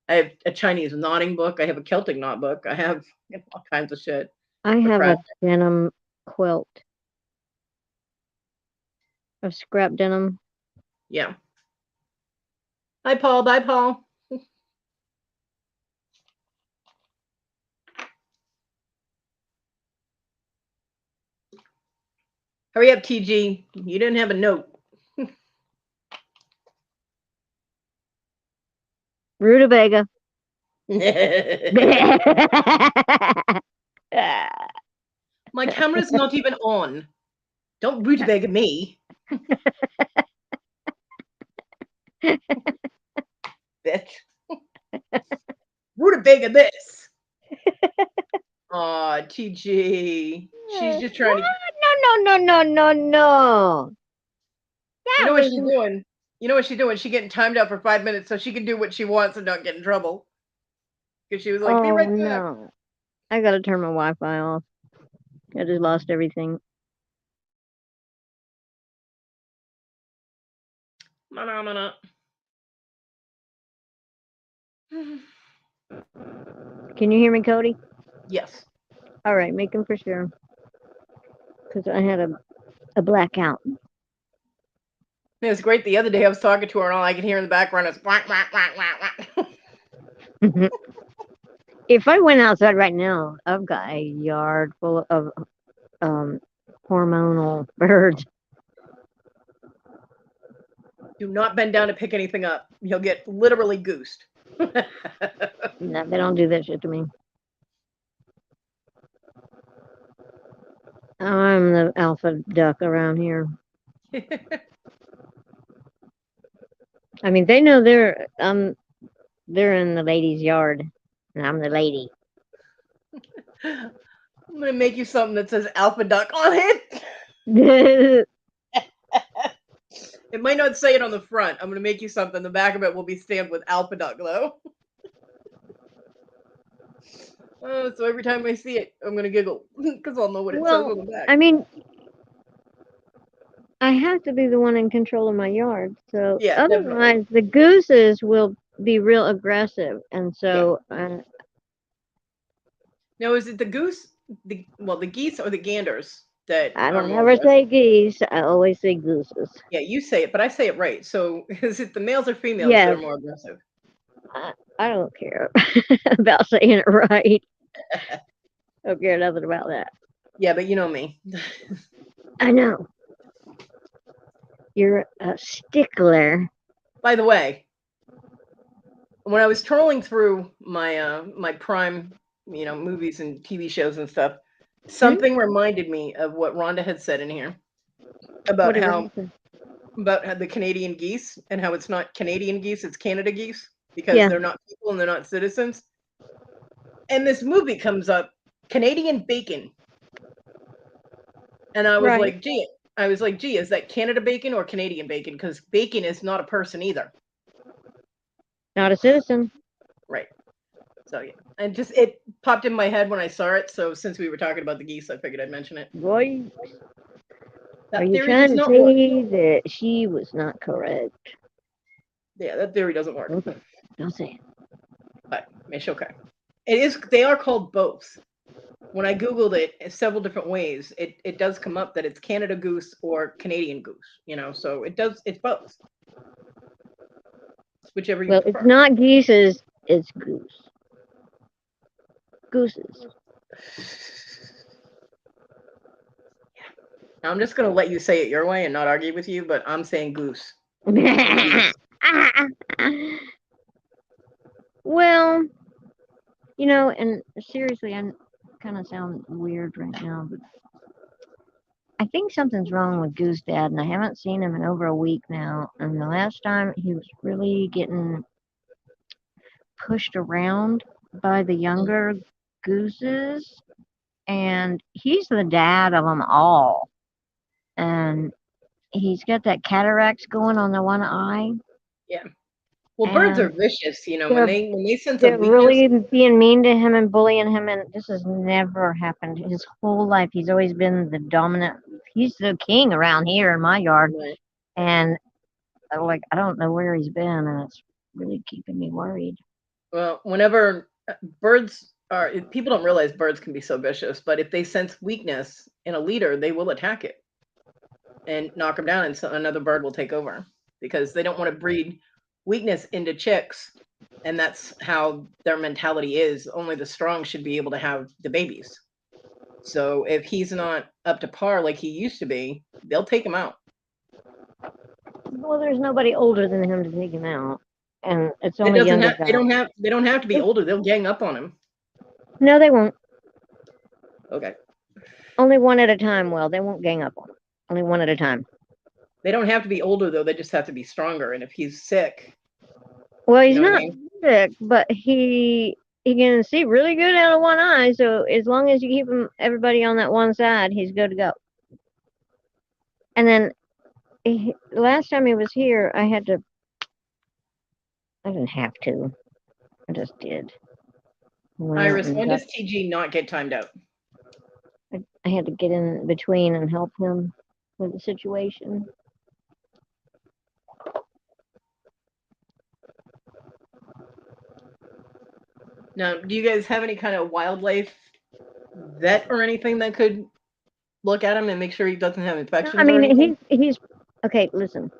Speaker 1: I have a Chinese knotting book. I have a Celtic knot book. I have all kinds of shit.
Speaker 2: I have a denim quilt of scrap denim.
Speaker 1: Yeah. Hi, Paul. Bye, Paul. Hurry up, TG. You didn't have a note.
Speaker 2: Rutabaga.
Speaker 1: My camera's not even on. Don't rutabaga me. Bitch. Rutabaga this. Aw, TG. She's just trying to.
Speaker 2: No.
Speaker 1: You know what she's doing? You know what she's doing? She's getting timed out for 5 minutes so she can do what she wants and not get in trouble. Because she was like, be right back.
Speaker 2: No. I gotta turn my Wi-Fi off. I just lost everything.
Speaker 1: No.
Speaker 2: Can you hear me, Kodi?
Speaker 1: Yes.
Speaker 2: All right, making for sure. Because I had a blackout.
Speaker 1: It was great. The other day I was talking to her and all I could hear in the background is whack, whack, whack, whack, whack.
Speaker 2: If I went outside right now, I've got a yard full of hormonal birds.
Speaker 1: Do not bend down to pick anything up. You'll get literally goosed.
Speaker 2: No, they don't do that shit to me. I'm the alpha duck around here. I mean, they know they're in the lady's yard, and I'm the lady.
Speaker 1: I'm gonna make you something that says alpha duck on it. It might not say it on the front. I'm gonna make you something. The back of it will be stamped with alpha duck though. So every time I see it, I'm gonna giggle because I'll know what it says
Speaker 2: Well,
Speaker 1: on the back.
Speaker 2: I mean, I have to be the one in control of my yard. So
Speaker 1: Yeah, definitely.
Speaker 2: otherwise, the gooses will be real aggressive. And so,
Speaker 1: Now, is it the goose, the geese or the ganders that
Speaker 2: I
Speaker 1: are
Speaker 2: don't
Speaker 1: more
Speaker 2: ever
Speaker 1: aggressive?
Speaker 2: say geese. I always say gooses.
Speaker 1: Yeah, you say it, but I say it right. So, is it the males or females that are
Speaker 2: Yes,
Speaker 1: more aggressive?
Speaker 2: I don't care about saying it right. I don't care nothing about that.
Speaker 1: Yeah, but you know me.
Speaker 2: I know. You're a stickler.
Speaker 1: By the way, when I was trolling through my my Prime, movies and TV shows and stuff, something reminded me of what Rhonda had said in here
Speaker 2: What
Speaker 1: about
Speaker 2: did
Speaker 1: how
Speaker 2: Ron say?
Speaker 1: the Canadian geese and how it's not Canadian geese, it's Canada geese because
Speaker 2: Yeah,
Speaker 1: they're not people and they're not citizens. And this movie comes up, Canadian bacon, and
Speaker 2: right.
Speaker 1: I was like, gee, is that Canada bacon or Canadian bacon? Because bacon is not a person either,
Speaker 2: Not a citizen.
Speaker 1: right? So yeah, and just it popped in my head when I saw it. So since we were talking about the geese, I figured I'd mention it.
Speaker 2: Boy, are
Speaker 1: That
Speaker 2: you
Speaker 1: theory does
Speaker 2: trying to
Speaker 1: not work.
Speaker 2: say that she was not correct?
Speaker 1: Yeah, that theory doesn't work.
Speaker 2: Okay, don't say it.
Speaker 1: But it's okay. It is. They are called both. When I googled it in several different ways, it does come up that it's Canada goose or Canadian goose. So it's both. It's whichever you
Speaker 2: Well, it's
Speaker 1: prefer.
Speaker 2: not geeses, it's goose. Gooses.
Speaker 1: Now I'm just gonna let you say it your way and not argue with you, but I'm saying goose.
Speaker 2: Well, and seriously, I kind of sound weird right now, but I think something's wrong with Goose Dad, and I haven't seen him in over a week now. And the last time he was really getting pushed around by the younger gooses, and he's the dad of them all. And he's got that cataracts going on the one eye,
Speaker 1: Yeah. Well, birds are
Speaker 2: and
Speaker 1: vicious. When
Speaker 2: they're
Speaker 1: they sense a
Speaker 2: they're
Speaker 1: weakness.
Speaker 2: really being mean to him and bullying him, and this has never happened his whole life. He's always been the dominant. He's the king around here in my yard,
Speaker 1: Right.
Speaker 2: and like I don't know where he's been, and it's really keeping me worried.
Speaker 1: Well, whenever birds are, people don't realize birds can be so vicious, but if they sense weakness in a leader, they will attack it and knock them down, and so another bird will take over because they don't want to breed weakness into chicks, and that's how their mentality is. Only the strong should be able to have the babies. So if he's not up to par like he used to be, they'll take him out.
Speaker 2: Well, there's nobody older than him to take him out, and it's
Speaker 1: It
Speaker 2: only
Speaker 1: doesn't
Speaker 2: younger
Speaker 1: have.
Speaker 2: guys.
Speaker 1: They don't have to be older. They'll gang up on him.
Speaker 2: No, they won't.
Speaker 1: Okay.
Speaker 2: Only one at a time. Well, they won't gang up on him. Only one at a time.
Speaker 1: They don't have to be older though. They just have to be stronger. And if he's sick,
Speaker 2: Well, he's
Speaker 1: you know what I
Speaker 2: not
Speaker 1: mean?
Speaker 2: sick, but he can see really good out of one eye. So as long as you keep everybody on that one side, he's good to go. And then last time he was here, I didn't have to. I just did.
Speaker 1: Iris, when does TG not get timed out?
Speaker 2: I had to get in between and help him with the situation.
Speaker 1: Now, do you guys have any kind of wildlife vet or anything that could look at him and make sure he doesn't have infections
Speaker 2: I
Speaker 1: or
Speaker 2: mean,
Speaker 1: anything?
Speaker 2: he's okay. Listen,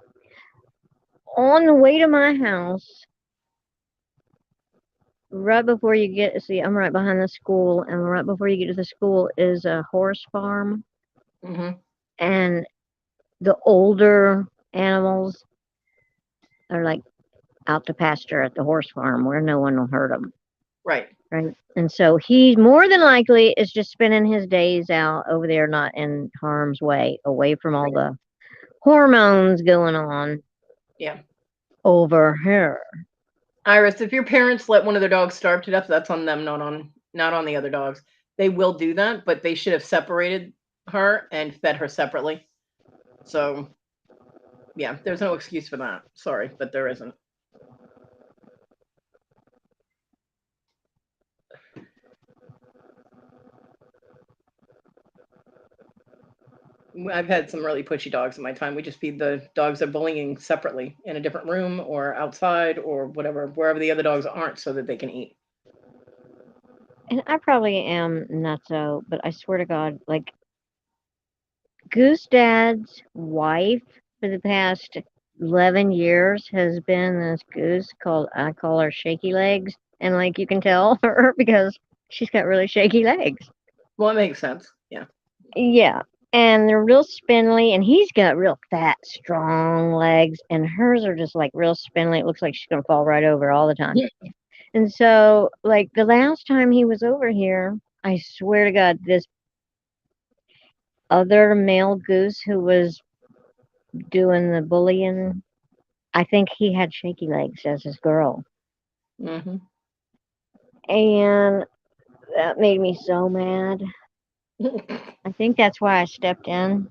Speaker 2: on the way to my house, right before you I'm right behind the school, and right before you get to the school is a horse farm, and the older animals are like out to pasture at the horse farm where no one will hurt them.
Speaker 1: Right.
Speaker 2: Right. And so he more than likely is just spending his days out over there, not in harm's way, away from all the hormones going on.
Speaker 1: Yeah.
Speaker 2: Over here.
Speaker 1: Iris, if your parents let one of their dogs starve to death, that's on them, not on the other dogs. They will do that, but they should have separated her and fed her separately. So, yeah, there's no excuse for that. Sorry, but there isn't. I've had some really pushy dogs in my time. We just feed the dogs they're bullying separately in a different room or outside or whatever, wherever the other dogs aren't, so that they can eat.
Speaker 2: And I probably am nutso, but I swear to God, like Goose Dad's wife for the past 11 years has been this goose called, I call her Shaky Legs. And like you can tell her because she's got really shaky legs.
Speaker 1: Well, it makes sense. Yeah.
Speaker 2: Yeah. And they're real spindly, and he's got real fat, strong legs, and hers are just like real spindly. It looks like she's gonna fall right over all the time.
Speaker 1: Yeah.
Speaker 2: And so, like the last time he was over here, I swear to God, this other male goose who was doing the bullying, I think he had shaky legs as his girl.
Speaker 1: Mm-hmm.
Speaker 2: And that made me so mad. I think that's why I stepped in,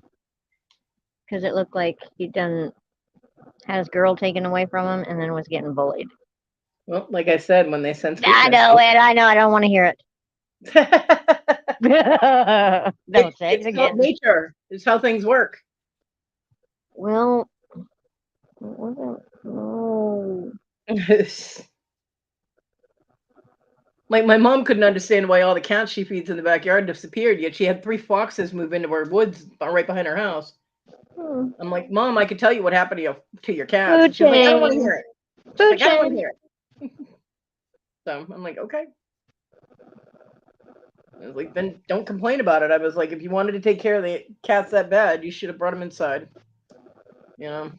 Speaker 2: because it looked like he'd done had his girl taken away from him and then was getting bullied.
Speaker 1: Well, like I said, when they sense
Speaker 2: I
Speaker 1: weakness,
Speaker 2: know it. I know. I don't want to hear it. Don't say it
Speaker 1: it's called
Speaker 2: again.
Speaker 1: nature. It's how things work.
Speaker 2: Well, no.
Speaker 1: Like my mom couldn't understand why all the cats she feeds in the backyard disappeared, yet she had 3 foxes move into her woods right behind her house.
Speaker 2: Hmm.
Speaker 1: I'm like, Mom, I could tell you what happened to your cats.
Speaker 2: Food
Speaker 1: And she was like, I don't want to
Speaker 2: chain.
Speaker 1: hear it. She's
Speaker 2: Food
Speaker 1: like, I don't want to
Speaker 2: chain.
Speaker 1: hear it. So I'm like, okay. I was like, then don't complain about it. I was like, if you wanted to take care of the cats that bad, you should have brought them inside. You know?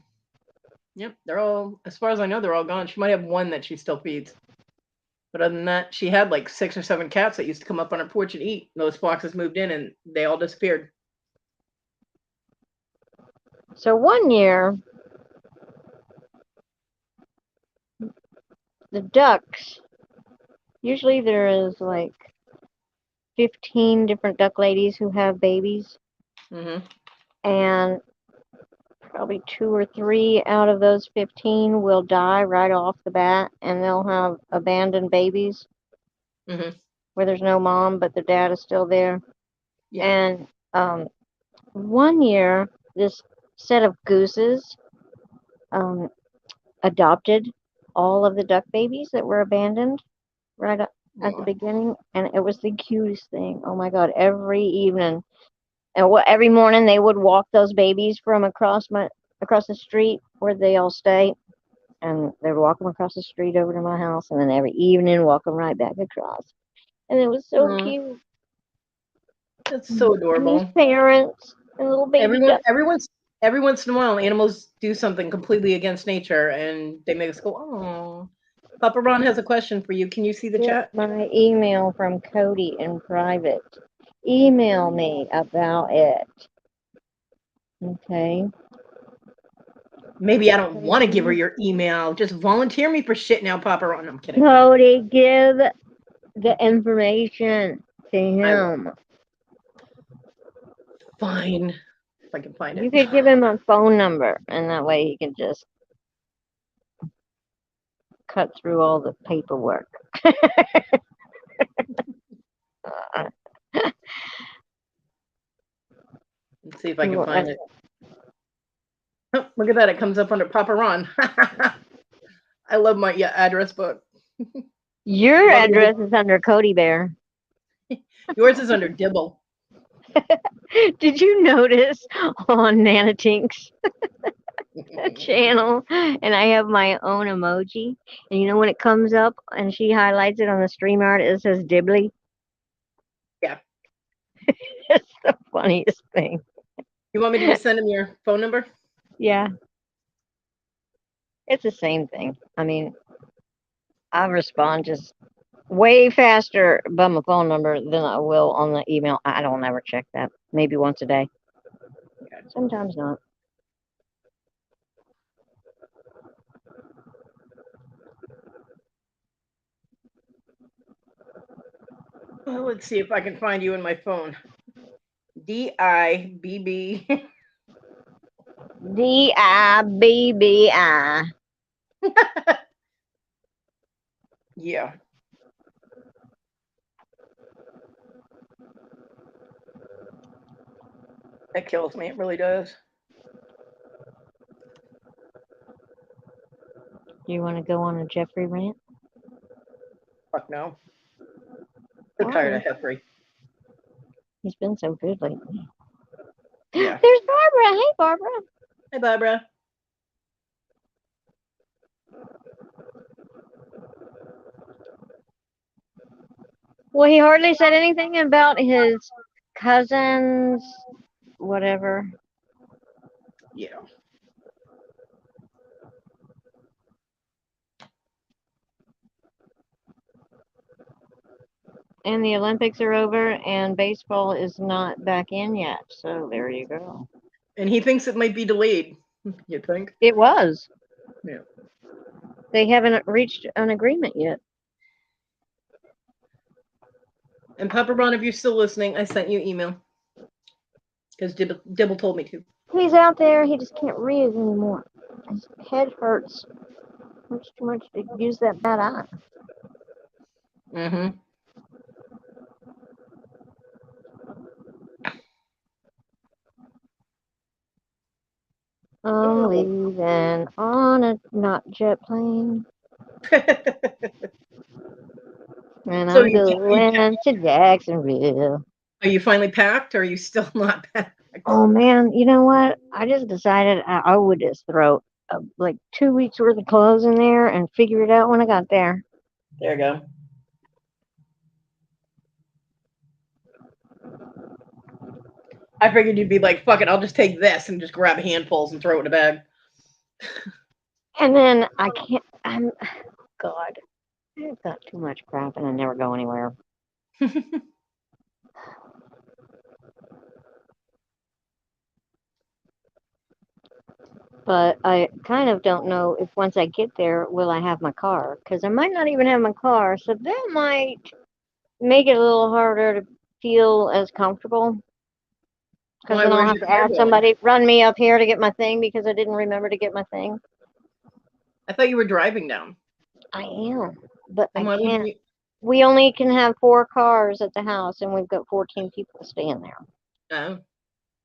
Speaker 1: Yep, they're all, as far as I know, they're all gone. She might have one that she still feeds. But other than that, she had like 6 or 7 cats that used to come up on her porch and eat. Those foxes moved in and they all disappeared.
Speaker 2: So one year, the ducks, usually there is like 15 different duck ladies who have babies,
Speaker 1: Mm-hmm.
Speaker 2: and probably 2 or 3 out of those 15 will die right off the bat, and they'll have abandoned babies
Speaker 1: Mm-hmm.
Speaker 2: where there's no mom, but the dad is still there.
Speaker 1: Yeah.
Speaker 2: And one year, this set of gooses adopted all of the duck babies that were abandoned right at the beginning, and it was the cutest thing. Oh my God! Every evening, and every morning they would walk those babies from across the street where they all stay, and they would walk them across the street over to my house, and then every evening walk them right back across, and it was so cute.
Speaker 1: That's so
Speaker 2: And these
Speaker 1: adorable.
Speaker 2: parents and little baby ducks.
Speaker 1: Every once in a while, animals do something completely against nature, and they make us go, "Oh." Papa Ron has a question for you. Can you see the
Speaker 2: Get
Speaker 1: chat?
Speaker 2: my email from Kodi in private. Email me about it. Okay.
Speaker 1: Maybe I don't want to give her your email. Just volunteer me for shit now, Papa Ron. I'm kidding.
Speaker 2: Cody, give the information to him.
Speaker 1: Fine, if I can find
Speaker 2: You
Speaker 1: it.
Speaker 2: could give him a phone number, and that way he can just cut through all the paperwork.
Speaker 1: Let's see if I can find it. Oh, look at that. It comes up under Papa Ron. I love my address book.
Speaker 2: Your address is under Cody Bear.
Speaker 1: Yours is under Dibble.
Speaker 2: Did you notice on Nanatink's channel, and I have my own emoji, and you know when it comes up and she highlights it on the StreamYard, it says Dibbly?
Speaker 1: Yeah.
Speaker 2: It's the funniest thing.
Speaker 1: You want me to just send him your phone number?
Speaker 2: Yeah. It's the same thing. I mean, I respond just way faster by my phone number than I will on the email. I don't ever check that. Maybe once a day.
Speaker 1: Okay.
Speaker 2: Sometimes not.
Speaker 1: Well, let's see if I can find you in my phone. DIBB.
Speaker 2: DIBBI.
Speaker 1: Yeah. That kills me. It really does.
Speaker 2: Do you want to go on a Jeffrey rant?
Speaker 1: Fuck no. I'm tired of Jeffrey.
Speaker 2: He's been so good lately.
Speaker 1: Yeah.
Speaker 2: There's Barbara. Hey, Barbara.
Speaker 1: Hey, Barbara.
Speaker 2: Well, he hardly said anything about his cousins, whatever.
Speaker 1: Yeah.
Speaker 2: And the Olympics are over, and baseball is not back in yet. So there you go.
Speaker 1: And he thinks it might be delayed. You think?
Speaker 2: It was.
Speaker 1: Yeah.
Speaker 2: They haven't reached an agreement yet.
Speaker 1: And Papa Ron, if you're still listening, I sent you email. Because Dibble told me to.
Speaker 2: He's out there. He just can't read anymore. His head hurts. Hurts too much to use that bad eye.
Speaker 1: Mm-hmm.
Speaker 2: I'm leaving on a not jet plane. And
Speaker 1: So
Speaker 2: I'm going to Jacksonville.
Speaker 1: Are you finally packed, or are you still not packed?
Speaker 2: Oh man, you know what? I just decided I would just throw like 2 weeks worth of clothes in there and figure it out when I got there.
Speaker 1: There you go. I figured you'd be like, fuck it, I'll just take this and just grab handfuls and throw it in a bag.
Speaker 2: And then I can't, God, I've got too much crap and I never go anywhere. But I kind of don't know if once I get there, will I have my car? Because I might not even have my car. So that might make it a little harder to feel as comfortable. Because then I'll have to ask somebody run me up here to get my thing because I didn't remember to get my thing.
Speaker 1: I thought you were driving down.
Speaker 2: I am, but
Speaker 1: And
Speaker 2: I can't. We only can have 4 cars at the house, and we've got 14 people staying there.
Speaker 1: Oh.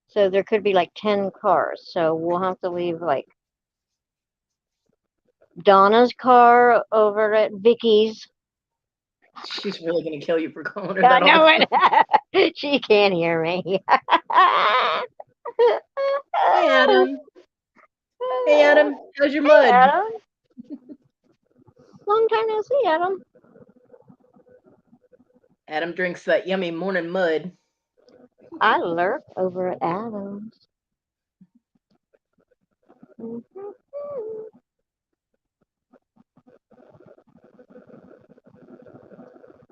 Speaker 2: So there could be like 10 cars. So we'll have to leave like Donna's car over at Vicky's.
Speaker 1: She's really going to kill you for calling her that.
Speaker 2: I know it. She can't hear me.
Speaker 1: Hey, Adam. Hey, Adam. How's your mud?
Speaker 2: Hey, Adam. Long time no see, Adam.
Speaker 1: Adam drinks that yummy morning mud.
Speaker 2: I lurk over at Adam's.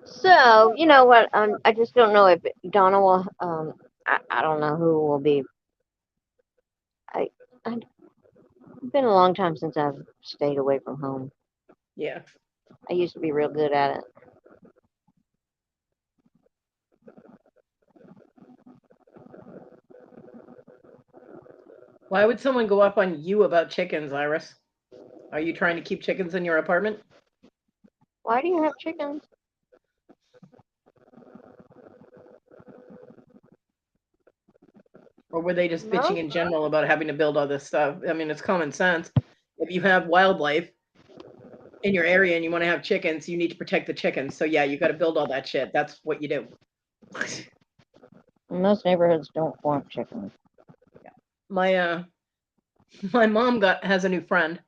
Speaker 2: So, you know what? I just don't know if Donna will. I don't know who will be. It's been a long time since I've stayed away from home.
Speaker 1: Yeah.
Speaker 2: I used to be real good at it.
Speaker 1: Why would someone go up on you about chickens, Iris? Are you trying to keep chickens in your apartment?
Speaker 2: Why do you have chickens?
Speaker 1: Or were they just bitching in general about having to build all this stuff? I mean, it's common sense. If you have wildlife in your area and you want to have chickens, you need to protect the chickens. So yeah, you got to build all that shit. That's what you do.
Speaker 2: Most neighborhoods don't want chickens.
Speaker 1: My mom has a new friend.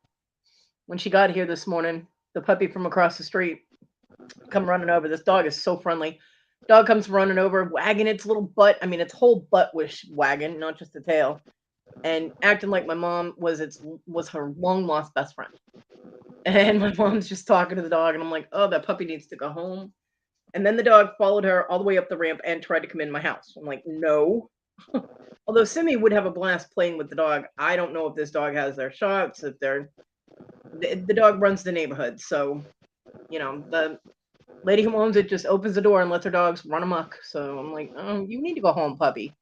Speaker 1: When she got here this morning, the puppy from across the street come running over. This dog is so friendly. Dog comes running over, wagging its little butt. I mean, its whole butt was wagging, not just the tail, and acting like my mom was her long lost best friend. And my mom's just talking to the dog, and I'm like, oh, that puppy needs to go home. And then the dog followed her all the way up the ramp and tried to come in my house. I'm like, no. Although Simi would have a blast playing with the dog, I don't know if this dog has their shots, if the dog runs the neighborhood. So, you know, the lady who owns it just opens the door and lets her dogs run amok. So I'm like, oh, you need to go home, puppy.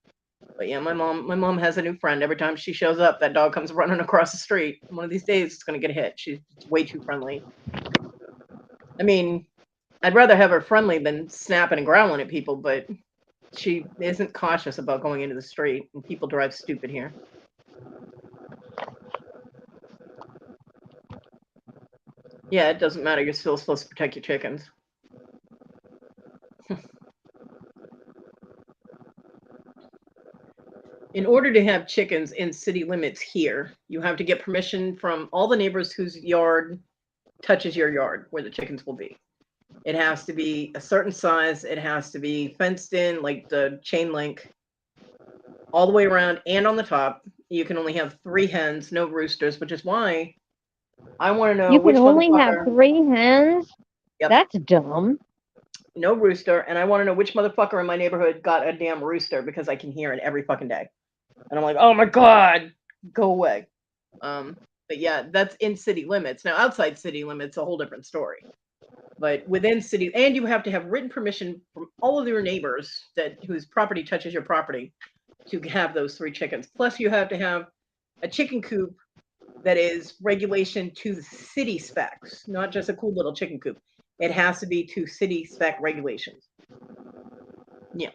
Speaker 1: But yeah, my mom has a new friend. Every time she shows up, that dog comes running across the street. One of these days, it's going to get hit. She's way too friendly. I mean, I'd rather have her friendly than snapping and growling at people, but she isn't cautious about going into the street, and people drive stupid here. Yeah, it doesn't matter. You're still supposed to protect your chickens. In order to have chickens in city limits here, you have to get permission from all the neighbors whose yard touches your yard, where the chickens will be. It has to be a certain size. It has to be fenced in, like the chain link, all the way around and on the top. You can only have 3 hens, no roosters, which is why I want to know
Speaker 2: You can
Speaker 1: which
Speaker 2: only have
Speaker 1: motherfucker.
Speaker 2: 3 hens?
Speaker 1: Yep.
Speaker 2: That's dumb.
Speaker 1: No rooster, and I want to know which motherfucker in my neighborhood got a damn rooster because I can hear it every fucking day. And I'm like, oh my God, go away. But yeah, that's in city limits. Now, outside city limits, a whole different story. But within city, and you have to have written permission from all of your neighbors whose property touches your property to have those 3 chickens. Plus, you have to have a chicken coop that is regulation to the city specs, not just a cool little chicken coop. It has to be to city spec regulations. Yeah.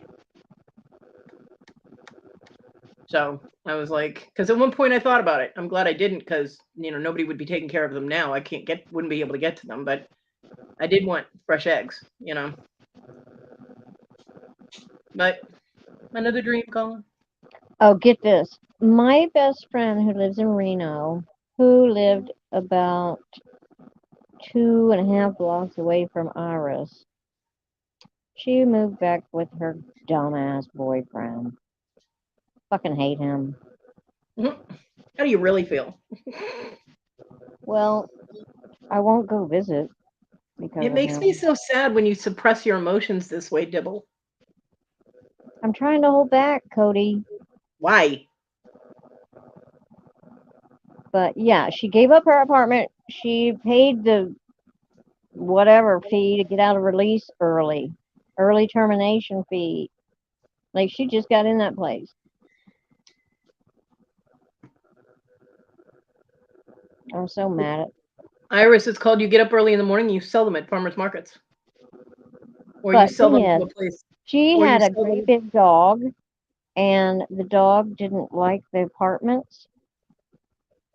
Speaker 1: So I was like, because at one point I thought about it. I'm glad I didn't, because nobody would be taking care of them now. I wouldn't be able to get to them, but I did want fresh eggs, But another dream, Colin.
Speaker 2: Oh, get this. My best friend who lives in Reno, who lived about 2.5 blocks away from Iris, she moved back with her dumbass boyfriend. Fucking hate him.
Speaker 1: How do you really feel?
Speaker 2: Well, I won't go visit because
Speaker 1: It makes me so sad when you suppress your emotions this way, Dibble.
Speaker 2: I'm trying to hold back, Kodi.
Speaker 1: Why?
Speaker 2: But yeah, she gave up her apartment. She paid the whatever fee to get out of release early termination fee. Like, she just got in that place. I'm so mad at
Speaker 1: Iris, it's called you get up early in the morning, you sell them at farmers markets. Or you sell them to a place.
Speaker 2: She had a great big dog, and the dog didn't like the apartments.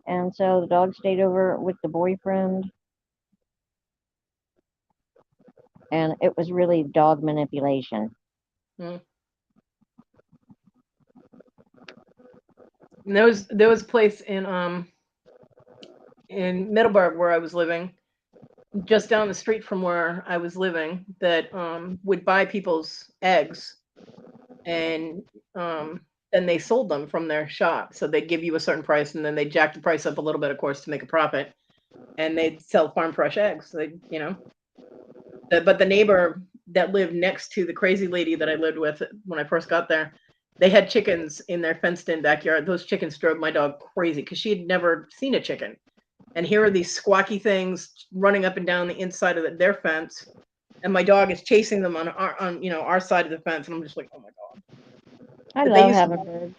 Speaker 2: And so the dog stayed over with the boyfriend. And it was really dog manipulation.
Speaker 1: Hmm. And there was a place in Middleburg where I was living, just down the street from where I was living, that would buy people's eggs, and then they sold them from their shop. So they'd give you a certain price, and then they'd jack the price up a little bit, of course, to make a profit. And they'd sell farm fresh eggs. But the neighbor that lived next to the crazy lady that I lived with when I first got there, they had chickens in their fenced-in backyard. Those chickens drove my dog crazy because she had never seen a chicken. And here are these squawky things running up and down the inside of their fence, and my dog is chasing them on our side of the fence, and I'm just like, oh my God.
Speaker 2: I love having birds.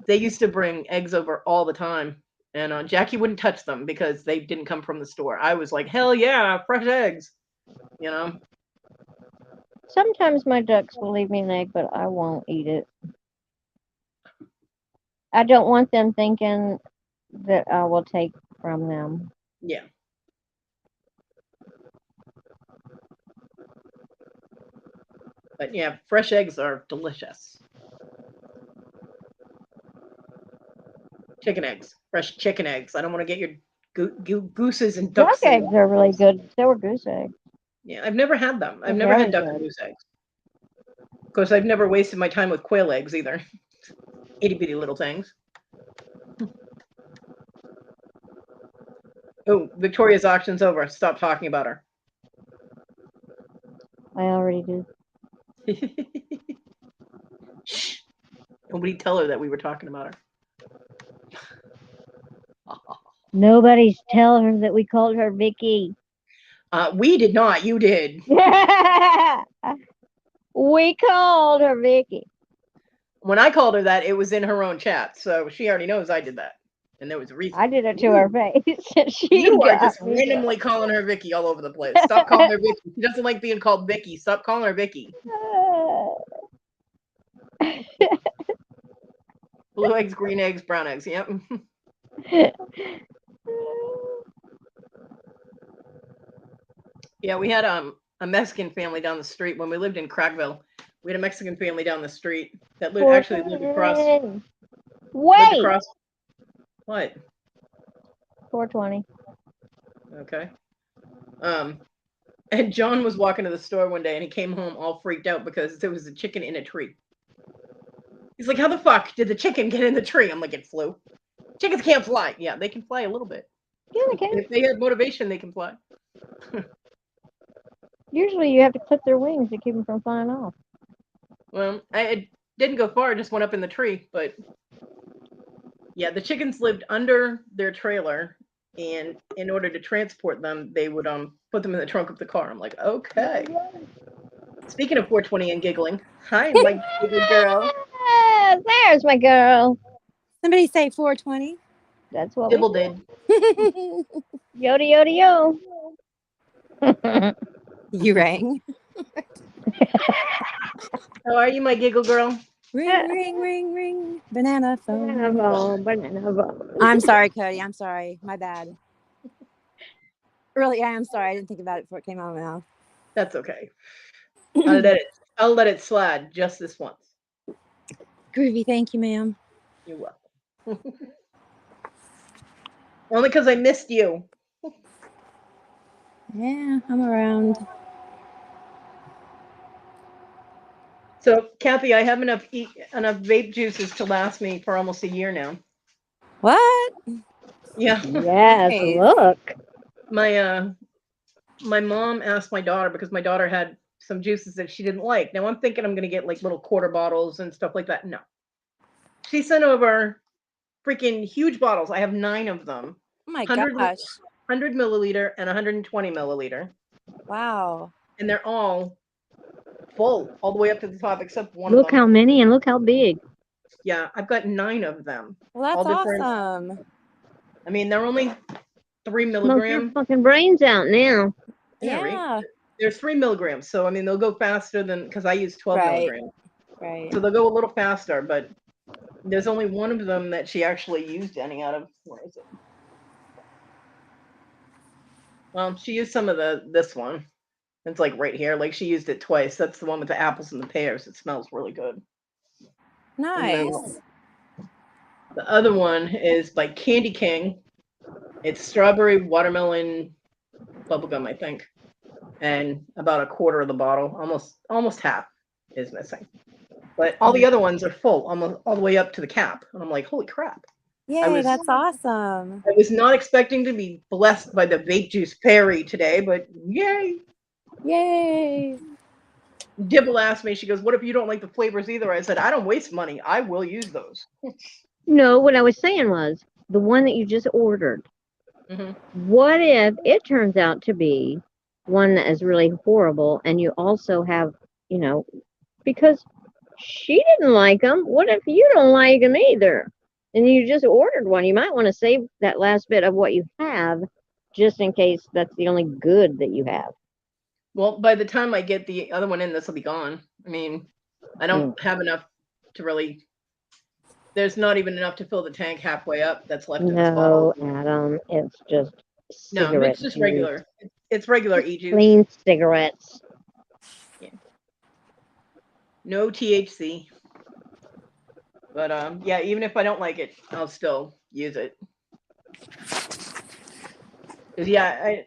Speaker 1: They used to bring eggs over all the time, and Jackie wouldn't touch them because they didn't come from the store. I was like, hell yeah, fresh eggs,
Speaker 2: Sometimes my ducks will leave me an egg, but I won't eat it. I don't want them thinking that I will take from them.
Speaker 1: Yeah. But yeah, fresh eggs are delicious. Chicken eggs, fresh chicken eggs. I don't want to get your gooses and ducks.
Speaker 2: Duck eggs are really good. So are goose eggs.
Speaker 1: Yeah, I've never had them. I've never had duck or goose eggs. Of course, I've never wasted my time with quail eggs either. Itty bitty little things. Oh, Victoria's auction's over. Stop talking about her.
Speaker 2: I already did.
Speaker 1: Shh. Nobody tell her that we were talking about her.
Speaker 2: Nobody's tell her that we called her Vicky.
Speaker 1: We did not. You did.
Speaker 2: We called her Vicky.
Speaker 1: When I called her that, it was in her own chat, so she already knows I did that. And there was a reason.
Speaker 2: I did it to her face.
Speaker 1: You are just randomly calling her Vicky all over the place. Stop calling her Vicky. She doesn't like being called Vicky. Stop calling her Vicky. Blue eggs, green eggs, brown eggs. Yep. Yeah, we had a Mexican family down the street when we lived in Craigville. We had a Mexican family down the street that actually lived across. Lived
Speaker 2: Wait.
Speaker 1: across. What?
Speaker 2: 420.
Speaker 1: Okay. And John was walking to the store one day and he came home all freaked out because there was a chicken in a tree. He's like, how the fuck did the chicken get in the tree? I'm like, it flew. Chickens can't fly. Yeah, they can fly a little bit.
Speaker 2: Yeah, they can.
Speaker 1: And if they had motivation, they can fly.
Speaker 2: Usually you have to clip their wings to keep them from flying off.
Speaker 1: Well, it didn't go far, just went up in the tree. But yeah, the chickens lived under their trailer. And in order to transport them, they would put them in the trunk of the car. I'm like, okay. Speaking of 420 and giggling, hi, my giggle girl.
Speaker 2: There's my girl.
Speaker 4: Somebody say 420.
Speaker 2: That's what
Speaker 1: Dibble did.
Speaker 2: Yodi, yodi, yo.
Speaker 4: You rang.
Speaker 1: How are you, my giggle girl?
Speaker 4: Ring, ring, ring, ring. Banana phone.
Speaker 2: Banana phone.
Speaker 4: I'm sorry, Cody. I'm sorry. My bad. Really, I am sorry. I didn't think about it before it came out of my mouth.
Speaker 1: That's okay. I'll let it slide just this once.
Speaker 4: Groovy. Thank you, ma'am.
Speaker 1: You're welcome. Only because I missed you.
Speaker 4: Yeah, I'm around.
Speaker 1: So, Kathy, I have enough vape juices to last me for almost a year now.
Speaker 4: What?
Speaker 1: Yeah.
Speaker 2: Yes,
Speaker 4: Nice.
Speaker 2: look.
Speaker 1: My mom asked my daughter because my daughter had some juices that she didn't like. Now I'm thinking I'm going to get like little quarter bottles and stuff like that. No. She sent over freaking huge bottles. I have 9 of them.
Speaker 4: Oh my
Speaker 1: 100,
Speaker 4: gosh.
Speaker 1: 100 milliliter and 120 milliliter.
Speaker 4: Wow.
Speaker 1: And they're all full all the way up to the top except one
Speaker 2: Look
Speaker 1: of them.
Speaker 2: how many and look how big.
Speaker 1: Yeah, I've got 9 of them.
Speaker 4: Well, that's
Speaker 1: all different.
Speaker 4: awesome.
Speaker 1: I mean, they're only 3
Speaker 2: Smoke your
Speaker 1: milligrams.
Speaker 2: fucking brains out now.
Speaker 1: Yeah, right?
Speaker 4: Yeah.
Speaker 1: They're 3 milligrams. So, I mean, they'll go faster than, because I use 12
Speaker 4: Right.
Speaker 1: milligrams.
Speaker 4: Right.
Speaker 1: So they'll go a little faster, but there's only one of them that she actually used any out of. Where is it? Well, she used some of this one. It's like right here. Like she used it twice. That's the one with the apples and the pears. It smells really good.
Speaker 4: Nice.
Speaker 1: The other one is by Candy King. It's strawberry watermelon bubblegum, I think. And about a quarter of the bottle, almost half is missing. But all the other ones are full, almost all the way up to the cap. And I'm like, holy crap.
Speaker 4: Yay, that's awesome.
Speaker 1: I was not expecting to be blessed by the vape juice fairy today, but yay.
Speaker 4: Yay.
Speaker 1: Dibble asked me, she goes, what if you don't like the flavors either? I said, I don't waste money. I will use those.
Speaker 2: No, what I was saying was the one that you just ordered. What if it turns out to be one that is really horrible and you also have, because she didn't like them. What if you don't like them either? And you just ordered one. You might want to save that last bit of what you have just in case that's the only good that you have.
Speaker 1: Well, by the time I get the other one in, this will be gone. I mean, I don't have enough to really. There's not even enough to fill the tank halfway up that's left in this bottle.
Speaker 2: No, Adam, it's just cigarette
Speaker 1: No, it's just
Speaker 2: juice.
Speaker 1: regular. It's regular e-juice.
Speaker 2: Clean cigarettes.
Speaker 1: Yeah. No THC. But yeah, even if I don't like it, I'll still use it. 'Cause yeah,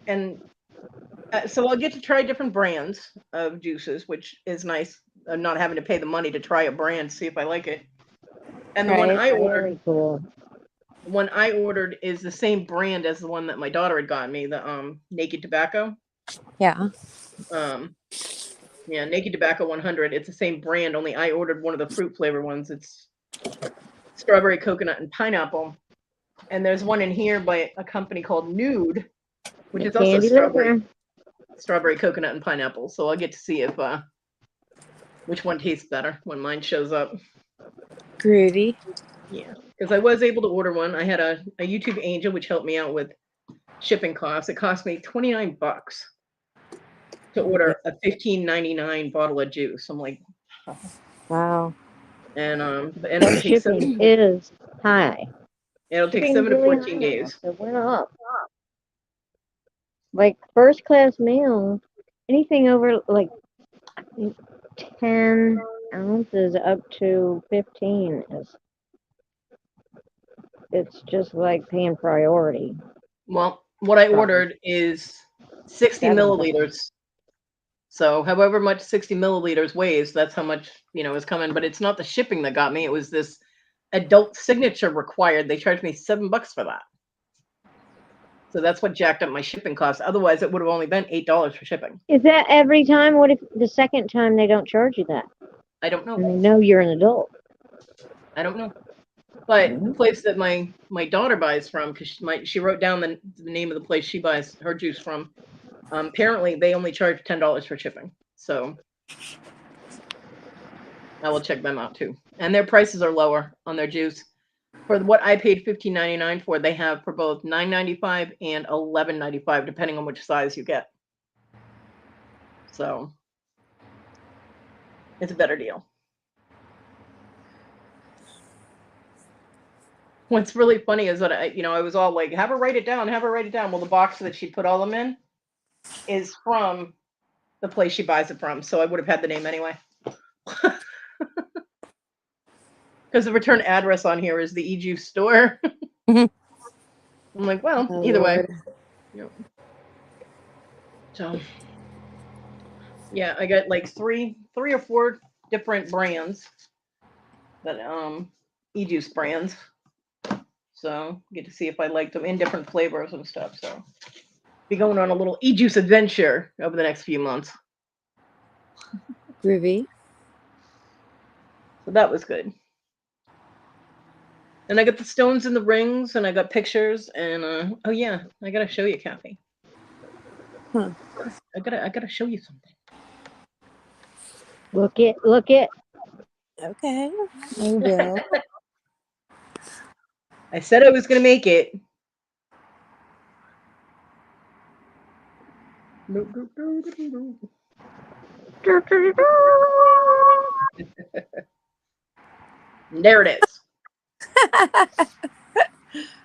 Speaker 1: so I'll get to try different brands of juices, which is nice. I'm not having to pay the money to try a brand, see if I like it. And the one I ordered,
Speaker 2: Very cool.
Speaker 1: the one I ordered is the same brand as the one that my daughter had gotten me, the Naked Tobacco.
Speaker 4: Yeah.
Speaker 1: Yeah, Naked Tobacco 100. It's the same brand, only I ordered one of the fruit flavor ones. It's strawberry, coconut, and pineapple. And there's one in here by a company called Nude, which is also strawberry, coconut, and pineapple. So I'll get to see if which one tastes better when mine shows up.
Speaker 4: Groovy.
Speaker 1: Yeah, because I was able to order one. I had a YouTube Angel, which helped me out with shipping costs. It cost me $29 to order a $15.99 bottle of juice. I'm like,
Speaker 4: Wow.
Speaker 1: and it'll
Speaker 2: But
Speaker 1: take
Speaker 2: shipping is high.
Speaker 1: it'll take
Speaker 2: Shipping's
Speaker 1: 7 to
Speaker 2: really
Speaker 1: 14
Speaker 2: high now,
Speaker 1: days.
Speaker 2: so we're up. Like first class mail, anything over like 10 ounces up to 15 is, it's just like paying priority.
Speaker 1: Well, what I
Speaker 2: Right.
Speaker 1: ordered is 60
Speaker 2: Seven.
Speaker 1: milliliters. So however much 60 milliliters weighs, that's how much, is coming. But it's not the shipping that got me. It was this adult signature required. They charged me $7 for that. So that's what jacked up my shipping costs. Otherwise, it would have only been $8 for shipping.
Speaker 2: Is that every time? What if the second time they don't charge you that?
Speaker 1: I don't know.
Speaker 2: And they know you're an adult.
Speaker 1: I don't know. But the place that my daughter buys from, because she wrote down the name of the place she buys her juice from, apparently they only charge $10 for shipping. So I will check them out too. And their prices are lower on their juice. For what I paid $15.99 for, they have for both $9.95 and $11.95, depending on which size you get. So it's a better deal. What's really funny is that I was all like, have her write it down, have her write it down. Well, the box that she put all them in is from the place she buys it from. So I would have had the name anyway. Because the return address on here is the e-juice store. I'm like, well,
Speaker 4: Oh,
Speaker 1: either way.
Speaker 4: Lord.
Speaker 1: Yep. So yeah, I got like three or four different brands that e-juice brands. So get to see if I like them in different flavors and stuff. So be going on a little e-juice adventure over the next few months.
Speaker 4: Groovy.
Speaker 1: So that was good. And I got the stones and the rings, and I got pictures, and oh yeah, I gotta show you, Kathy.
Speaker 4: Huh.
Speaker 1: I gotta show you something.
Speaker 2: Look it.
Speaker 4: Okay. I will.
Speaker 1: I said I was gonna make it. There it is.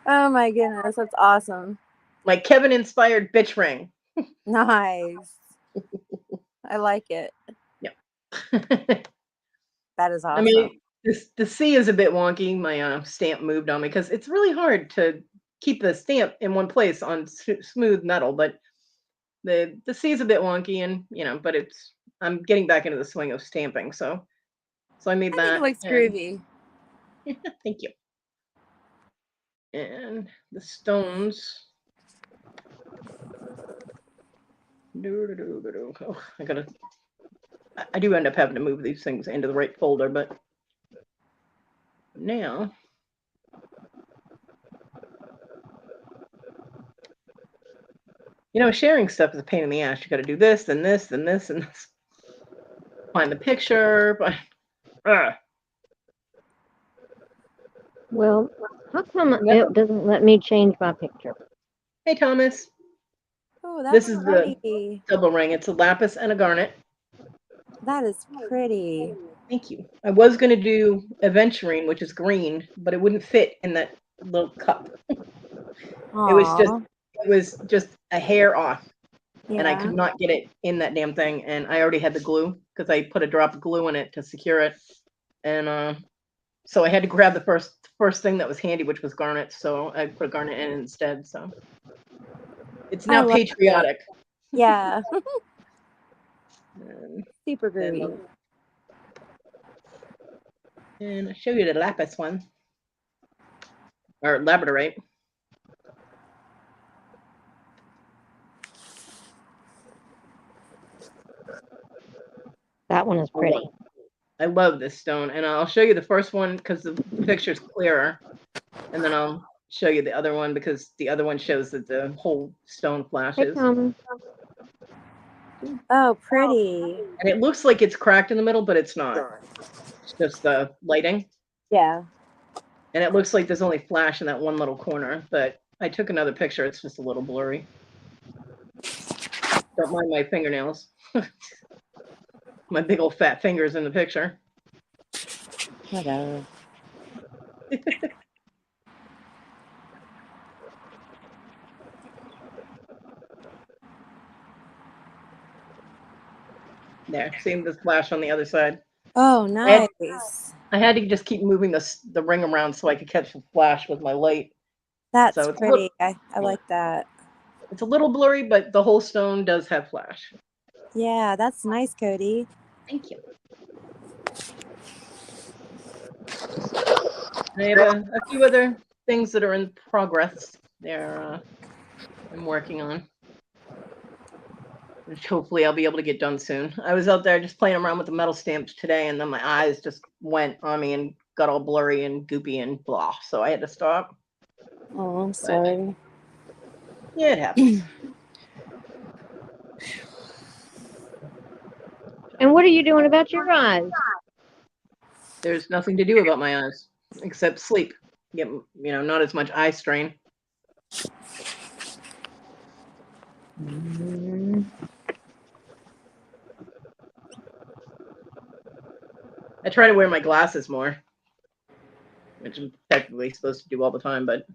Speaker 4: Oh my goodness, that's awesome.
Speaker 1: My Kevin inspired bitch ring.
Speaker 4: Nice. I like it. That is awesome.
Speaker 1: I mean, the C is a bit wonky. My stamp moved on me because it's really hard to keep the stamp in one place on smooth metal. But the C is a bit wonky, and but I'm getting back into the swing of stamping. So I made
Speaker 4: I
Speaker 1: that.
Speaker 4: think it looks groovy.
Speaker 1: Thank you. And the stones. Oh, I do end up having to move these things into the right folder, but now sharing stuff is a pain in the ass. You got to do this, then this, then this, and this. Find the picture, but
Speaker 2: Well, how come it doesn't let me change my picture?
Speaker 1: Hey, Thomas.
Speaker 4: Oh, that's
Speaker 1: This is
Speaker 4: pretty.
Speaker 1: the double ring. It's a lapis and a garnet.
Speaker 4: That is pretty.
Speaker 1: Thank you. I was going to do aventurine, which is green, but it wouldn't fit in that little cup. It was just a hair off, and I could not get it in that damn thing. And I already had the glue because I put a drop of glue in it to secure it, and so I had to grab the first thing that was handy, which was garnet. So I put a garnet in instead. So it's now patriotic.
Speaker 4: Yeah. Super groovy.
Speaker 1: And I'll show you the lapis one. Or Labradorite.
Speaker 2: That one is pretty.
Speaker 1: I love this stone. And I'll show you the first one because the picture's clearer. And then I'll show you the other one because the other one shows that the whole stone flashes.
Speaker 4: Oh, pretty.
Speaker 1: And it looks like it's cracked in the middle, but it's not. It's just the lighting.
Speaker 4: Yeah.
Speaker 1: And it looks like there's only flash in that one little corner, but I took another picture. It's just a little blurry. Don't mind my fingernails. My big old fat fingers in the picture.
Speaker 4: Whatever.
Speaker 1: There, seeing this flash on the other side.
Speaker 4: Oh,
Speaker 1: And
Speaker 4: nice.
Speaker 1: I had to just keep moving the ring around so I could catch the flash with my light.
Speaker 4: That's
Speaker 1: So it's
Speaker 4: pretty. I like that.
Speaker 1: It's a little blurry, but the whole stone does have flash.
Speaker 4: Yeah, that's nice, Kodi.
Speaker 1: Thank you. I have a few other things that are in progress. I'm working on, which hopefully I'll be able to get done soon. I was out there just playing around with the metal stamps today, and then my eyes just went on me and got all blurry and goopy and blah. So I had to stop.
Speaker 4: Oh, I'm sorry.
Speaker 1: Yeah, it happens.
Speaker 2: And what are you doing about your eyes?
Speaker 1: There's nothing to do about my eyes except sleep. Get not as much eye strain.
Speaker 2: Mm,
Speaker 1: I try to wear my glasses more, which I'm technically supposed to do all the time, but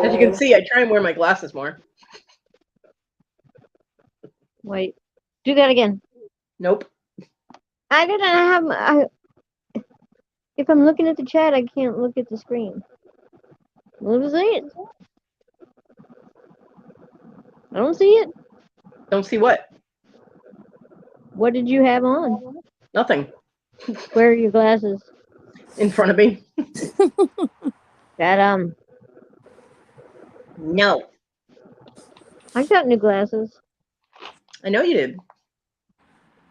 Speaker 1: as you can see, I try and wear my glasses more.
Speaker 2: wait, do that again.
Speaker 1: Nope.
Speaker 2: I didn't have. If I'm looking at the chat, I can't look at the screen. What is it? I don't see it.
Speaker 1: Don't see what?
Speaker 2: What did you have on?
Speaker 1: Nothing.
Speaker 2: Where are your glasses?
Speaker 1: In front of me.
Speaker 2: That
Speaker 1: No.
Speaker 2: I got new glasses.
Speaker 1: I know you did.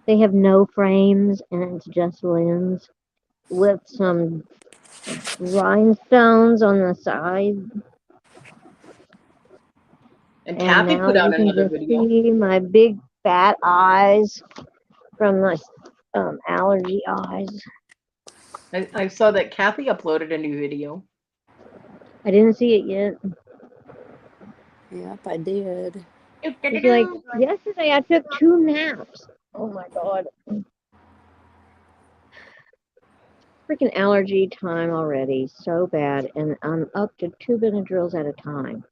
Speaker 2: They have no frames and it's just lens with some rhinestones on the side.
Speaker 1: And
Speaker 2: And
Speaker 1: Kathy
Speaker 2: now
Speaker 1: put out
Speaker 2: you can
Speaker 1: another
Speaker 2: just
Speaker 1: video.
Speaker 2: see my big fat eyes from my allergy eyes.
Speaker 1: I saw that Kathy uploaded a new video.
Speaker 2: I didn't see it yet.
Speaker 4: Yep, I did.
Speaker 2: It's like yesterday I took 2 naps. Oh my god. Freaking allergy time already. So bad. And I'm up to 2 Benadryls at a time.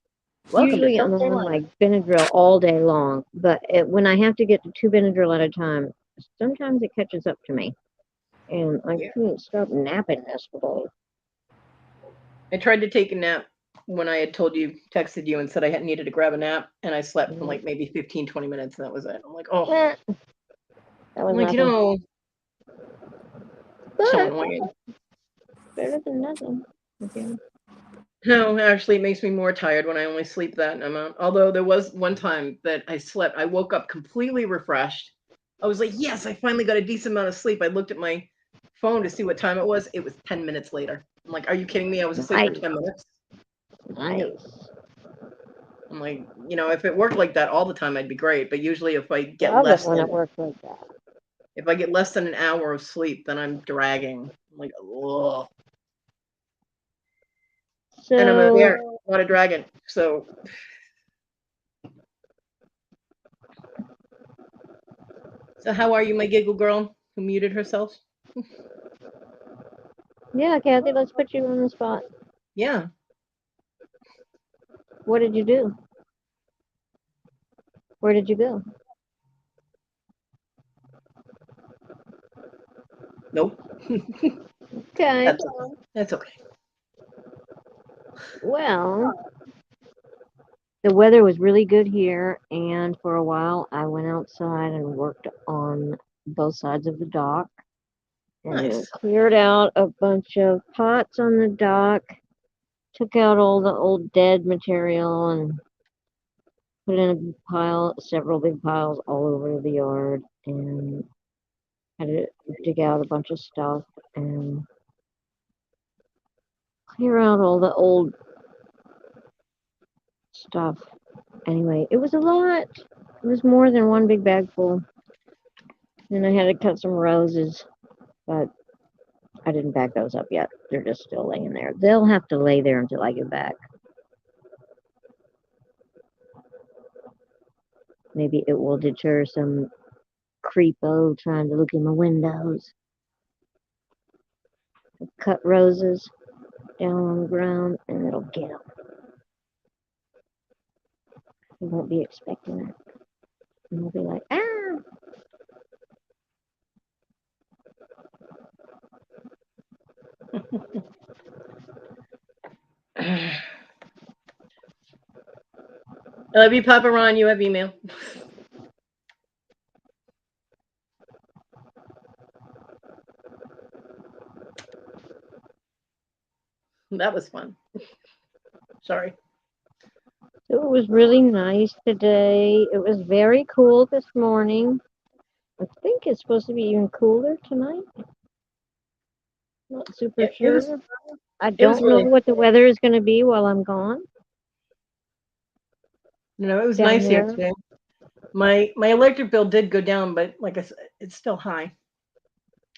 Speaker 2: Usually I'm on like Benadryl all day long. But when I have to get to 2 Benadryl at a time, sometimes it catches up to me. And I couldn't stop napping yesterday.
Speaker 1: I tried to take a nap when I had texted you and said I needed to grab a nap, and I slept for like maybe 15, 20 minutes, and that was it. I'm like, oh.
Speaker 2: That was
Speaker 1: I'm like,
Speaker 2: nothing.
Speaker 1: so
Speaker 2: But
Speaker 1: annoying.
Speaker 2: better than nothing. Okay.
Speaker 1: No, actually, it makes me more tired when I only sleep that amount. Although there was one time that I woke up completely refreshed. I was like, yes, I finally got a decent amount of sleep. I looked at my phone to see what time it was. It was 10 minutes later. I'm like, are you kidding me? I was asleep for 10 minutes.
Speaker 2: Nice.
Speaker 1: I'm like, if it worked like that all the time, I'd be great. But usually if I get
Speaker 2: Love
Speaker 1: less
Speaker 2: it when
Speaker 1: than
Speaker 2: it works like that.
Speaker 1: if I get less than an hour of sleep, then I'm dragging. I'm like, ugh.
Speaker 2: So,
Speaker 1: And I'm a bear, not a dragon. So how are you, my giggle girl who muted herself?
Speaker 2: yeah, Kathy, let's put you on the spot.
Speaker 1: Yeah.
Speaker 2: What did you do? Where did you go?
Speaker 1: Nope.
Speaker 2: Okay.
Speaker 1: That's okay.
Speaker 2: Well, the weather was really good here, and for a while I went outside and worked on both sides of the dock. And
Speaker 1: Nice.
Speaker 2: cleared out a bunch of pots on the dock, took out all the old dead material, and put in a big pile, several big piles all over the yard, and had to dig out a bunch of stuff and clear out all the old stuff. Anyway, it was a lot. It was more than one big bag full. And I had to cut some roses, but I didn't bag those up yet. They're just still laying there. They'll have to lay there until I get back. Maybe it will deter some creepo trying to look in my windows. Cut roses down on the ground, and it'll get them. You won't be expecting it. And they'll be like, ah!
Speaker 1: I love you, Papa Ron. You have email. That was fun. Sorry.
Speaker 2: So it was really nice today. It was very cool this morning. I think it's supposed to be even cooler tonight. Not super
Speaker 1: It
Speaker 2: sure.
Speaker 1: was
Speaker 2: I don't know
Speaker 1: really-
Speaker 2: what the weather is going to be while I'm gone.
Speaker 1: No, it was
Speaker 2: Down
Speaker 1: nice here
Speaker 2: there.
Speaker 1: today. My electric bill did go down, but like I said, it's still high.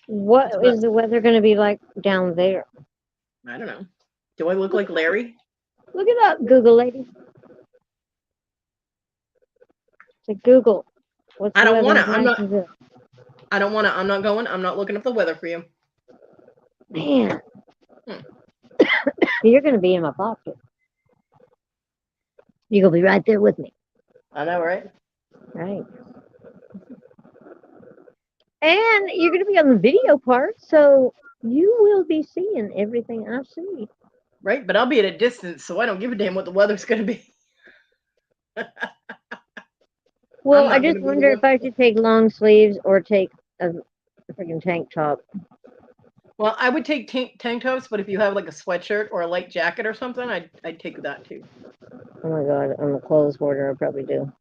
Speaker 2: What
Speaker 1: It's
Speaker 2: is the weather going to be like down there?
Speaker 1: I don't know. Do I look like Larry?
Speaker 2: Look it up, Google lady. Say Google. What's
Speaker 1: I
Speaker 2: the
Speaker 1: don't
Speaker 2: weather
Speaker 1: wanna.
Speaker 2: in
Speaker 1: I'm not.
Speaker 2: Jacksonville?
Speaker 1: I don't want to. I'm not going. I'm not looking up the weather for you.
Speaker 2: Man,
Speaker 1: Hmm.
Speaker 2: you're going to be in my pocket. You're going to be right there with me,
Speaker 1: I know, right?
Speaker 2: right? And you're going to be on the video part, so you will be seeing everything I see.
Speaker 1: Right, but I'll be at a distance, so I don't give a damn what the weather's going to be.
Speaker 2: Well,
Speaker 1: not
Speaker 2: I
Speaker 1: gonna
Speaker 2: just
Speaker 1: be the
Speaker 2: wonder
Speaker 1: one-
Speaker 2: if I should take long sleeves or take a freaking tank top.
Speaker 1: Well, I would take tank tops, but if you have like a sweatshirt or a light jacket or something, I'd take that too.
Speaker 2: Oh my god, on the clothes hoarder, I probably do.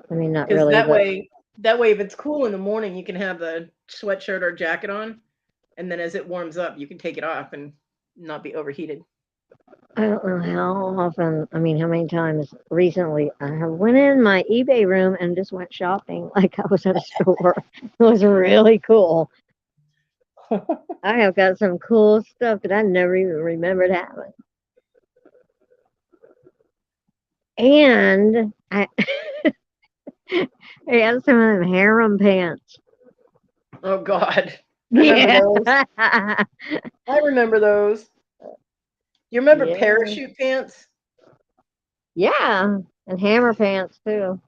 Speaker 2: I mean, not
Speaker 1: Because
Speaker 2: really,
Speaker 1: that
Speaker 2: but
Speaker 1: way, if it's cool in the morning, you can have the sweatshirt or jacket on, and then as it warms up, you can take it off and not be overheated.
Speaker 2: I don't know how often, I mean, how many times recently I have went in my eBay room and just went shopping like I was at a store. It was really cool. I have got some cool stuff that I never even remembered having. And I had some of them harem pants.
Speaker 1: Oh God, remember those? I remember those. You remember
Speaker 2: Yeah.
Speaker 1: parachute pants?
Speaker 2: Yeah, and hammer pants too.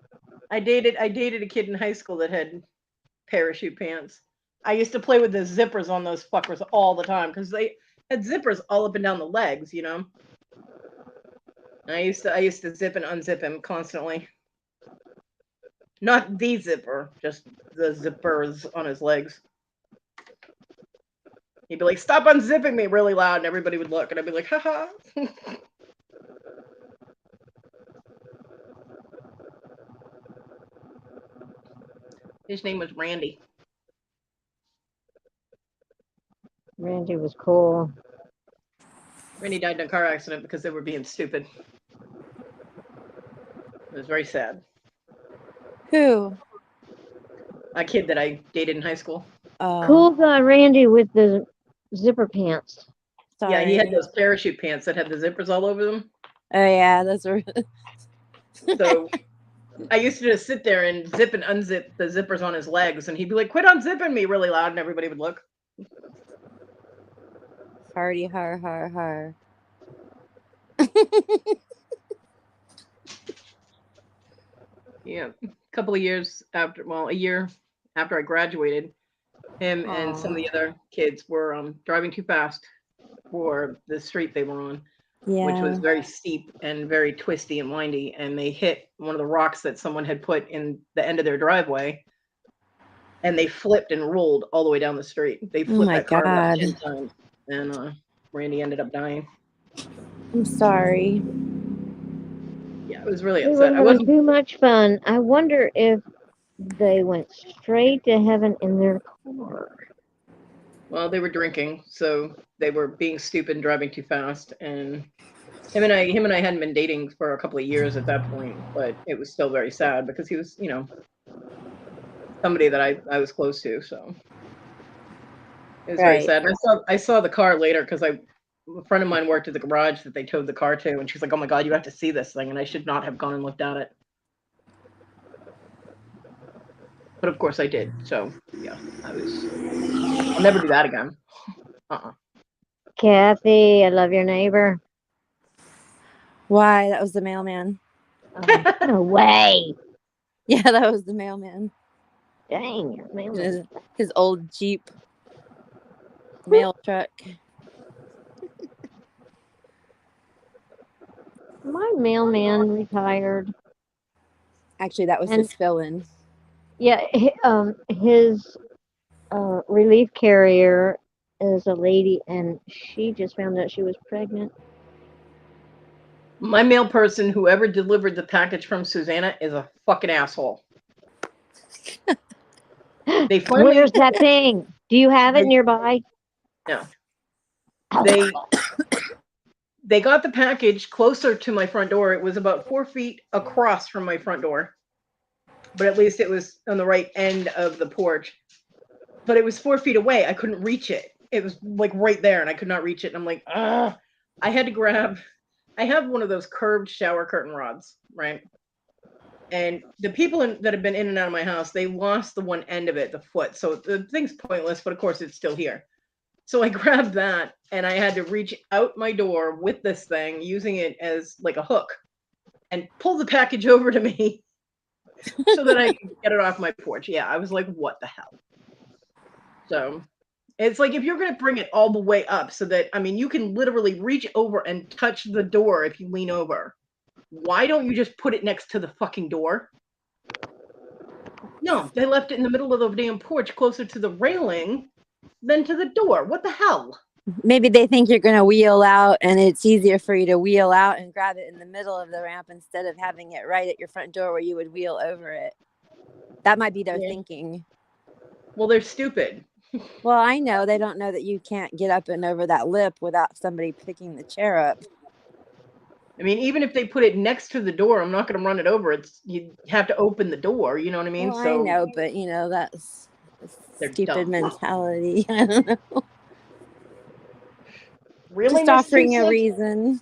Speaker 1: I dated a kid in high school that had parachute pants. I used to play with the zippers on those fuckers all the time because they had zippers all up and down the legs, you know. And I used to zip and unzip him constantly. Not the zipper, just the zippers on his legs. He'd be like, "Stop unzipping me!" really loud, and everybody would look, and I'd be like, "Haha." His name was Randy.
Speaker 2: Randy was cool.
Speaker 1: Randy died in a car accident because they were being stupid. It was very sad.
Speaker 4: Who?
Speaker 1: A kid that I dated in high school.
Speaker 2: Cool guy Randy with the zipper pants.
Speaker 4: Sorry.
Speaker 1: Yeah, he had those parachute pants that had the zippers all over them.
Speaker 4: Oh yeah, those were.
Speaker 1: So I used to just sit there and zip and unzip the zippers on his legs, and he'd be like, "Quit unzipping me!" really loud, and everybody would look.
Speaker 4: Hardy har har har.
Speaker 1: Yeah, a couple of years after, well, a year after I graduated, him and some of the other kids were driving too fast for the street they were on, which was
Speaker 4: Yeah.
Speaker 1: very steep and very twisty and windy, and they hit one of the rocks that someone had put in the end of their driveway, and they flipped and rolled all the way down the street. They
Speaker 4: Oh
Speaker 1: flipped
Speaker 4: my
Speaker 1: that car about
Speaker 4: God.
Speaker 1: 10 times, and Randy ended up dying.
Speaker 4: I'm sorry.
Speaker 1: Yeah, I was really
Speaker 2: They were
Speaker 1: upset. I
Speaker 2: having
Speaker 1: wasn't.
Speaker 2: too much fun. I wonder if they went straight to heaven in their car.
Speaker 1: Well, they were drinking, so they were being stupid and driving too fast. And him and I hadn't been dating for a couple of years at that point, but it was still very sad because he was, you know, somebody that I was close to. So it was very
Speaker 4: Right.
Speaker 1: sad. And I saw the car later because a friend of mine worked at the garage that they towed the car to, and she's like, "Oh my God, you have to see this thing!" And I should not have gone and looked at it. But of course I did. So yeah, I'll never do that again.
Speaker 2: Kathy, I love your neighbor.
Speaker 4: Why? That was the mailman.
Speaker 2: No way.
Speaker 4: Yeah, that was the mailman.
Speaker 2: Dang, your mailman.
Speaker 4: His old Jeep mail truck.
Speaker 2: My mailman retired.
Speaker 4: Actually, that was
Speaker 2: And-
Speaker 4: his fill-in.
Speaker 2: Yeah, his relief carrier is a lady, and she just found out she was pregnant.
Speaker 1: My mail person, whoever delivered the package from Susanna, is a fucking asshole. They finally
Speaker 2: Where's that thing? Do you have it
Speaker 1: They-
Speaker 2: nearby?
Speaker 1: No.
Speaker 2: Oh,
Speaker 1: They got the package closer to my front door. It was about 4 feet across from my front door, but at least it was on the right end of the porch. But it was 4 feet away. I couldn't reach it. It was like right there, and I could not reach it. And I'm like, ah, I had to grab. I have one of those curved shower curtain rods, right? And the people that have been in and out of my house, they lost the one end of it, the foot. So the thing's pointless, but of course it's still here. So I grabbed that and I had to reach out my door with this thing, using it as like a hook, and pull the package over to me so that I could get it off my porch. Yeah, I was like, what the hell? So it's like if you're going to bring it all the way up so that, I mean, you can literally reach over and touch the door if you lean over. Why don't you just put it next to the fucking door? No, they left it in the middle of the damn porch closer to the railing than to the door. What the hell?
Speaker 4: Maybe they think you're going to wheel out, and it's easier for you to wheel out and grab it in the middle of the ramp instead of having it right at your front door where you would wheel over it. That might be their thinking.
Speaker 1: Well, they're stupid.
Speaker 4: Well, I know. They don't know that you can't get up and over that lip without somebody picking the chair up.
Speaker 1: I mean, even if they put it next to the door, I'm not going to run it over. You have to open the door. You know what I mean?
Speaker 4: Well, I know, but that's a stupid
Speaker 1: dumb.
Speaker 4: mentality. I don't know.
Speaker 1: Really,
Speaker 4: Just offering a reason.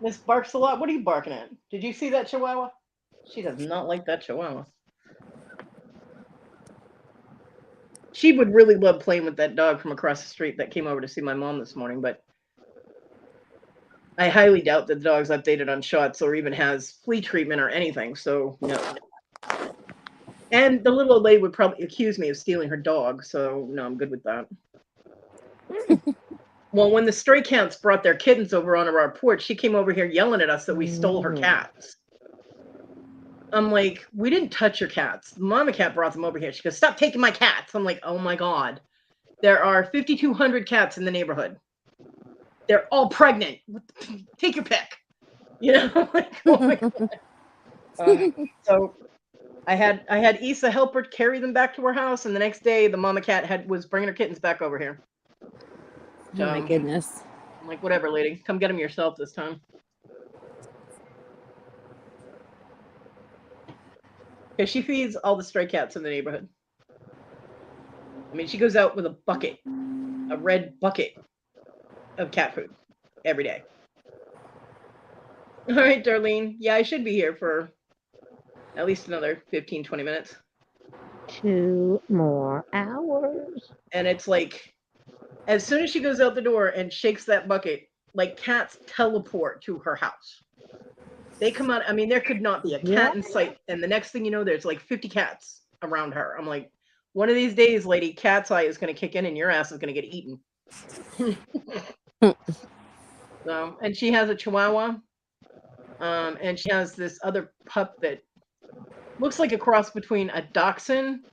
Speaker 1: Miss barks a lot. What are you barking at? Did you see that chihuahua? She does not like that chihuahua. She would really love playing with that dog from across the street that came over to see my mom this morning, but I highly doubt that the dog's updated on shots or even has flea treatment or anything, so no. And the little old lady would probably accuse me of stealing her dog, so no, I'm good with that. Well, when the stray cats brought their kittens over onto our porch, she came over here yelling at us that we stole her cats. I'm like, we didn't touch your cats. The mama cat brought them over here. She goes, stop taking my cats. I'm like, oh my God. There are 5,200 cats in the neighborhood. They're all pregnant. Take your pick. You know, like, oh my God. So I had Issa help her carry them back to her house, and the next day the mama cat was bringing her kittens back over here.
Speaker 4: So, oh my goodness.
Speaker 1: I'm like, whatever, lady. Come get them yourself this time. Because she feeds all the stray cats in the neighborhood. I mean, she goes out with a bucket, a red bucket of cat food every day. All right, Darlene. Yeah, I should be here for at least another 15, 20 minutes.
Speaker 2: 2 more hours.
Speaker 1: And it's like, as soon as she goes out the door and shakes that bucket, like cats teleport to her house. They come out. I mean, there could not be a cat in sight. And the next thing you know, there's like 50 cats around her. I'm like, one of these days, lady, cat's eye is going to kick in and your ass is going to get eaten. So, and she has a chihuahua. And she has this other pup that looks like a cross between a dachshund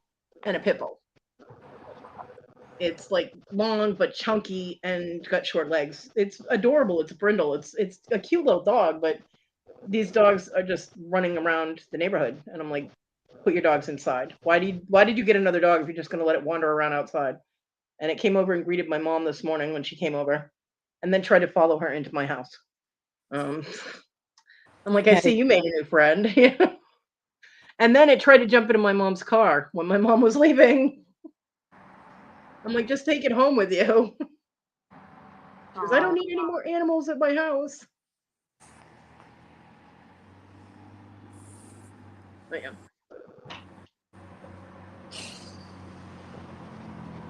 Speaker 1: and a pit bull. It's like long but chunky and got short legs. It's adorable. It's a brindle. It's a cute little dog, but these dogs are just running around the neighborhood, and I'm like, put your dogs inside. Why did you get another dog if you're just going to let it wander around outside? And it came over and greeted my mom this morning when she came over, and then tried to follow her into my house. I'm like, I see you made a new friend. And then it tried to jump into my mom's car when my mom was leaving. I'm like, just take it home with you. Because I don't need any more animals at my house. But yeah.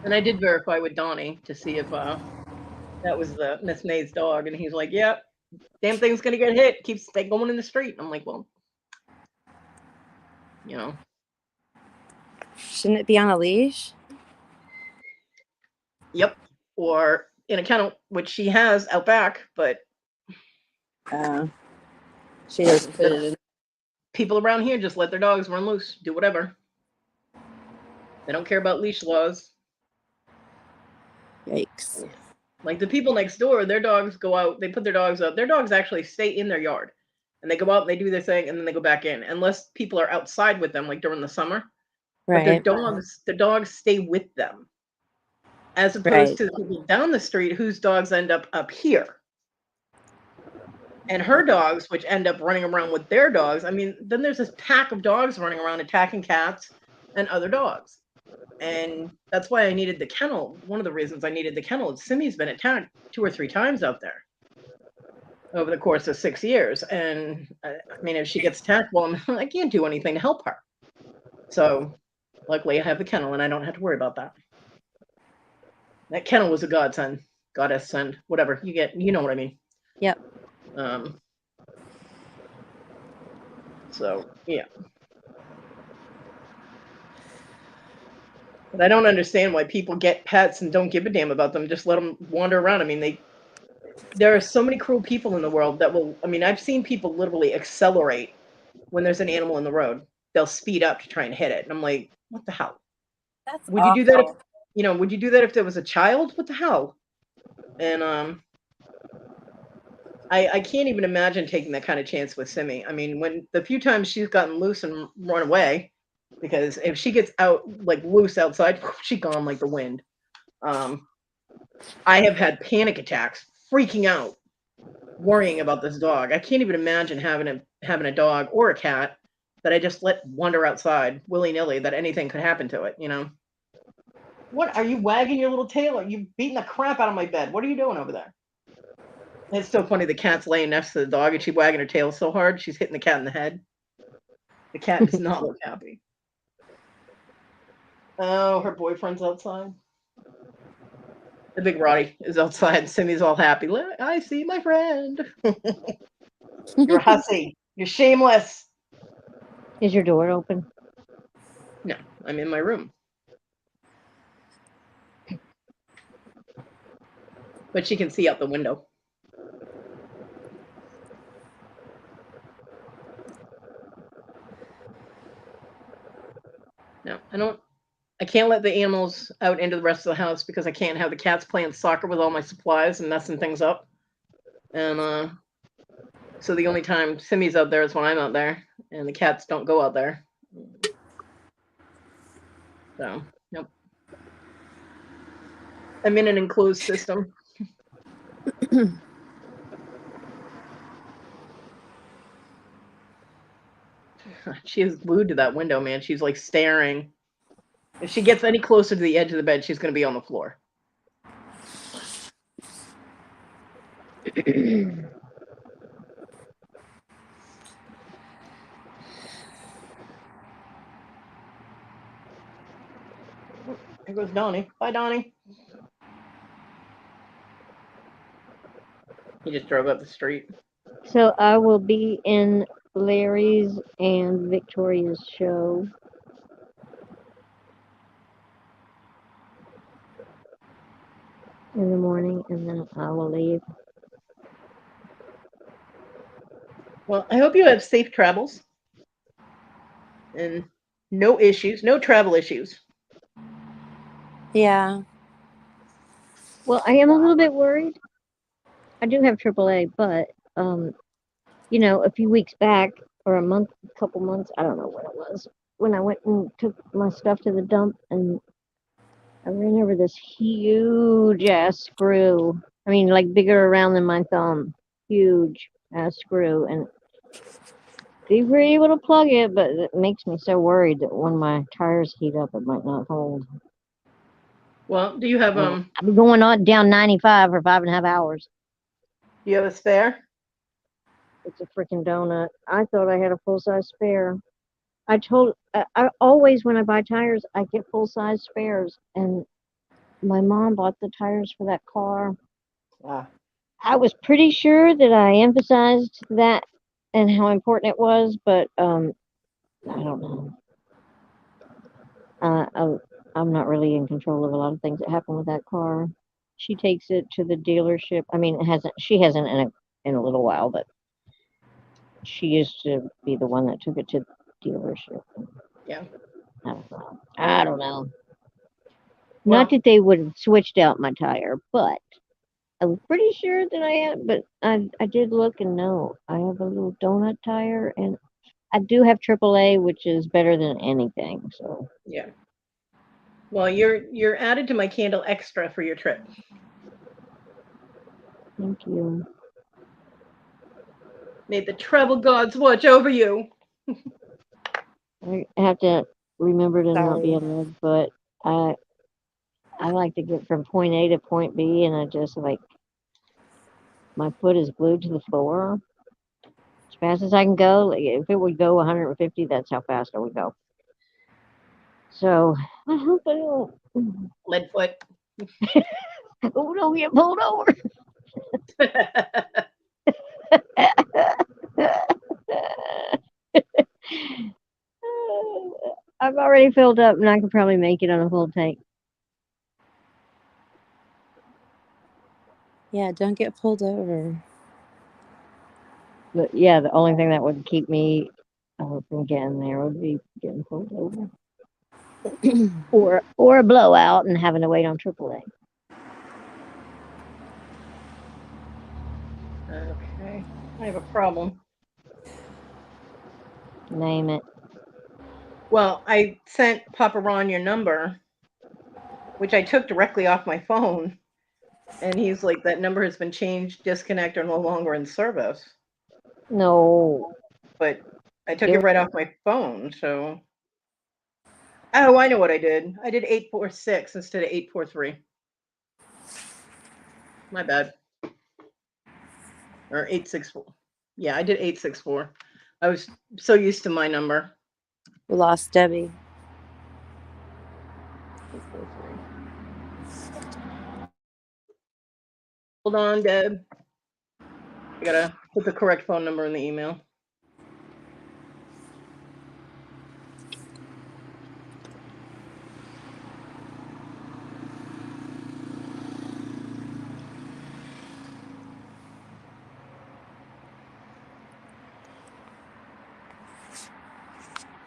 Speaker 1: And I did verify with Donnie to see if that was the Miss May's dog, and he's like, "Yep, damn thing's gonna get hit. Keeps going in the street." I'm like, "Well, you know."
Speaker 4: Shouldn't it be on a leash?
Speaker 1: Yep. Or in a kennel, which she has out back, but
Speaker 4: She doesn't put it in.
Speaker 1: people around here just let their dogs run loose, do whatever. They don't care about leash laws.
Speaker 4: Yikes.
Speaker 1: Like the people next door, their dogs go out, they put their dogs up. Their dogs actually stay in their yard. And they go out and they do their thing and then they go back in. Unless people are outside with them, like during the summer. But
Speaker 4: Right.
Speaker 1: the dogs stay with them. As opposed to the people down the street whose dogs end up here. And her dogs, which end up running around with their dogs. I mean, then there's this pack of dogs running around attacking cats and other dogs. And that's why I needed the kennel. One of the reasons I needed the kennel is Simmy's been attacked 2 or 3 times out there over the course of 6 years. And I mean, if she gets attacked, well, I can't do anything to help her. So luckily I have the kennel and I don't have to worry about that. That kennel was a godsend, goddess send, whatever you get. You know what I mean?
Speaker 4: Yep.
Speaker 1: So yeah. But I don't understand why people get pets and don't give a damn about them. Just let them wander around. I mean, there are so many cruel people in the world that will. I mean, I've seen people literally accelerate when there's an animal in the road. They'll speed up to try and hit it, and I'm like, what the hell?
Speaker 4: That's
Speaker 1: would
Speaker 4: awful.
Speaker 1: you do that? Would you do that if there was a child? What the hell? And I can't even imagine taking that kind of chance with Simmy. I mean, when the few times she's gotten loose and run away. Because if she gets out like loose outside, she's gone like the wind. I have had panic attacks, freaking out, worrying about this dog. I can't even imagine having a dog or a cat that I just let wander outside willy-nilly, that anything could happen to it, What are you wagging your little tail? Are you beating the crap out of my bed? What are you doing over there? It's so funny. The cat's laying next to the dog and she's wagging her tail so hard she's hitting the cat in the head. The cat does not look happy. Oh, her boyfriend's outside. The big Roddy is outside. Simmy's all happy. I see my friend. You're a hussy. You're shameless.
Speaker 2: Is your door open?
Speaker 1: No, I'm in my room. But she can see out the window. No, I can't let the animals out into the rest of the house because I can't have the cats playing soccer with all my supplies and messing things up. And so the only time Simmy's out there is when I'm out there, and the cats don't go out there. So, nope. I'm in an enclosed system. She is glued to that window, man. She's like staring. If she gets any closer to the edge of the bed, she's going to be on the floor. Here goes Donnie. Bye, Donnie. He just drove up the street.
Speaker 2: So I will be in Larry's and Victoria's show. In the morning, and then I will leave.
Speaker 1: Well, I hope you have safe travels. And no issues, no travel issues.
Speaker 4: Yeah.
Speaker 2: Well, I am a little bit worried. I do have AAA, but a few weeks back, or a couple months, I don't know what it was, when I went and took my stuff to the dump, and I ran over this huge ass screw. I mean, like bigger around than my thumb. Huge ass screw, and they were able to plug it, but it makes me so worried that when my tires heat up, it might not hold.
Speaker 1: Well, do you have
Speaker 2: I've been going on down 95 for 5.5 hours.
Speaker 1: Do you have a spare?
Speaker 2: It's a freaking donut. I thought I had a full-size spare. I always, when I buy tires, I get full-size spares, and my mom bought the tires for that car.
Speaker 1: Ah,
Speaker 2: I was pretty sure that I emphasized that and how important it was, but I don't know. Uh, I, I'm not really in control of a lot of things that happen with that car. She takes it to the dealership. I mean, it hasn't she hasn't in a little while, but she used to be the one that took it to the dealership.
Speaker 1: yeah.
Speaker 2: I don't know. I don't know.
Speaker 1: Well,
Speaker 2: Not that they would have switched out my tire, but I was pretty sure that I had. But I did look and no, I have a little donut tire, and I do have AAA, which is better than anything. So
Speaker 1: yeah. Well, you're added to my candle extra for your trip.
Speaker 2: thank you.
Speaker 1: May the travel gods watch over you.
Speaker 2: I have to remember to not be a
Speaker 4: Sorry.
Speaker 2: lead foot. I I like to get from point A to point B, and I just like my foot is glued to the floor as fast as I can go. Like, if it would go 150, that's how fast I would go. So I hope I don't.
Speaker 1: Leadfoot.
Speaker 2: Oh, don't get pulled over. I've already filled up, and I could probably make it on a full tank.
Speaker 4: Yeah, don't get pulled over.
Speaker 2: But yeah, the only thing that would keep me from getting there would be getting pulled over, or a blowout and having to wait on AAA.
Speaker 1: Okay. I have a problem.
Speaker 2: Name it.
Speaker 1: Well, I sent Papa Ron your number, which I took directly off my phone, and he's like, that number has been changed, disconnect, or no longer in service.
Speaker 2: No.
Speaker 1: But I took it right off my phone, so. Oh, I know what I did. I did 846 instead of 843. My bad. Or 864. Yeah, I did 864. I was so used to my number.
Speaker 4: We lost Debbie.
Speaker 1: 843. Hold on, Deb. I gotta put the correct phone number in the email.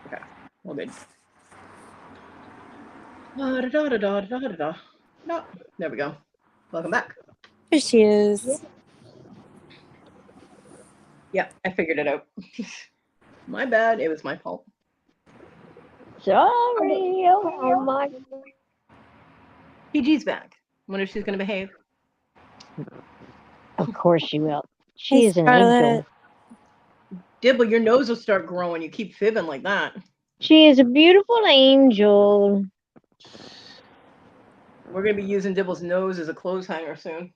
Speaker 1: Okay, all good. No, there we go. Welcome back.
Speaker 4: Here she is.
Speaker 1: Yeah, I figured it out. My bad. It was my fault.
Speaker 2: Sorry. Oh my.
Speaker 1: PG's back. Wonder if she's gonna behave.
Speaker 2: Of course she will. She
Speaker 4: Hey,
Speaker 2: is an
Speaker 4: Scarlett.
Speaker 2: angel.
Speaker 1: Dibble, your nose will start growing. You keep fibbing like that.
Speaker 2: She is a beautiful angel.
Speaker 1: We're gonna be using Dibble's nose as a clothes hanger soon.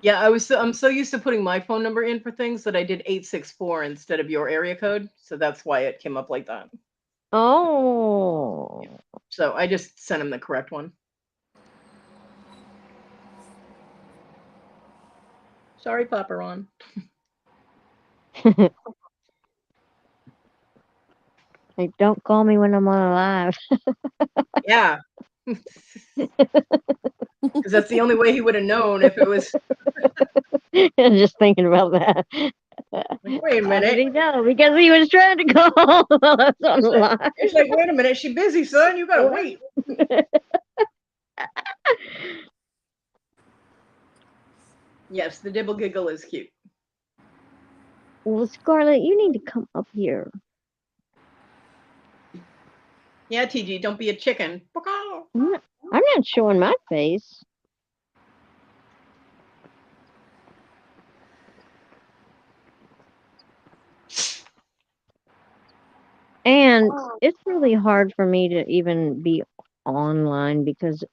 Speaker 1: Yeah, I'm so used to putting my phone number in for things that I did 864 instead of your area code, so that's why it came up like that.
Speaker 2: Oh.
Speaker 1: So I just sent him the correct one. Sorry, Papa Ron.
Speaker 2: Like, don't call me when I'm on live.
Speaker 1: Yeah. Because that's the only way he would have known if it was.
Speaker 2: Just thinking about that.
Speaker 1: Like, wait a
Speaker 2: How did he
Speaker 1: minute.
Speaker 2: know? Because he was trying to call us on
Speaker 1: It's like,
Speaker 2: live.
Speaker 1: it's like, wait a minute. She busy, son. You gotta wait. Yes, the Dibble Giggle is cute.
Speaker 2: Well, Scarlett, you need to come up here.
Speaker 1: Yeah, TG, don't be a chicken.
Speaker 2: I'm not showing my face. And it's really hard for me to even be online because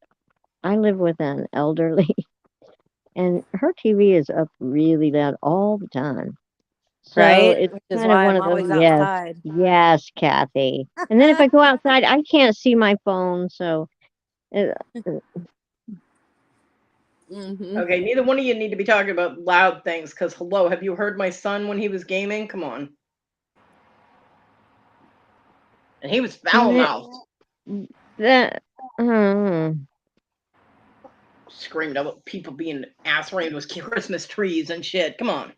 Speaker 2: I live with an elderly and her TV is up really loud all the time. So
Speaker 4: Right?
Speaker 2: it's
Speaker 4: Which is
Speaker 2: kind of
Speaker 4: why
Speaker 2: one
Speaker 4: I'm
Speaker 2: of those.
Speaker 4: always
Speaker 2: Yes,
Speaker 4: outside.
Speaker 2: yes, Kathy. And then if I go outside, I can't see my phone. So it,
Speaker 4: Mm-hmm.
Speaker 1: Okay, neither one of you need to be talking about loud things because, hello, have you heard my son when he was gaming? Come on. And he was foul mouthed.
Speaker 2: that
Speaker 1: Screamed about people being ass rainbows, Christmas trees, and shit. Come on.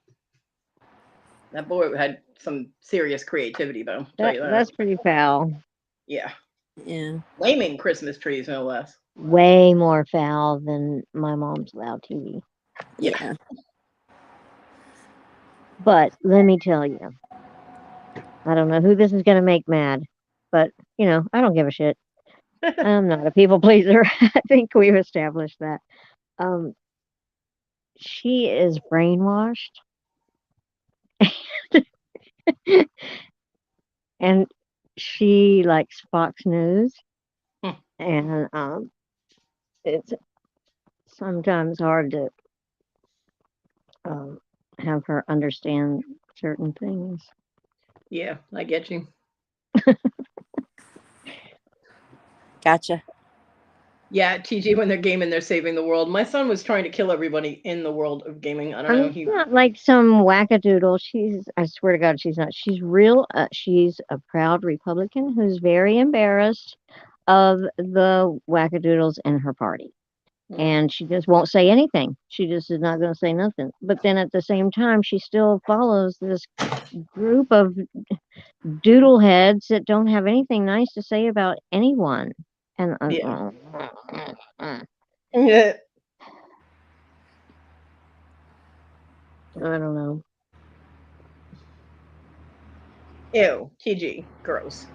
Speaker 1: That boy had some serious creativity, though. Tell you that.
Speaker 2: that's pretty foul.
Speaker 1: Yeah.
Speaker 4: Yeah.
Speaker 1: Flaming Christmas trees, no less.
Speaker 2: Way more foul than my mom's loud TV.
Speaker 4: Yeah.
Speaker 2: But let me tell you, I don't know who this is going to make mad, but I don't give a shit. I'm not a people pleaser. I think we've established that. Um, she is brainwashed, and she likes Fox News,
Speaker 1: Hmm.
Speaker 2: and it's sometimes hard to have her understand certain things.
Speaker 1: Yeah, I get you.
Speaker 4: Gotcha.
Speaker 1: Yeah, TG, when they're gaming, they're saving the world. My son was trying to kill everybody in the world of gaming. I don't know.
Speaker 2: She's not like some wackadoodle. I swear to God, she's not. She's real. She's a proud Republican who's very embarrassed of the wackadoodles in her party. And she just won't say anything. She just is not going to say nothing. But then at the same time, she still follows this group of doodle heads that don't have anything nice to say about anyone. And
Speaker 1: Yeah.
Speaker 2: I don't know.
Speaker 1: Ew, TG, gross.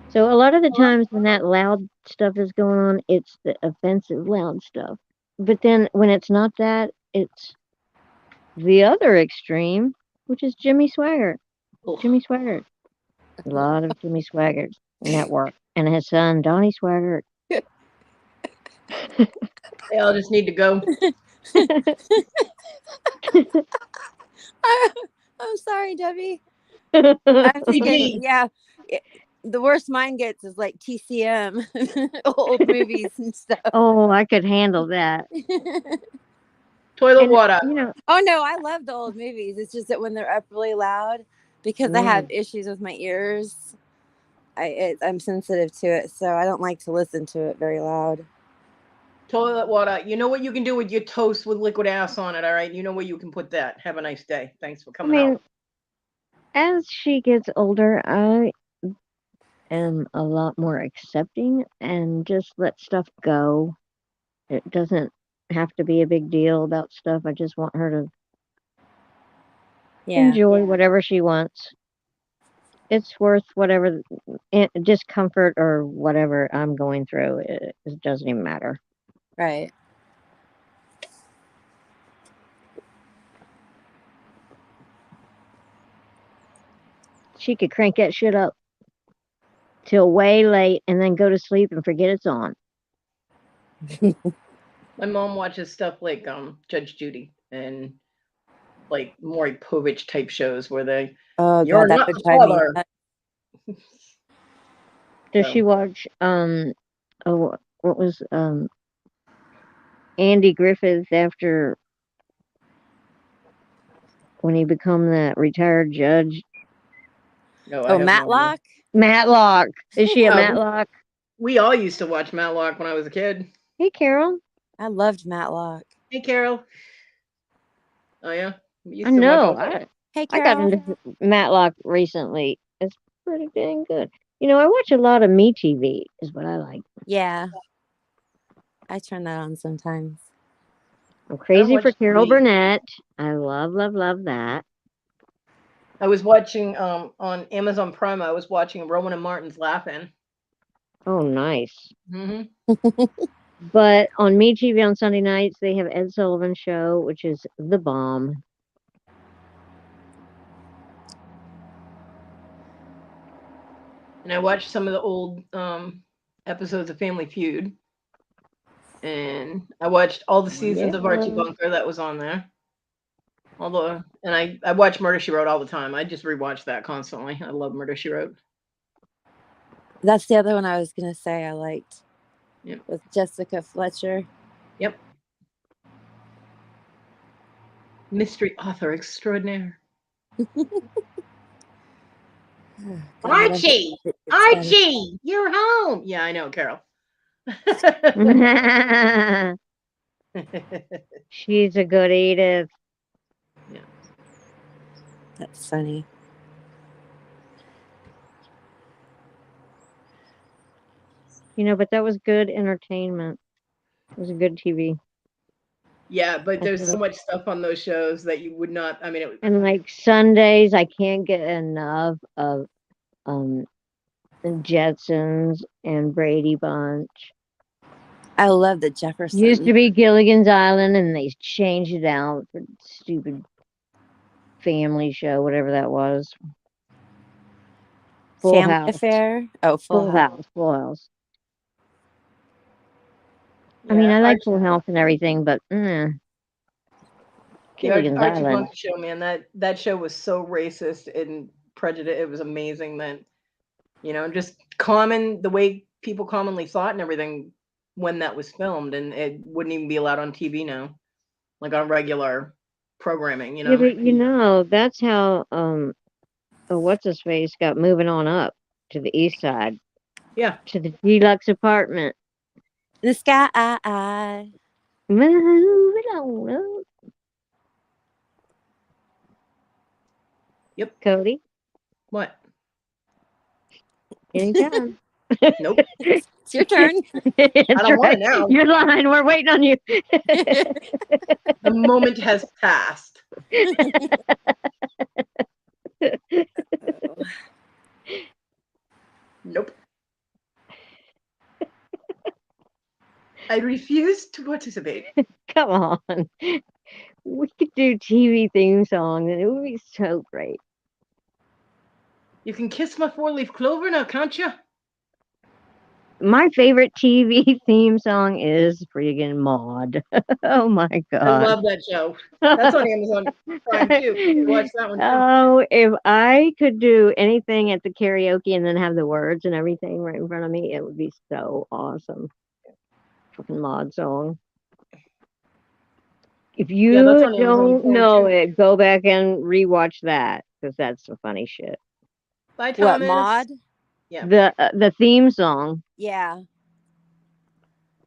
Speaker 2: So a lot of the times when that loud stuff is going on, it's the offensive loud stuff. But then when it's not that, it's the other extreme, which is Jimmy Swaggart.
Speaker 1: Ugh.
Speaker 2: Jimmy Swaggart. A lot of Jimmy Swaggarts in that work. And his son, Donnie Swaggart.
Speaker 1: They all just need to go.
Speaker 4: I'm sorry, Debbie. I'm thinking, yeah. The worst mine gets is like TCM, old movies and stuff.
Speaker 2: Oh, I could handle that.
Speaker 1: Toilet
Speaker 2: And,
Speaker 1: water.
Speaker 4: Oh no, I love the old movies. It's just that when they're up really loud, because I have issues with my ears, I'm sensitive to it, so I don't like to listen to it very loud.
Speaker 1: Toilet water. You know what you can do with your toast with liquid ass on it, all right? You know where you can put that. Have a nice day. Thanks for coming out.
Speaker 2: As she gets older, I am a lot more accepting and just let stuff go. It doesn't have to be a big deal about stuff. I just want her to enjoy whatever she wants. It's worth whatever discomfort or whatever I'm going through. It doesn't even matter.
Speaker 4: Right.
Speaker 2: She could crank that shit up till way late and then go to sleep and forget it's on.
Speaker 1: My mom watches stuff like Judge Judy and like Maury Povich type shows where they you're not the father.
Speaker 2: Does she watch what was Andy Griffith after when he become that retired judge?
Speaker 1: No,
Speaker 4: Matlock?
Speaker 2: Matlock. Is she a Matlock?
Speaker 1: We all used to watch Matlock when I was a kid.
Speaker 2: Hey, Carol.
Speaker 4: I loved Matlock.
Speaker 1: Hey, Carol. Oh, yeah?
Speaker 2: I know.
Speaker 4: Hey,
Speaker 2: Carol. I got into Matlock recently. It's pretty dang good. I watch a lot of MeTV is what I like.
Speaker 4: Yeah. I turn that on sometimes.
Speaker 2: I'm crazy for Carol Burnett. I love that.
Speaker 1: I was watching on Amazon Prime. I was watching Rowan and Martin's Laughing.
Speaker 2: Oh, nice.
Speaker 1: Mm-hmm.
Speaker 2: But on MeTV on Sunday nights, they have Ed Sullivan Show, which is the bomb.
Speaker 1: And I watched some of the old episodes of Family Feud. And I watched all the seasons of Archie Bunker that was on there. Although, and I watch Murder, She Wrote all the time. I just rewatch that constantly. I love Murder, She Wrote.
Speaker 4: That's the other one I was gonna say I liked.
Speaker 1: Yep.
Speaker 4: With Jessica Fletcher.
Speaker 1: Yep. Mystery author extraordinaire.
Speaker 4: Oh, God, I'm
Speaker 1: Archie!
Speaker 4: it's funny.
Speaker 1: Archie! You're home! Yeah, I know, Carol.
Speaker 2: She's a good Edith.
Speaker 4: That's funny.
Speaker 2: You know, but that was good entertainment. It was a good TV.
Speaker 1: Yeah, but
Speaker 2: I
Speaker 1: there's
Speaker 2: feel
Speaker 1: so
Speaker 2: like-
Speaker 1: much stuff on those shows that you would not. I mean,
Speaker 2: And like Sundays, I can't get enough of the Jetsons and Brady Bunch.
Speaker 4: I love the Jefferson.
Speaker 2: Used to be Gilligan's Island, and they changed it out for stupid family show, whatever that was. Full
Speaker 4: Family
Speaker 2: House.
Speaker 4: Affair. Oh,
Speaker 2: Full House. Full House. I mean,
Speaker 1: yeah,
Speaker 2: I like
Speaker 1: Archie-
Speaker 2: Full House and everything, but
Speaker 1: the
Speaker 2: Gilligan's
Speaker 1: Archie
Speaker 2: Island.
Speaker 1: Bunker show, man. That show was so racist and prejudiced. It was amazing that, just common, the way people commonly thought and everything when that was filmed, and it wouldn't even be allowed on TV now, like on regular programming.
Speaker 2: Yeah, but that's how what's his face got moving on up to the east side.
Speaker 1: Yeah.
Speaker 2: To the deluxe apartment.
Speaker 4: The sky.
Speaker 2: Moving on up.
Speaker 1: Yep.
Speaker 2: Kodi,
Speaker 1: What?
Speaker 2: anytime.
Speaker 1: Nope.
Speaker 4: It's your turn.
Speaker 2: That's
Speaker 1: I don't want
Speaker 2: right.
Speaker 1: it now.
Speaker 2: You're lying. We're waiting on you.
Speaker 1: The moment has passed. Nope. I refuse to participate.
Speaker 2: Come on. We could do TV theme songs and it would be so great.
Speaker 1: You can kiss my four-leaf clover now, can't you?
Speaker 2: My favorite TV theme song is friggin' Maud. Oh my God.
Speaker 1: I love that show. That's on Amazon Prime too. You watch that one too.
Speaker 2: Oh, if I could do anything at the karaoke and then have the words and everything right in front of me, it would be so awesome. Fucking Maud song. If you
Speaker 1: Yeah, that's on Amazon
Speaker 2: don't
Speaker 1: Prime,
Speaker 2: know
Speaker 1: too.
Speaker 2: it, go back and rewatch that because that's some funny shit.
Speaker 1: Bye,
Speaker 4: What,
Speaker 1: Thomas.
Speaker 4: Maud?
Speaker 1: Yeah.
Speaker 2: The theme song.
Speaker 4: Yeah.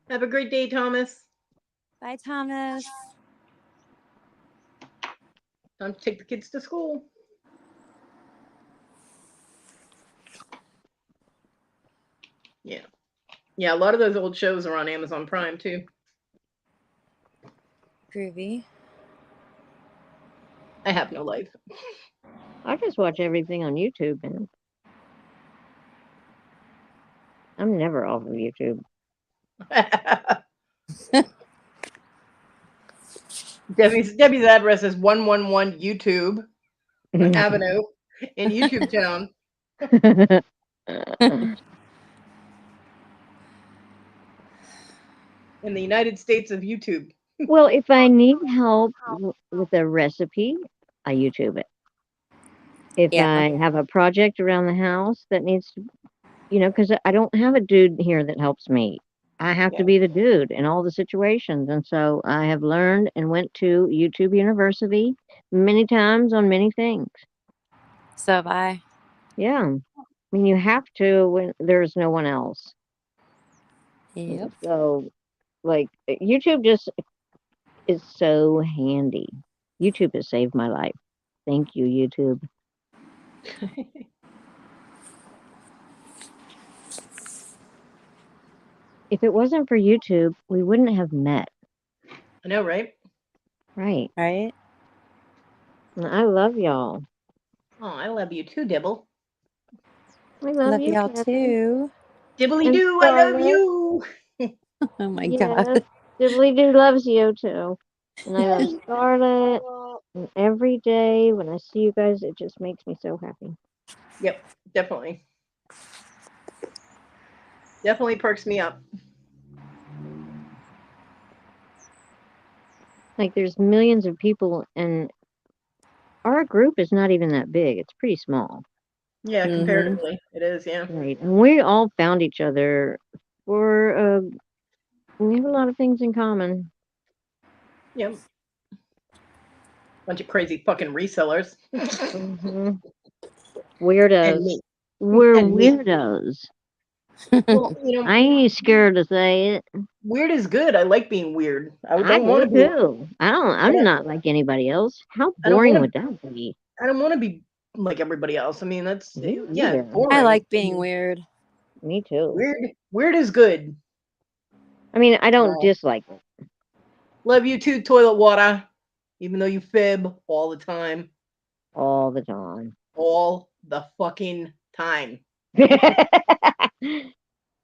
Speaker 1: Have a great day, Thomas.
Speaker 4: Bye, Thomas.
Speaker 1: Time to take the kids to school. Yeah. Yeah, a lot of those old shows are on Amazon Prime too.
Speaker 4: Groovy.
Speaker 1: I have no life.
Speaker 2: I just watch everything on YouTube, man. I'm never off of YouTube.
Speaker 1: Debbie's address is 111 YouTube Avenue in YouTube Town. In the United States of YouTube.
Speaker 2: Well, if I need help with a recipe, I YouTube it. If
Speaker 4: Yeah.
Speaker 2: I have a project around the house that needs to, because I don't have a dude here that helps me. I have to
Speaker 1: Yeah.
Speaker 2: be the dude in all the situations. And so I have learned and went to YouTube University many times on many things.
Speaker 4: So have I.
Speaker 2: Yeah. I mean, you have to when there's no one else.
Speaker 4: Yep.
Speaker 2: So, like, YouTube just is so handy. YouTube has saved my life. Thank you, YouTube. If it wasn't for YouTube, we wouldn't have met.
Speaker 1: I know, right?
Speaker 2: Right.
Speaker 4: Right?
Speaker 2: And I love y'all.
Speaker 1: Oh, I love you too, Dibble.
Speaker 2: I love you
Speaker 4: y'all
Speaker 2: Kathy.
Speaker 4: too.
Speaker 1: Dibbly
Speaker 2: And
Speaker 1: doo, I love
Speaker 2: Scarlett.
Speaker 1: you.
Speaker 4: Oh my
Speaker 2: Yes,
Speaker 4: God.
Speaker 2: Dibbly Doo loves you too. And I love Scarlett. And every day when I see you guys, it just makes me so happy.
Speaker 1: Yep, definitely. Definitely perks me up.
Speaker 2: Like there's millions of people, and our group is not even that big. It's pretty small.
Speaker 1: Yeah,
Speaker 4: Mhm.
Speaker 1: comparatively, it is. Yeah.
Speaker 2: Right. And we all found each other for we have a lot of things in common.
Speaker 1: Yep. Bunch of crazy fucking resellers.
Speaker 2: hmm
Speaker 1: And
Speaker 2: Weirdos.
Speaker 1: me.
Speaker 2: We're
Speaker 1: And me.
Speaker 2: weirdos.
Speaker 1: Well,
Speaker 2: I ain't scared to say it.
Speaker 1: weird is good. I like being weird. I
Speaker 2: I
Speaker 1: don't want
Speaker 2: do
Speaker 1: to be.
Speaker 2: too. I'm not like anybody else. How
Speaker 1: I don't
Speaker 2: boring
Speaker 1: want
Speaker 2: would
Speaker 1: to.
Speaker 2: that be?
Speaker 1: I don't want to be like everybody else. I mean, that's
Speaker 2: Me
Speaker 1: yeah,
Speaker 2: either.
Speaker 1: it's boring.
Speaker 4: I like
Speaker 1: I
Speaker 4: being
Speaker 1: mean,
Speaker 4: weird.
Speaker 2: Me too.
Speaker 1: Weird is good.
Speaker 2: I mean, I don't
Speaker 1: Uh,
Speaker 2: dislike it.
Speaker 1: Love you too, toilet water. Even though you fib all the time,
Speaker 2: All the time.
Speaker 1: all the fucking time.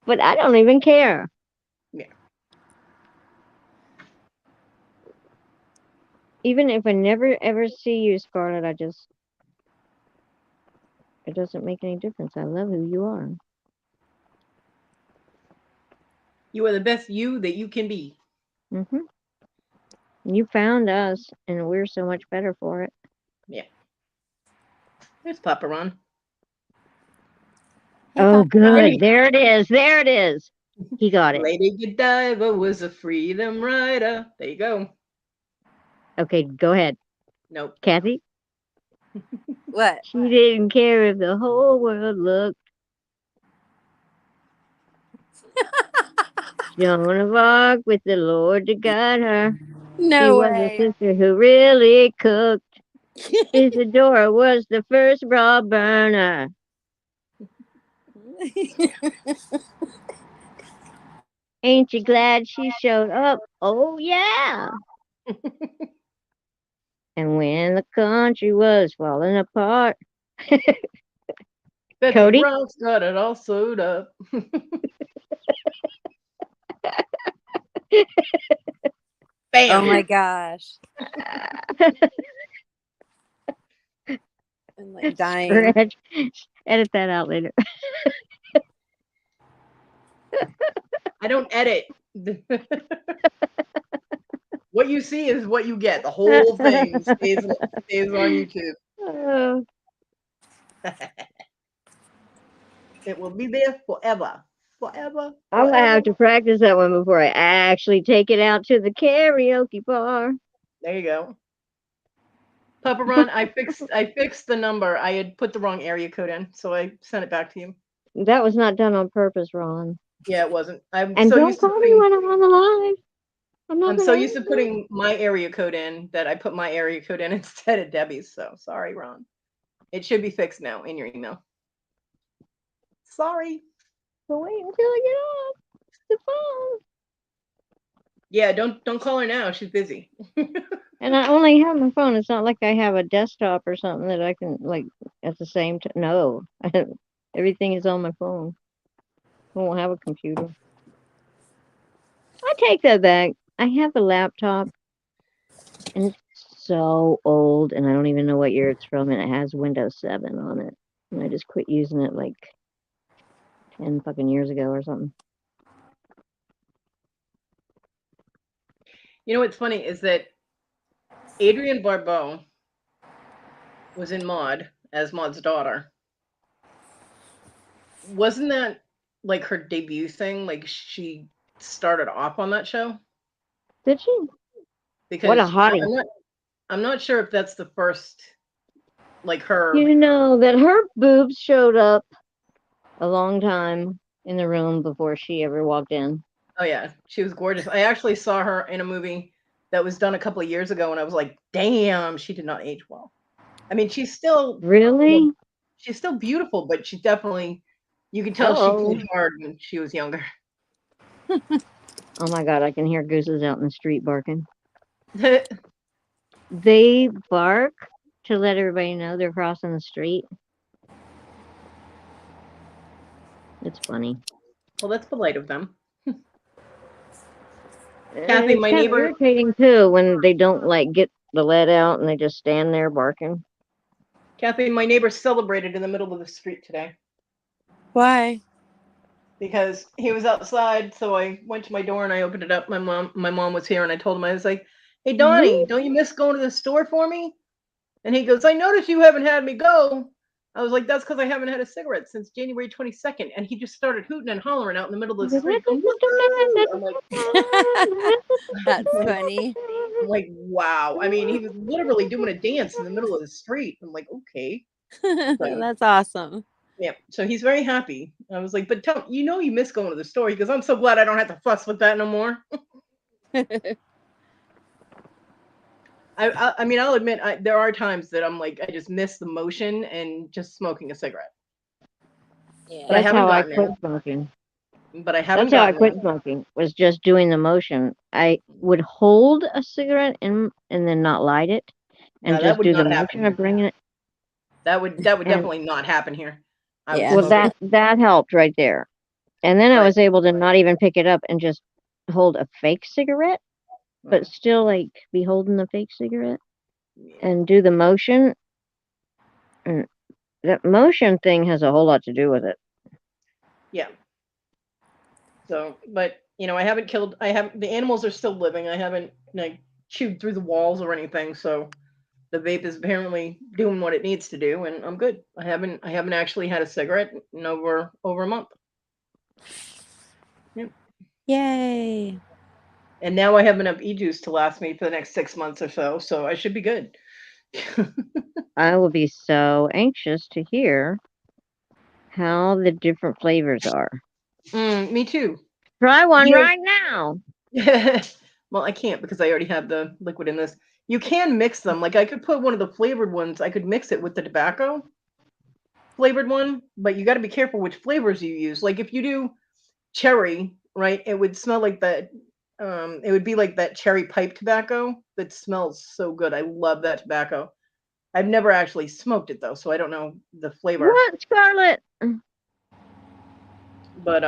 Speaker 2: But I don't even care.
Speaker 1: Yeah.
Speaker 2: Even if I never ever see you, Scarlett, it doesn't make any difference. I love who you are.
Speaker 1: You are the best you that you can be.
Speaker 2: hmm You found us, and we're so much better for it.
Speaker 1: Yeah. There's Papa Ron.
Speaker 4: Hey,
Speaker 2: Oh,
Speaker 4: Papa Ron.
Speaker 2: good. There it is. There it is. He got it.
Speaker 1: Lady Godiva was a freedom rider. There you go.
Speaker 2: Okay, go ahead.
Speaker 1: Nope.
Speaker 2: Kathy?
Speaker 4: What?
Speaker 2: She didn't care if the whole world looked. Joan of Arc with the Lord to guide her. She
Speaker 4: No
Speaker 2: was a
Speaker 4: way.
Speaker 2: sister who really cooked. Isadora was the first bra burner. Ain't you glad she showed up? Oh, yeah. And when the country was falling apart.
Speaker 1: Betsy
Speaker 2: Kodi?
Speaker 1: Ross got it all sewed up. Bam.
Speaker 4: Oh my gosh. I'm like dying.
Speaker 2: Scratch. Edit that out later.
Speaker 1: I don't edit. What you see is what you get. The whole thing stays on YouTube.
Speaker 2: Oh,
Speaker 1: It will be there forever. Forever.
Speaker 2: I'm gonna have
Speaker 1: Forever.
Speaker 2: to practice that one before I actually take it out to the karaoke bar.
Speaker 1: There you go. Papa Ron, I fixed the number. I had put the wrong area code in, so I sent it back to you.
Speaker 2: That was not done on purpose, Ron.
Speaker 1: Yeah, it wasn't. I'm
Speaker 2: And
Speaker 1: so
Speaker 2: don't
Speaker 1: used to
Speaker 2: call me
Speaker 1: putting
Speaker 2: when I'm on the live. I'm not
Speaker 1: I'm
Speaker 2: gonna
Speaker 1: so used to
Speaker 2: answer.
Speaker 1: putting my area code in that I put my area code in instead of Debbie's. So sorry, Ron. It should be fixed now in your email. Sorry.
Speaker 2: But wait until I get off the phone.
Speaker 1: Yeah, don't call her now. She's busy.
Speaker 2: And I only have my phone. It's not like I have a desktop or something that I can like at the same time. No, everything is on my phone. I won't have a computer. I take that back. I have a laptop, and it's so old, and I don't even know what year it's from, and it has Windows 7 on it. And I just quit using it like 10 fucking years ago or something.
Speaker 1: You know what's funny is that Adrienne Barbeau was in Maud as Maud's daughter. Wasn't that like her debut thing? Like she started off on that show?
Speaker 2: Did she?
Speaker 1: Because
Speaker 2: What a hottie.
Speaker 1: I'm not sure if that's the first like her.
Speaker 2: You know that her boobs showed up a long time in the room before she ever walked in.
Speaker 1: Oh yeah, she was gorgeous. I actually saw her in a movie that was done a couple of years ago, and I was like, "Damn, she did not age well." I mean, she's still
Speaker 2: Really?
Speaker 1: she's still beautiful, but she definitely you can tell she played hard when she was younger.
Speaker 2: Oh my god, I can hear gooses out in the street barking. They bark to let everybody know they're crossing the street. It's funny.
Speaker 1: Well, that's polite of them.
Speaker 2: And
Speaker 1: Kathy,
Speaker 2: it's
Speaker 1: my
Speaker 2: kind of
Speaker 1: neighbor.
Speaker 2: irritating too when they don't like get the lead out and they just stand there barking.
Speaker 1: Kathy, my neighbor celebrated in the middle of the street today
Speaker 4: Why?
Speaker 1: because he was outside. So I went to my door and I opened it up. My mom was here, and I told him, I was like, "Hey, Donnie, don't you miss going to the store for me?" And he goes, I noticed you haven't had me go. I was like, that's because I haven't had a cigarette since January 22nd. And he just started hooting and hollering out in the middle of the street. I'm like,
Speaker 4: That's funny.
Speaker 1: I'm like, wow. I mean, he was literally doing a dance in the middle of the street. I'm like, okay.
Speaker 4: That's awesome.
Speaker 1: Yeah. So he's very happy. I was like, but you miss going to the store. He goes, I'm so glad I don't have to fuss with that no more. I mean, I'll admit there are times that I'm like, I just miss the motion and just smoking a cigarette.
Speaker 4: Yeah.
Speaker 1: But I
Speaker 2: That's
Speaker 1: haven't
Speaker 2: how I
Speaker 1: gotten
Speaker 2: quit
Speaker 1: there.
Speaker 2: smoking.
Speaker 1: But I haven't
Speaker 2: That's how I
Speaker 1: gotten
Speaker 2: quit smoking, was just doing the motion. I would hold a cigarette and then not light it, and
Speaker 1: No, that
Speaker 2: just
Speaker 1: would
Speaker 2: do the
Speaker 1: not happen
Speaker 2: motion of
Speaker 1: here.
Speaker 2: bringing it.
Speaker 1: That would
Speaker 2: And-
Speaker 1: definitely not happen here. I would
Speaker 4: Yeah.
Speaker 2: Well,
Speaker 1: smoke it.
Speaker 2: that helped right there. And then I
Speaker 1: Right.
Speaker 2: was able to not even pick it up and just hold a fake cigarette, but still like be holding the fake cigarette and do the motion. And that motion thing has a whole lot to do with it.
Speaker 1: Yeah. So, but I haven't the animals are still living. I haven't like chewed through the walls or anything. So the vape is apparently doing what it needs to do, and I'm good. I haven't actually had a cigarette in over a month. Yep.
Speaker 4: Yay.
Speaker 1: And now I have enough e-juice to last me for the next 6 months or so I should be good.
Speaker 2: I will be so anxious to hear how the different flavors are.
Speaker 1: Me too.
Speaker 2: Try one
Speaker 1: You know-
Speaker 2: right now.
Speaker 1: Well, I can't because I already have the liquid in this. You can mix them. Like I could put one of the flavored ones, I could mix it with the tobacco flavored one, but you got to be careful which flavors you use. Like if you do cherry, right, it would smell like that. It would be like that cherry pipe tobacco that smells so good. I love that tobacco. I've never actually smoked it though, so I don't know the flavor.
Speaker 2: What, Scarlett?
Speaker 1: But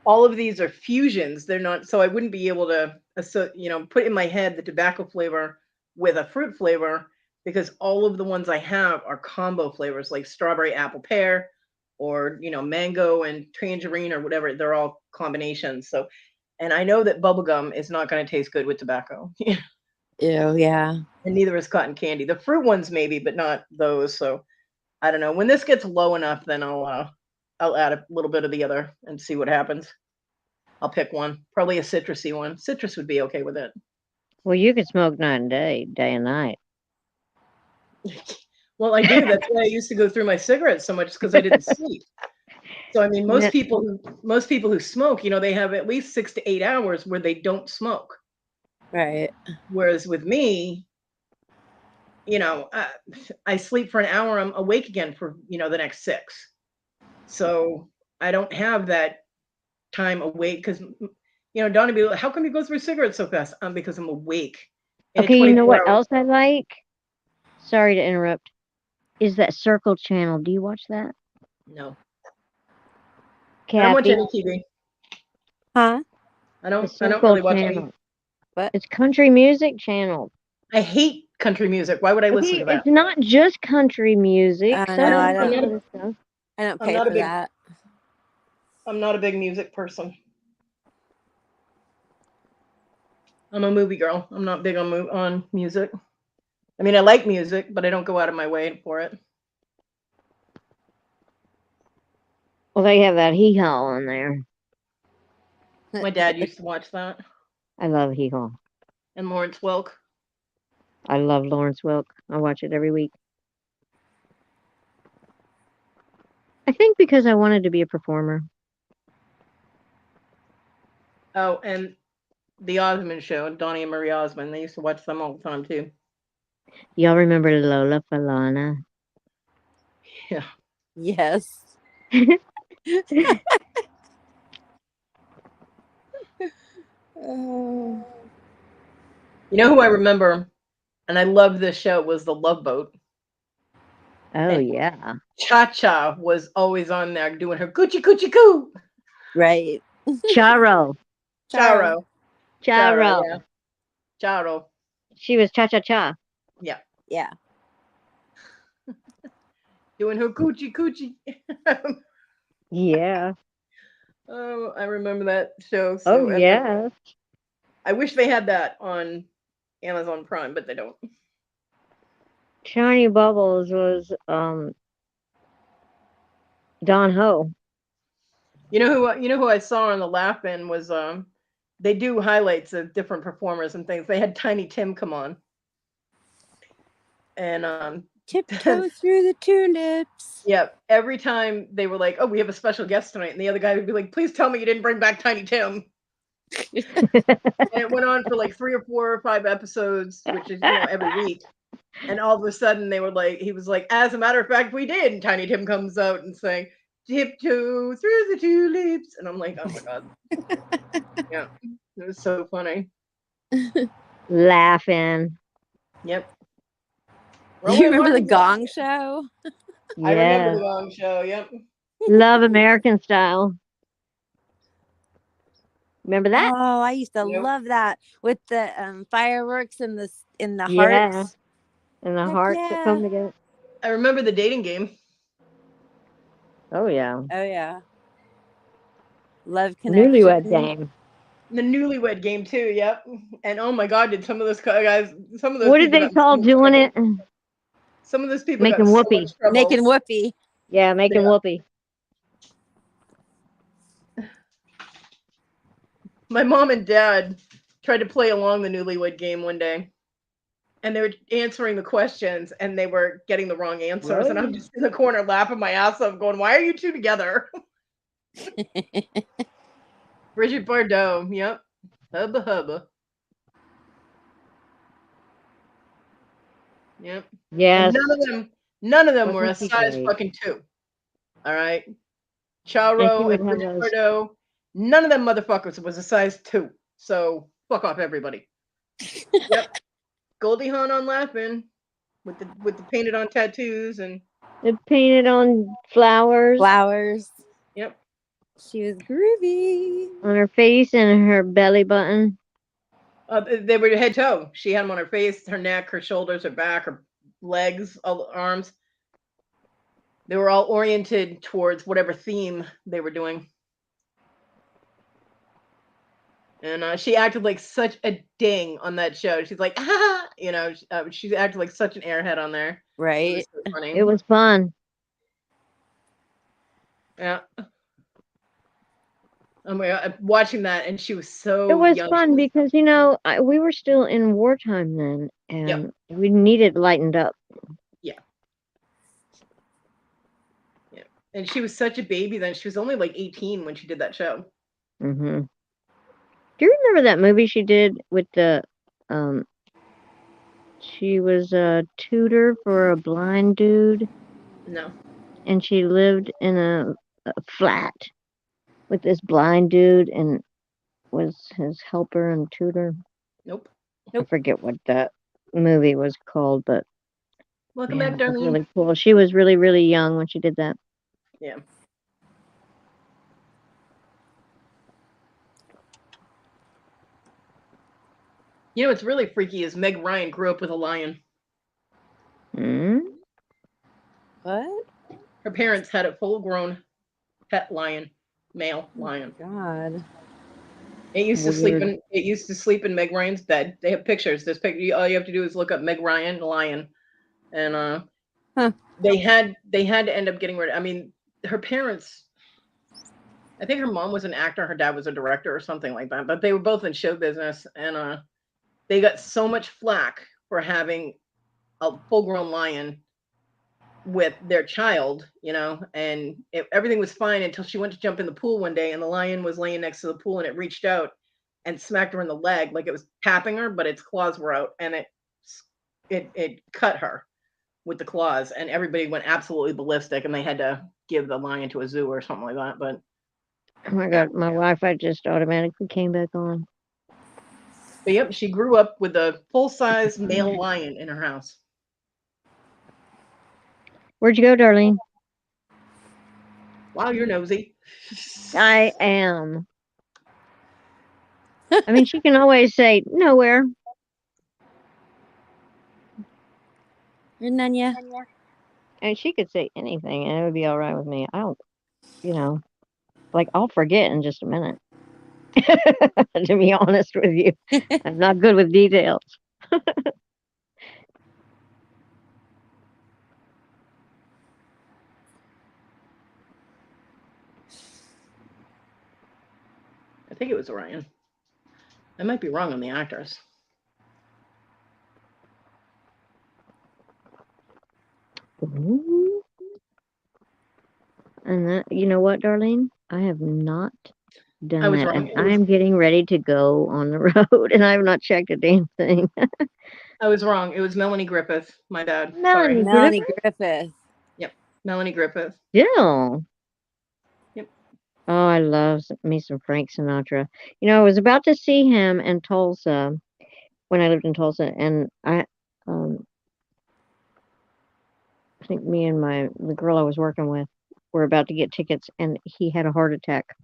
Speaker 1: all of these are fusions. They're not, so I wouldn't be able to put in my head the tobacco flavor with a fruit flavor, because all of the ones I have are combo flavors like strawberry apple pear or mango and tangerine or whatever. They're all combinations. So, and I know that bubblegum is not going to taste good with tobacco.
Speaker 4: Ew, yeah.
Speaker 1: And neither is cotton candy. The fruit ones maybe, but not those. So I don't know. When this gets low enough, then I'll add a little bit of the other and see what happens. I'll pick one, probably a citrusy one. Citrus would be okay with it.
Speaker 2: Well, you could smoke night and day and night.
Speaker 1: Well, I do. That's why I used to go through my cigarettes so much, because I didn't sleep. So I mean, most people who smoke, they have at least 6 to 8 hours where they don't smoke.
Speaker 4: Right.
Speaker 1: Whereas with me, I sleep for an hour, I'm awake again for the next 6. So I don't have that time awake, because Donnie be like, how come you go through cigarettes so fast? Because I'm awake.
Speaker 2: Okay, you know what else I like? Sorry to interrupt. Is that Circle Channel? Do you watch that?
Speaker 1: No.
Speaker 2: Kathy?
Speaker 1: I don't watch any TV.
Speaker 4: Huh?
Speaker 1: I don't really watch any.
Speaker 4: What?
Speaker 2: It's country music channel.
Speaker 1: I hate country music. Why would I listen to that?
Speaker 2: It's not just country music.
Speaker 4: No,
Speaker 2: Some
Speaker 4: I
Speaker 2: other
Speaker 4: don't.
Speaker 2: stuff.
Speaker 4: I don't
Speaker 1: I'm
Speaker 4: pay
Speaker 1: not a
Speaker 4: for
Speaker 1: big-
Speaker 4: that.
Speaker 1: I'm not a big music person. I'm a movie girl. I'm not big on music. I mean, I like music, but I don't go out of my way for it.
Speaker 2: Well, they have that hee haw on there.
Speaker 1: My dad used to watch that.
Speaker 2: I love hee haw.
Speaker 1: And Lawrence Welk.
Speaker 2: I love Lawrence Welk. I watch it every week. I think because I wanted to be a performer.
Speaker 1: Oh, and the Osmond Show, Donnie and Marie Osmond. They used to watch them all the time too.
Speaker 2: Y'all remember Lola Falana?
Speaker 1: Yeah.
Speaker 4: Yes. Oh.
Speaker 1: You know who I remember, and I loved this show, was The Love Boat.
Speaker 2: Oh, yeah.
Speaker 1: Cha-Cha was always on there doing her coochie coochie coo.
Speaker 4: Right.
Speaker 2: Charo.
Speaker 1: Charo.
Speaker 2: Charo.
Speaker 1: Yeah. Charo.
Speaker 2: She was cha-cha-cha.
Speaker 1: Yeah.
Speaker 4: Yeah.
Speaker 1: Doing her coochie coochie.
Speaker 2: Yeah.
Speaker 1: Oh, I remember that show.
Speaker 2: Oh, yeah.
Speaker 1: I wish they had that on Amazon Prime, but they don't.
Speaker 2: Shiny Bubbles was Don Ho.
Speaker 1: You know who I saw on the Laugh In was they do highlights of different performers and things. They had Tiny Tim come on. And
Speaker 4: Tiptoe through the tulips.
Speaker 1: yeah, every time they were like, "Oh, we have a special guest tonight," and the other guy would be like, "Please tell me you didn't bring back Tiny Tim." And it went on for like 3 or 4 or 5 episodes, which is every week. And all of a sudden they were like, he was like, "As a matter of fact, we did." And Tiny Tim comes out and saying, "Tiptoe through the tulips," and I'm like, "Oh my god." Yeah, it was so funny.
Speaker 2: Laughing.
Speaker 1: Yep.
Speaker 4: Do you remember the Gong Show?
Speaker 1: I remember
Speaker 2: Yeah.
Speaker 1: the Gong Show. Yep.
Speaker 2: Love American Style. Remember that?
Speaker 4: Oh, I used to
Speaker 1: Nope.
Speaker 4: love that with the fireworks and the
Speaker 2: Yeah.
Speaker 4: hearts.
Speaker 2: And the
Speaker 4: Heck
Speaker 2: hearts that
Speaker 4: yeah.
Speaker 2: come together.
Speaker 1: I remember the dating game.
Speaker 2: Oh yeah.
Speaker 4: Oh yeah. Love Connection.
Speaker 2: Newlywed Game.
Speaker 1: The Newlywed Game too. Yep. And oh my god, did some of those guys, some of those
Speaker 2: What did
Speaker 1: people
Speaker 2: they
Speaker 1: got in so
Speaker 2: call
Speaker 1: much
Speaker 2: doing
Speaker 1: trouble.
Speaker 2: it?
Speaker 1: Some of those people
Speaker 2: Making
Speaker 1: got in so
Speaker 2: whoopee.
Speaker 1: much trouble.
Speaker 4: Making whoopee.
Speaker 2: Yeah, making
Speaker 1: Yeah.
Speaker 2: whoopee.
Speaker 1: My mom and dad tried to play along the Newlywed Game one day, and they were answering the questions, and they were getting the wrong answers, and I'm just in the corner laughing my ass off, going, "Why are you two together?" Bridget Bardot, yep, hubba hubba, yep.
Speaker 2: Yes.
Speaker 1: And none of them were a
Speaker 2: Wasn't she
Speaker 1: size
Speaker 2: great?
Speaker 1: fucking 2. All right,
Speaker 2: And she
Speaker 1: Charo
Speaker 2: would
Speaker 1: and
Speaker 2: have
Speaker 1: Bridget
Speaker 2: those.
Speaker 1: Bardot, none of them motherfuckers was a size 2. So fuck off, everybody. Yep, Goldie Hawn on laughing with the painted on tattoos and
Speaker 2: It painted on flowers
Speaker 4: Flowers.
Speaker 1: yep.
Speaker 4: She was groovy.
Speaker 2: on her face and her belly button.
Speaker 1: They were head toe. She had them on her face, her neck, her shoulders, her back, her legs, all the arms. They were all oriented towards whatever theme they were doing. And she acted like such a ding on that show. She's like, ah, she acted like such an airhead on there. It
Speaker 4: Right.
Speaker 1: was so funny.
Speaker 2: It was fun.
Speaker 1: Yeah. Watching that, and she was so
Speaker 2: It was
Speaker 1: young.
Speaker 2: fun because we were still in wartime then, and
Speaker 1: Yep.
Speaker 2: we needed lightened up.
Speaker 1: Yeah. Yeah. And she was such a baby then. She was only like 18 when she did that show.
Speaker 2: Mm-hmm. Do you remember that movie she did with the she was a tutor for a blind dude,
Speaker 1: No.
Speaker 2: and she lived in a flat with this blind dude and was his helper and tutor.
Speaker 1: Nope.
Speaker 2: I forget what that movie was called, but
Speaker 1: Welcome
Speaker 2: man,
Speaker 1: back,
Speaker 2: it was
Speaker 1: Darlene.
Speaker 2: really cool. She was really, really young when she did that.
Speaker 1: Yeah. You know what's really freaky is Meg Ryan grew up with a lion.
Speaker 2: Hmm?
Speaker 4: What?
Speaker 1: Her parents had a full-grown pet lion, male lion.
Speaker 4: God.
Speaker 1: It used
Speaker 2: Weird.
Speaker 1: to sleep in Meg Ryan's bed. They have pictures. This picture, all you have to do is look up Meg Ryan lion, and they had to end up getting rid of. I mean, her parents. I think her mom was an actor, her dad was a director or something like that. But they were both in show business, and they got so much flack for having a full-grown lion with their child, and everything was fine until she went to jump in the pool one day, and the lion was laying next to the pool, and it reached out and smacked her in the leg like it was tapping her, but its claws were out, and it cut her with the claws, and everybody went absolutely ballistic, and they had to give the lion to a zoo or something like that. But
Speaker 2: Oh my God, my Wi-Fi just automatically came back on.
Speaker 1: yep, she grew up with a full-size male lion in her house.
Speaker 2: Where'd you go, Darlene?
Speaker 1: Wow, you're nosy.
Speaker 2: I am. I mean, she can always say nowhere.
Speaker 4: Nanya.
Speaker 2: And she could say anything and it would be all right with me. I don't, like I'll forget in just a minute. To be honest with you, I'm not good with details.
Speaker 1: think it was Orion. I might be wrong on the actors.
Speaker 2: Ooh. And that, you know what, Darlene? I have not done
Speaker 1: I was
Speaker 2: that.
Speaker 1: wrong.
Speaker 2: And I'm getting ready to go on the road, and I have not checked a damn thing.
Speaker 1: I was wrong. It was Melanie Griffith. My bad.
Speaker 2: Melanie
Speaker 1: Sorry.
Speaker 4: Melanie Griffith.
Speaker 1: Yep. Melanie Griffith.
Speaker 2: Still.
Speaker 1: Yep.
Speaker 2: Oh, I love me some Frank Sinatra. You know, I was about to see him in Tulsa when I lived in Tulsa, and I think me and the girl I was working with were about to get tickets, and he had a heart attack.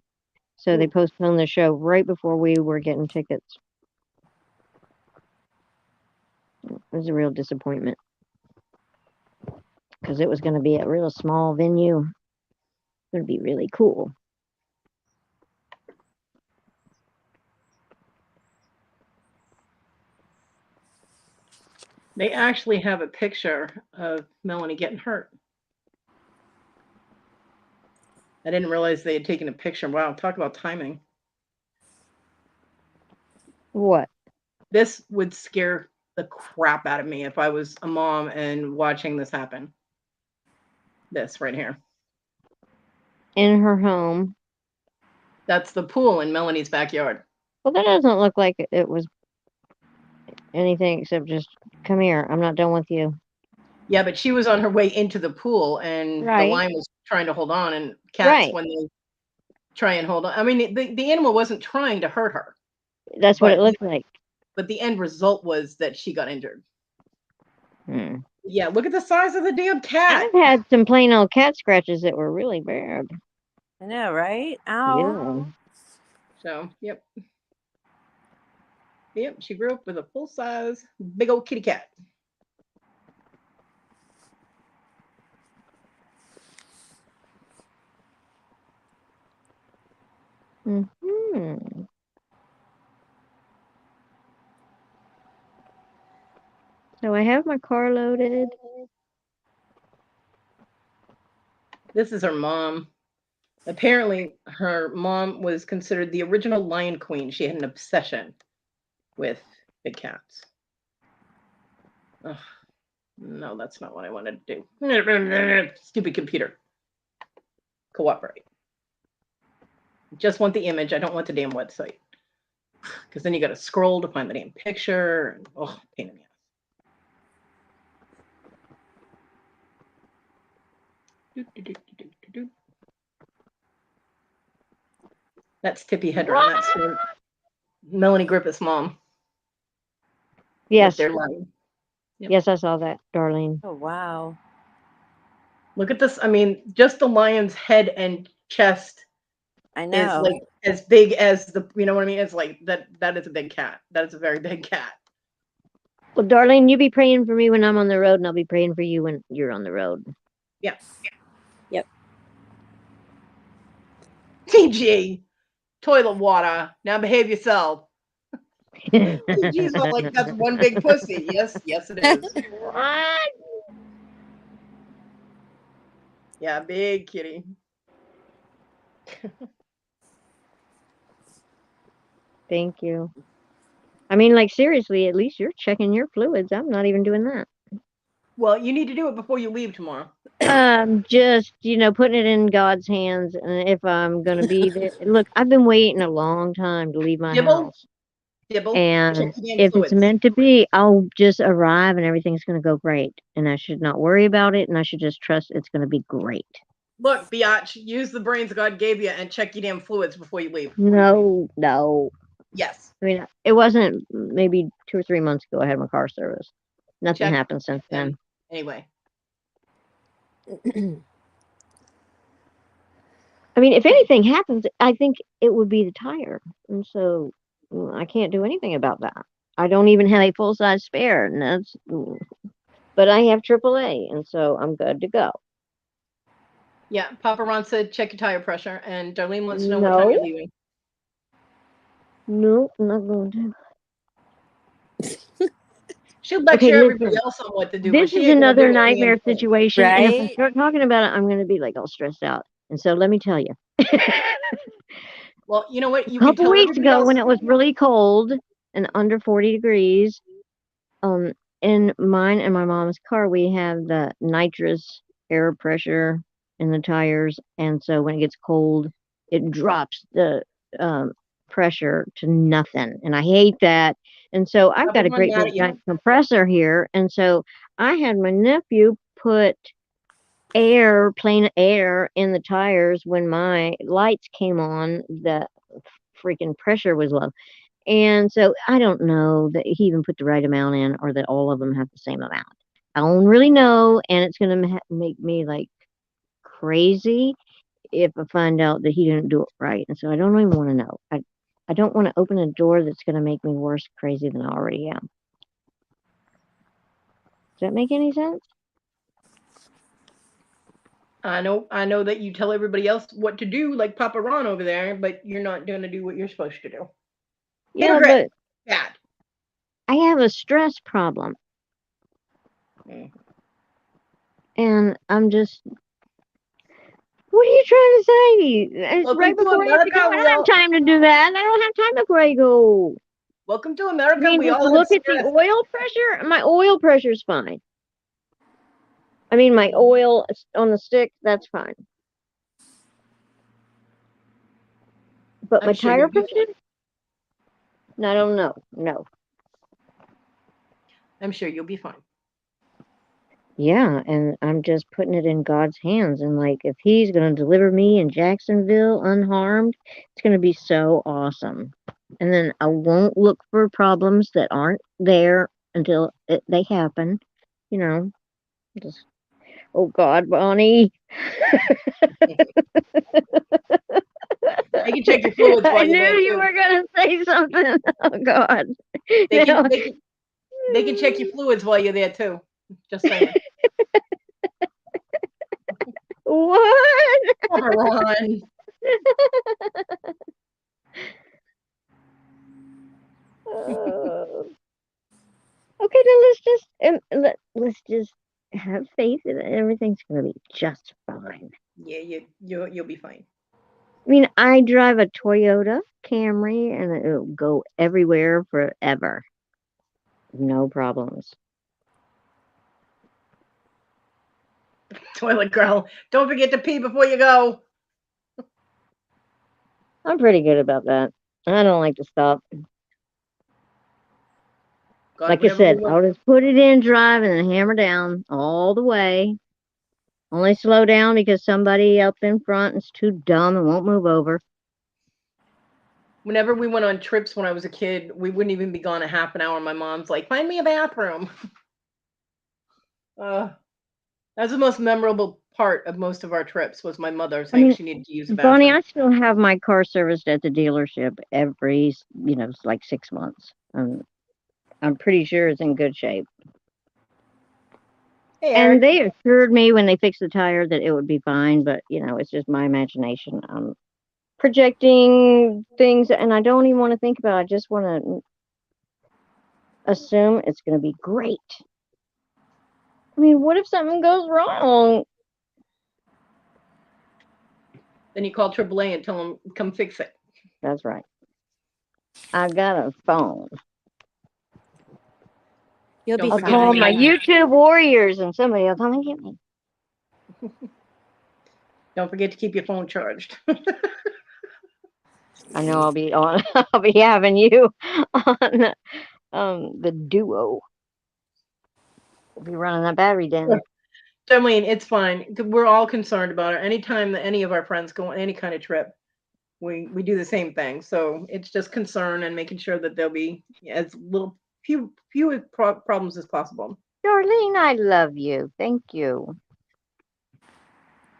Speaker 2: So they postponed the show right before we were getting tickets. It was a real disappointment because it was going to be a real small venue. It's going to be really cool.
Speaker 1: They actually have a picture of Melanie getting hurt. I didn't realize they had taken a picture. Wow, talk about timing.
Speaker 2: What?
Speaker 1: This would scare the crap out of me if I was a mom and watching this happen. This right here.
Speaker 2: In her home.
Speaker 1: That's the pool in Melanie's backyard.
Speaker 2: Well, that doesn't look like it was anything except just, come here, I'm not done with you.
Speaker 1: Yeah, but she was on her way into the pool, and
Speaker 2: Right.
Speaker 1: the lion was trying to hold on, and cats, when they try and hold on. I mean, the animal wasn't trying to hurt her.
Speaker 2: That's what it looked like.
Speaker 1: But the end result was that she got injured.
Speaker 2: Hmm.
Speaker 1: Yeah, look at the size of the damn cat.
Speaker 2: I've had some plain old cat scratches that were really bad.
Speaker 4: I know, right? Ow.
Speaker 2: Yeah.
Speaker 1: So, yep. Yep, she grew up with a full-size, big old kitty cat.
Speaker 2: Mm-hmm. So I have my car loaded.
Speaker 1: This is her mom. Apparently, her mom was considered the original lion queen. She had an obsession with big cats. Ugh. No, that's not what I wanted to do. Stupid computer. Cooperate. Just want the image. I don't want the damn website. Because then you got to scroll to find the damn picture. Oh, pain in the ass. That's Tippi Hedren. That's Melanie Griffith's mom.
Speaker 2: Yes.
Speaker 1: They're lying. Yep.
Speaker 2: Yes, I saw that, Darlene.
Speaker 4: Oh, wow.
Speaker 1: Look at this. I mean, just the lion's head and chest
Speaker 4: I know.
Speaker 1: is like as big as the, you know what I mean? It's like that is a big cat. That is a very big cat.
Speaker 2: Well, Darlene, you be praying for me when I'm on the road, and I'll be praying for you when you're on the road.
Speaker 1: Yeah.
Speaker 4: Yep.
Speaker 1: TG, toilet water. Now behave yourself. TG's all like, that's one big pussy. Yes, it is.
Speaker 2: What?
Speaker 1: Yeah, big kitty.
Speaker 2: Thank you. I mean, like, seriously, at least you're checking your fluids. I'm not even doing that.
Speaker 1: Well, you need to do it before you leave tomorrow.
Speaker 2: Just, putting it in God's hands. And if I'm going to be there, look, I've been waiting a long time to leave my house.
Speaker 1: Dibble.
Speaker 2: And if it's meant to be, I'll just arrive and everything's going to go great. And I should not worry about it. And I should just trust it's going to be great.
Speaker 1: Look, biatch, use the brains God gave you and check your damn fluids before you leave.
Speaker 2: No.
Speaker 1: Yes.
Speaker 2: I mean, it wasn't maybe 2 or 3 months ago I had my car serviced. Nothing happened since then.
Speaker 1: Anyway.
Speaker 2: I mean, if anything happens, I think it would be the tire. And so I can't do anything about that. I don't even have a full-size spare. And but I have AAA, and so I'm good to go.
Speaker 1: Yeah, Papa Ron said check your tire pressure, and Darlene wants to know what time you're leaving.
Speaker 2: No, I'm not going to.
Speaker 1: She'll lecture everybody else on what to do.
Speaker 2: This is another nightmare situation.
Speaker 4: Right?
Speaker 2: And if I start talking about it, I'm going to be like all stressed out. And so let me tell you,
Speaker 1: Well, you know what?
Speaker 2: A
Speaker 1: You can
Speaker 2: couple
Speaker 1: tell
Speaker 2: weeks
Speaker 1: everybody
Speaker 2: ago when
Speaker 1: else.
Speaker 2: it was really cold and under 40 degrees, in mine and my mom's car, we have the nitrous air pressure in the tires, and so when it gets cold, it drops the pressure to nothing, and I hate that. And so I've got a
Speaker 1: Everyone
Speaker 2: great
Speaker 1: mad
Speaker 2: big
Speaker 1: at you.
Speaker 2: giant compressor here, and so I had my nephew put plain air in the tires when my lights came on. The freaking pressure was low. And so I don't know that he even put the right amount in or that all of them have the same amount. I don't really know, and it's going to make me like crazy if I find out that he didn't do it right. And so I don't even want to know. I don't want to open a door that's going to make me worse crazy than I already am. Does that make any sense?
Speaker 1: I know that you tell everybody else what to do, like Papa Ron over there, but you're not going to do what you're supposed to do.
Speaker 2: Yeah,
Speaker 1: Hypocrite.
Speaker 2: but
Speaker 1: Bad.
Speaker 2: I have a stress problem,
Speaker 1: Mm.
Speaker 2: and I'm just. What are you trying to say? It's
Speaker 1: Welcome
Speaker 2: right
Speaker 1: to
Speaker 2: before I have to go.
Speaker 1: America.
Speaker 2: I don't have time to do that. I don't have time before I go.
Speaker 1: Welcome to
Speaker 2: I
Speaker 1: America.
Speaker 2: mean,
Speaker 1: We
Speaker 2: just
Speaker 1: all have
Speaker 2: look at the
Speaker 1: stress.
Speaker 2: oil pressure. My oil pressure's fine. I mean, my oil on the stick, that's fine. But my
Speaker 1: I'm sure
Speaker 2: tire
Speaker 1: you'll be
Speaker 2: pressure?
Speaker 1: fine.
Speaker 2: No, I don't know. No.
Speaker 1: I'm sure you'll be fine.
Speaker 2: Yeah, and I'm just putting it in God's hands. And like, if He's going to deliver me in Jacksonville unharmed, it's going to be so awesome. And then I won't look for problems that aren't there until they happen. You know, just, oh God, Bonnie.
Speaker 1: They can check your fluids
Speaker 2: I
Speaker 1: while you're
Speaker 2: knew
Speaker 1: there
Speaker 2: you
Speaker 1: too.
Speaker 2: were going to say something. Oh God.
Speaker 1: They
Speaker 2: Now,
Speaker 1: can they can check your fluids while you're there too. Just saying.
Speaker 2: what?
Speaker 1: Papa Ron.
Speaker 2: Oh. Okay, then let's just have faith that everything's gonna be just fine.
Speaker 1: Yeah, you'll be fine.
Speaker 2: I mean, I drive a Toyota Camry and it'll go everywhere forever. No problems.
Speaker 1: Toilet girl. Don't forget to pee before you go.
Speaker 2: I'm pretty good about that. I don't like to stop.
Speaker 1: God,
Speaker 2: Like I
Speaker 1: whenever we
Speaker 2: said,
Speaker 1: went,
Speaker 2: I'll just put it in drive and then hammer down all the way. Only slow down because somebody up in front is too dumb and won't move over.
Speaker 1: whenever we went on trips when I was a kid, we wouldn't even be gone a half an hour. My mom's like, "Find me a bathroom." That's the most memorable part of most of our trips was my mother saying
Speaker 2: mean,
Speaker 1: she needed to use a
Speaker 2: Bonnie,
Speaker 1: bathroom.
Speaker 2: I still have my car serviced at the dealership every, like 6 months. I'm pretty sure it's in good shape.
Speaker 1: Hey,
Speaker 2: And
Speaker 1: Eric.
Speaker 2: they assured me when they fixed the tire that it would be fine, but it's just my imagination. I'm projecting things, and I don't even want to think about it. I just want to assume it's going to be great. I mean, what if something goes wrong?
Speaker 1: Then you call AAA and tell them come fix it.
Speaker 2: That's right. I got a phone.
Speaker 4: You'll be
Speaker 1: Don't
Speaker 2: I'll
Speaker 1: forget
Speaker 2: call
Speaker 1: to
Speaker 2: my
Speaker 1: take your-
Speaker 2: YouTube warriors, and somebody will come and get me.
Speaker 1: Don't forget to keep your phone charged.
Speaker 2: I know I'll be on. I'll be having you on the duo. We'll be running that battery down.
Speaker 1: Darlene, it's fine. We're all concerned about it. Anytime that any of our friends go on any kind of trip, we do the same thing. So it's just concern and making sure that there'll be as few problems as possible.
Speaker 2: Darlene, I love you. Thank you.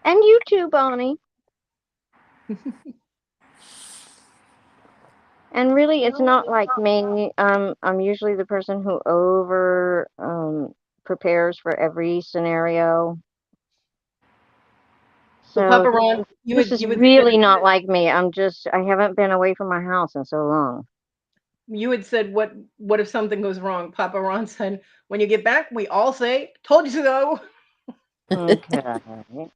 Speaker 2: And you too, Bonnie. And really, it's not like me. I'm usually the person who over prepares for every scenario.
Speaker 1: So
Speaker 2: So
Speaker 1: Papa Ron,
Speaker 2: this is really not like me. I haven't been away from my house in so long.
Speaker 1: you had said what if something goes wrong? Papa Ron said, when you get back, we all say, told you so.
Speaker 2: Okay.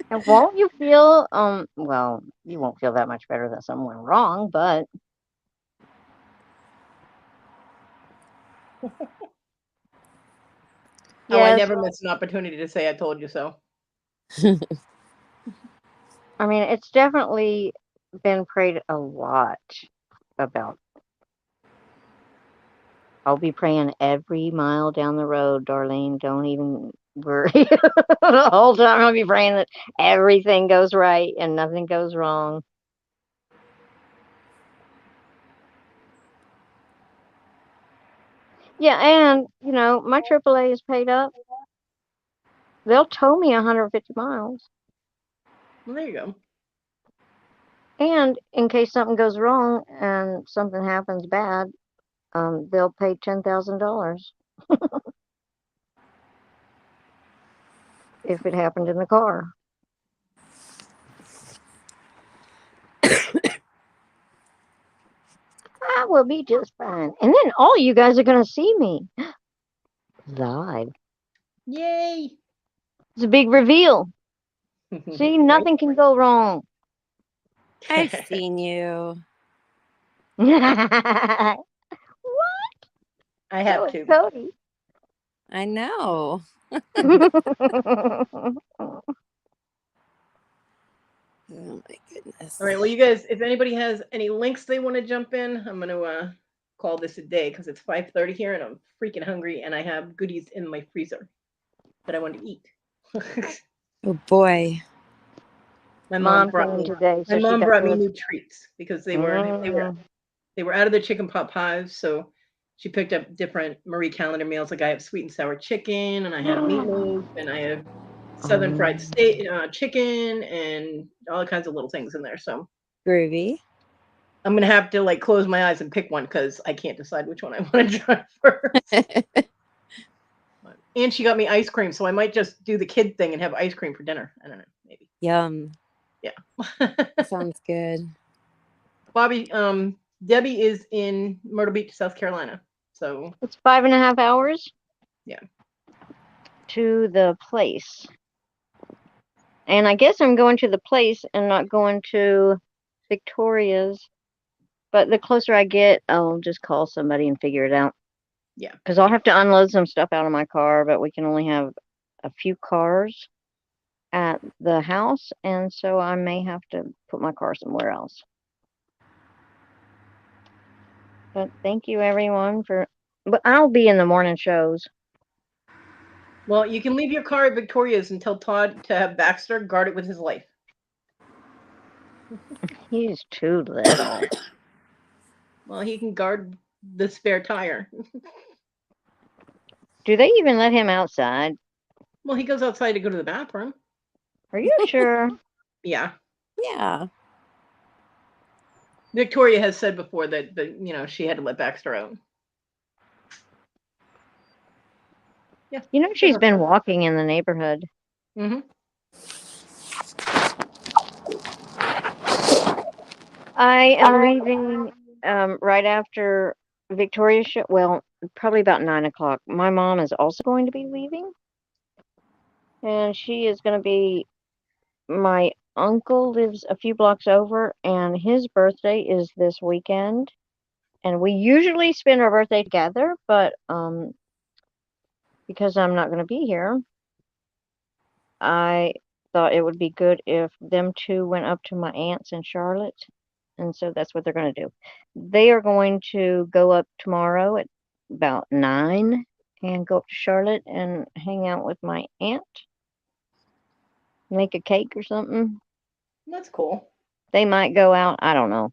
Speaker 2: And won't you feel, well, you won't feel that much better that something went wrong, but
Speaker 1: Oh, I
Speaker 2: yes,
Speaker 1: never miss an opportunity to say I told you so.
Speaker 2: I mean, it's definitely been prayed a lot about. I'll be praying every mile down the road, Darlene. Don't even worry. The whole time I'll be praying that everything goes right and nothing goes wrong. Yeah, and my AAA is paid up. They'll tow me 150 miles.
Speaker 1: Well, there you go.
Speaker 2: And in case something goes wrong and something happens bad, they'll pay $10,000 if it happened in the car. I will be just fine. And then all you guys are going to see me live.
Speaker 1: Yay!
Speaker 2: It's a big reveal. See, nothing can go wrong.
Speaker 4: I've seen you.
Speaker 1: I
Speaker 2: So
Speaker 1: have
Speaker 2: is
Speaker 1: to.
Speaker 2: Kodi.
Speaker 4: I know. Oh my goodness.
Speaker 1: All right. Well, you guys, if anybody has any links they want to jump in, I'm going to call this a day because it's 5:30 here and I'm freaking hungry and I have goodies in my freezer that I want to eat.
Speaker 4: Oh boy.
Speaker 1: My mom
Speaker 2: Mom
Speaker 1: brought
Speaker 2: came
Speaker 1: me.
Speaker 2: today,
Speaker 1: My
Speaker 2: so she
Speaker 1: mom
Speaker 2: got
Speaker 1: brought me
Speaker 2: to.
Speaker 1: new treats because they were out of the chicken pot pies. So she picked up different Marie Calendar meals. Like I have sweet and sour chicken, and I have meatloaf, and I have southern fried steak, chicken, and all kinds of little things in there. So
Speaker 4: Groovy.
Speaker 1: I'm gonna have to like close my eyes and pick one because I can't decide which one I want to try first. And she got me ice cream, so I might just do the kid thing and have ice cream for dinner. I don't know, maybe.
Speaker 4: Yum.
Speaker 1: Yeah.
Speaker 4: Sounds good.
Speaker 1: Bobby, Debbie is in Myrtle Beach, South Carolina. So
Speaker 2: It's 5.5 hours.
Speaker 1: Yeah.
Speaker 2: To the place. And I guess I'm going to the place and not going to Victoria's. But the closer I get, I'll just call somebody and figure it out.
Speaker 1: Yeah.
Speaker 2: Because I'll have to unload some stuff out of my car, but we can only have a few cars at the house. And so I may have to put my car somewhere else. But thank you, everyone, But I'll be in the morning shows.
Speaker 1: Well, you can leave your car at Victoria's and tell Todd to have Baxter guard it with his life.
Speaker 2: He's too little.
Speaker 1: Well, he can guard the spare tire.
Speaker 2: Do they even let him outside?
Speaker 1: Well, he goes outside to go to the bathroom.
Speaker 2: Are you sure?
Speaker 1: Yeah.
Speaker 4: Yeah.
Speaker 1: Victoria has said before that she had to let Baxter out. Yeah.
Speaker 2: She's been walking in the neighborhood.
Speaker 1: Mm-hmm.
Speaker 2: I am leaving right after Victoria's show. Well, probably about 9 o'clock. My mom is also going to be leaving. And she is going to be, my uncle lives a few blocks over, and his birthday is this weekend. And we usually spend our birthday together, but because I'm not going to be here, I thought it would be good if them two went up to my aunt's in Charlotte. And so that's what they're going to do. They are going to go up tomorrow at about 9 and go up to Charlotte and hang out with my aunt. Make a cake or something.
Speaker 1: That's cool.
Speaker 2: They might go out. I don't know.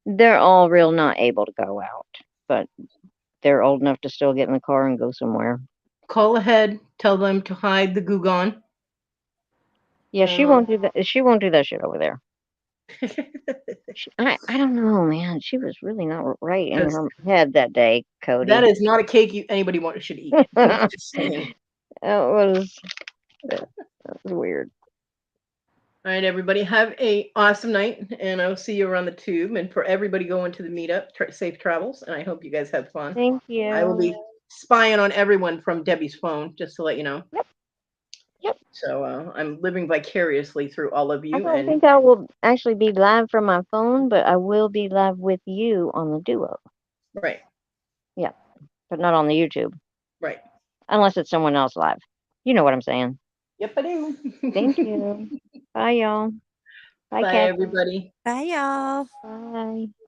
Speaker 2: They're all real not able to go out, but they're old enough to still get in the car and go somewhere.
Speaker 1: Call ahead. Tell them to hide the Gugon.
Speaker 2: Yeah, she won't do that. She won't do that shit over there. I don't know, man. She was really not right in her head that day, Kodi.
Speaker 1: That is not a cake anybody should eat. Just saying.
Speaker 2: That was weird.
Speaker 1: All right, everybody, have a awesome night, and I'll see you around the tube. And for everybody going to the meetup, safe travels, and I hope you guys have fun.
Speaker 2: Thank you.
Speaker 1: I will be spying on everyone from Debbie's phone, just to let you know.
Speaker 2: Yep.
Speaker 1: So I'm living vicariously through all of
Speaker 2: I
Speaker 1: you.
Speaker 2: don't
Speaker 1: And
Speaker 2: think I will actually be live from my phone, but I will be live with you on the Duo.
Speaker 1: right,
Speaker 2: Yeah, but not on the YouTube,
Speaker 1: right.
Speaker 2: unless it's someone else live. You know what I'm saying.
Speaker 1: Yep, I do.
Speaker 2: Thank you. Bye, y'all. Bye,
Speaker 1: Bye,
Speaker 2: Catherine.
Speaker 1: everybody.
Speaker 4: Bye, y'all.
Speaker 2: Bye.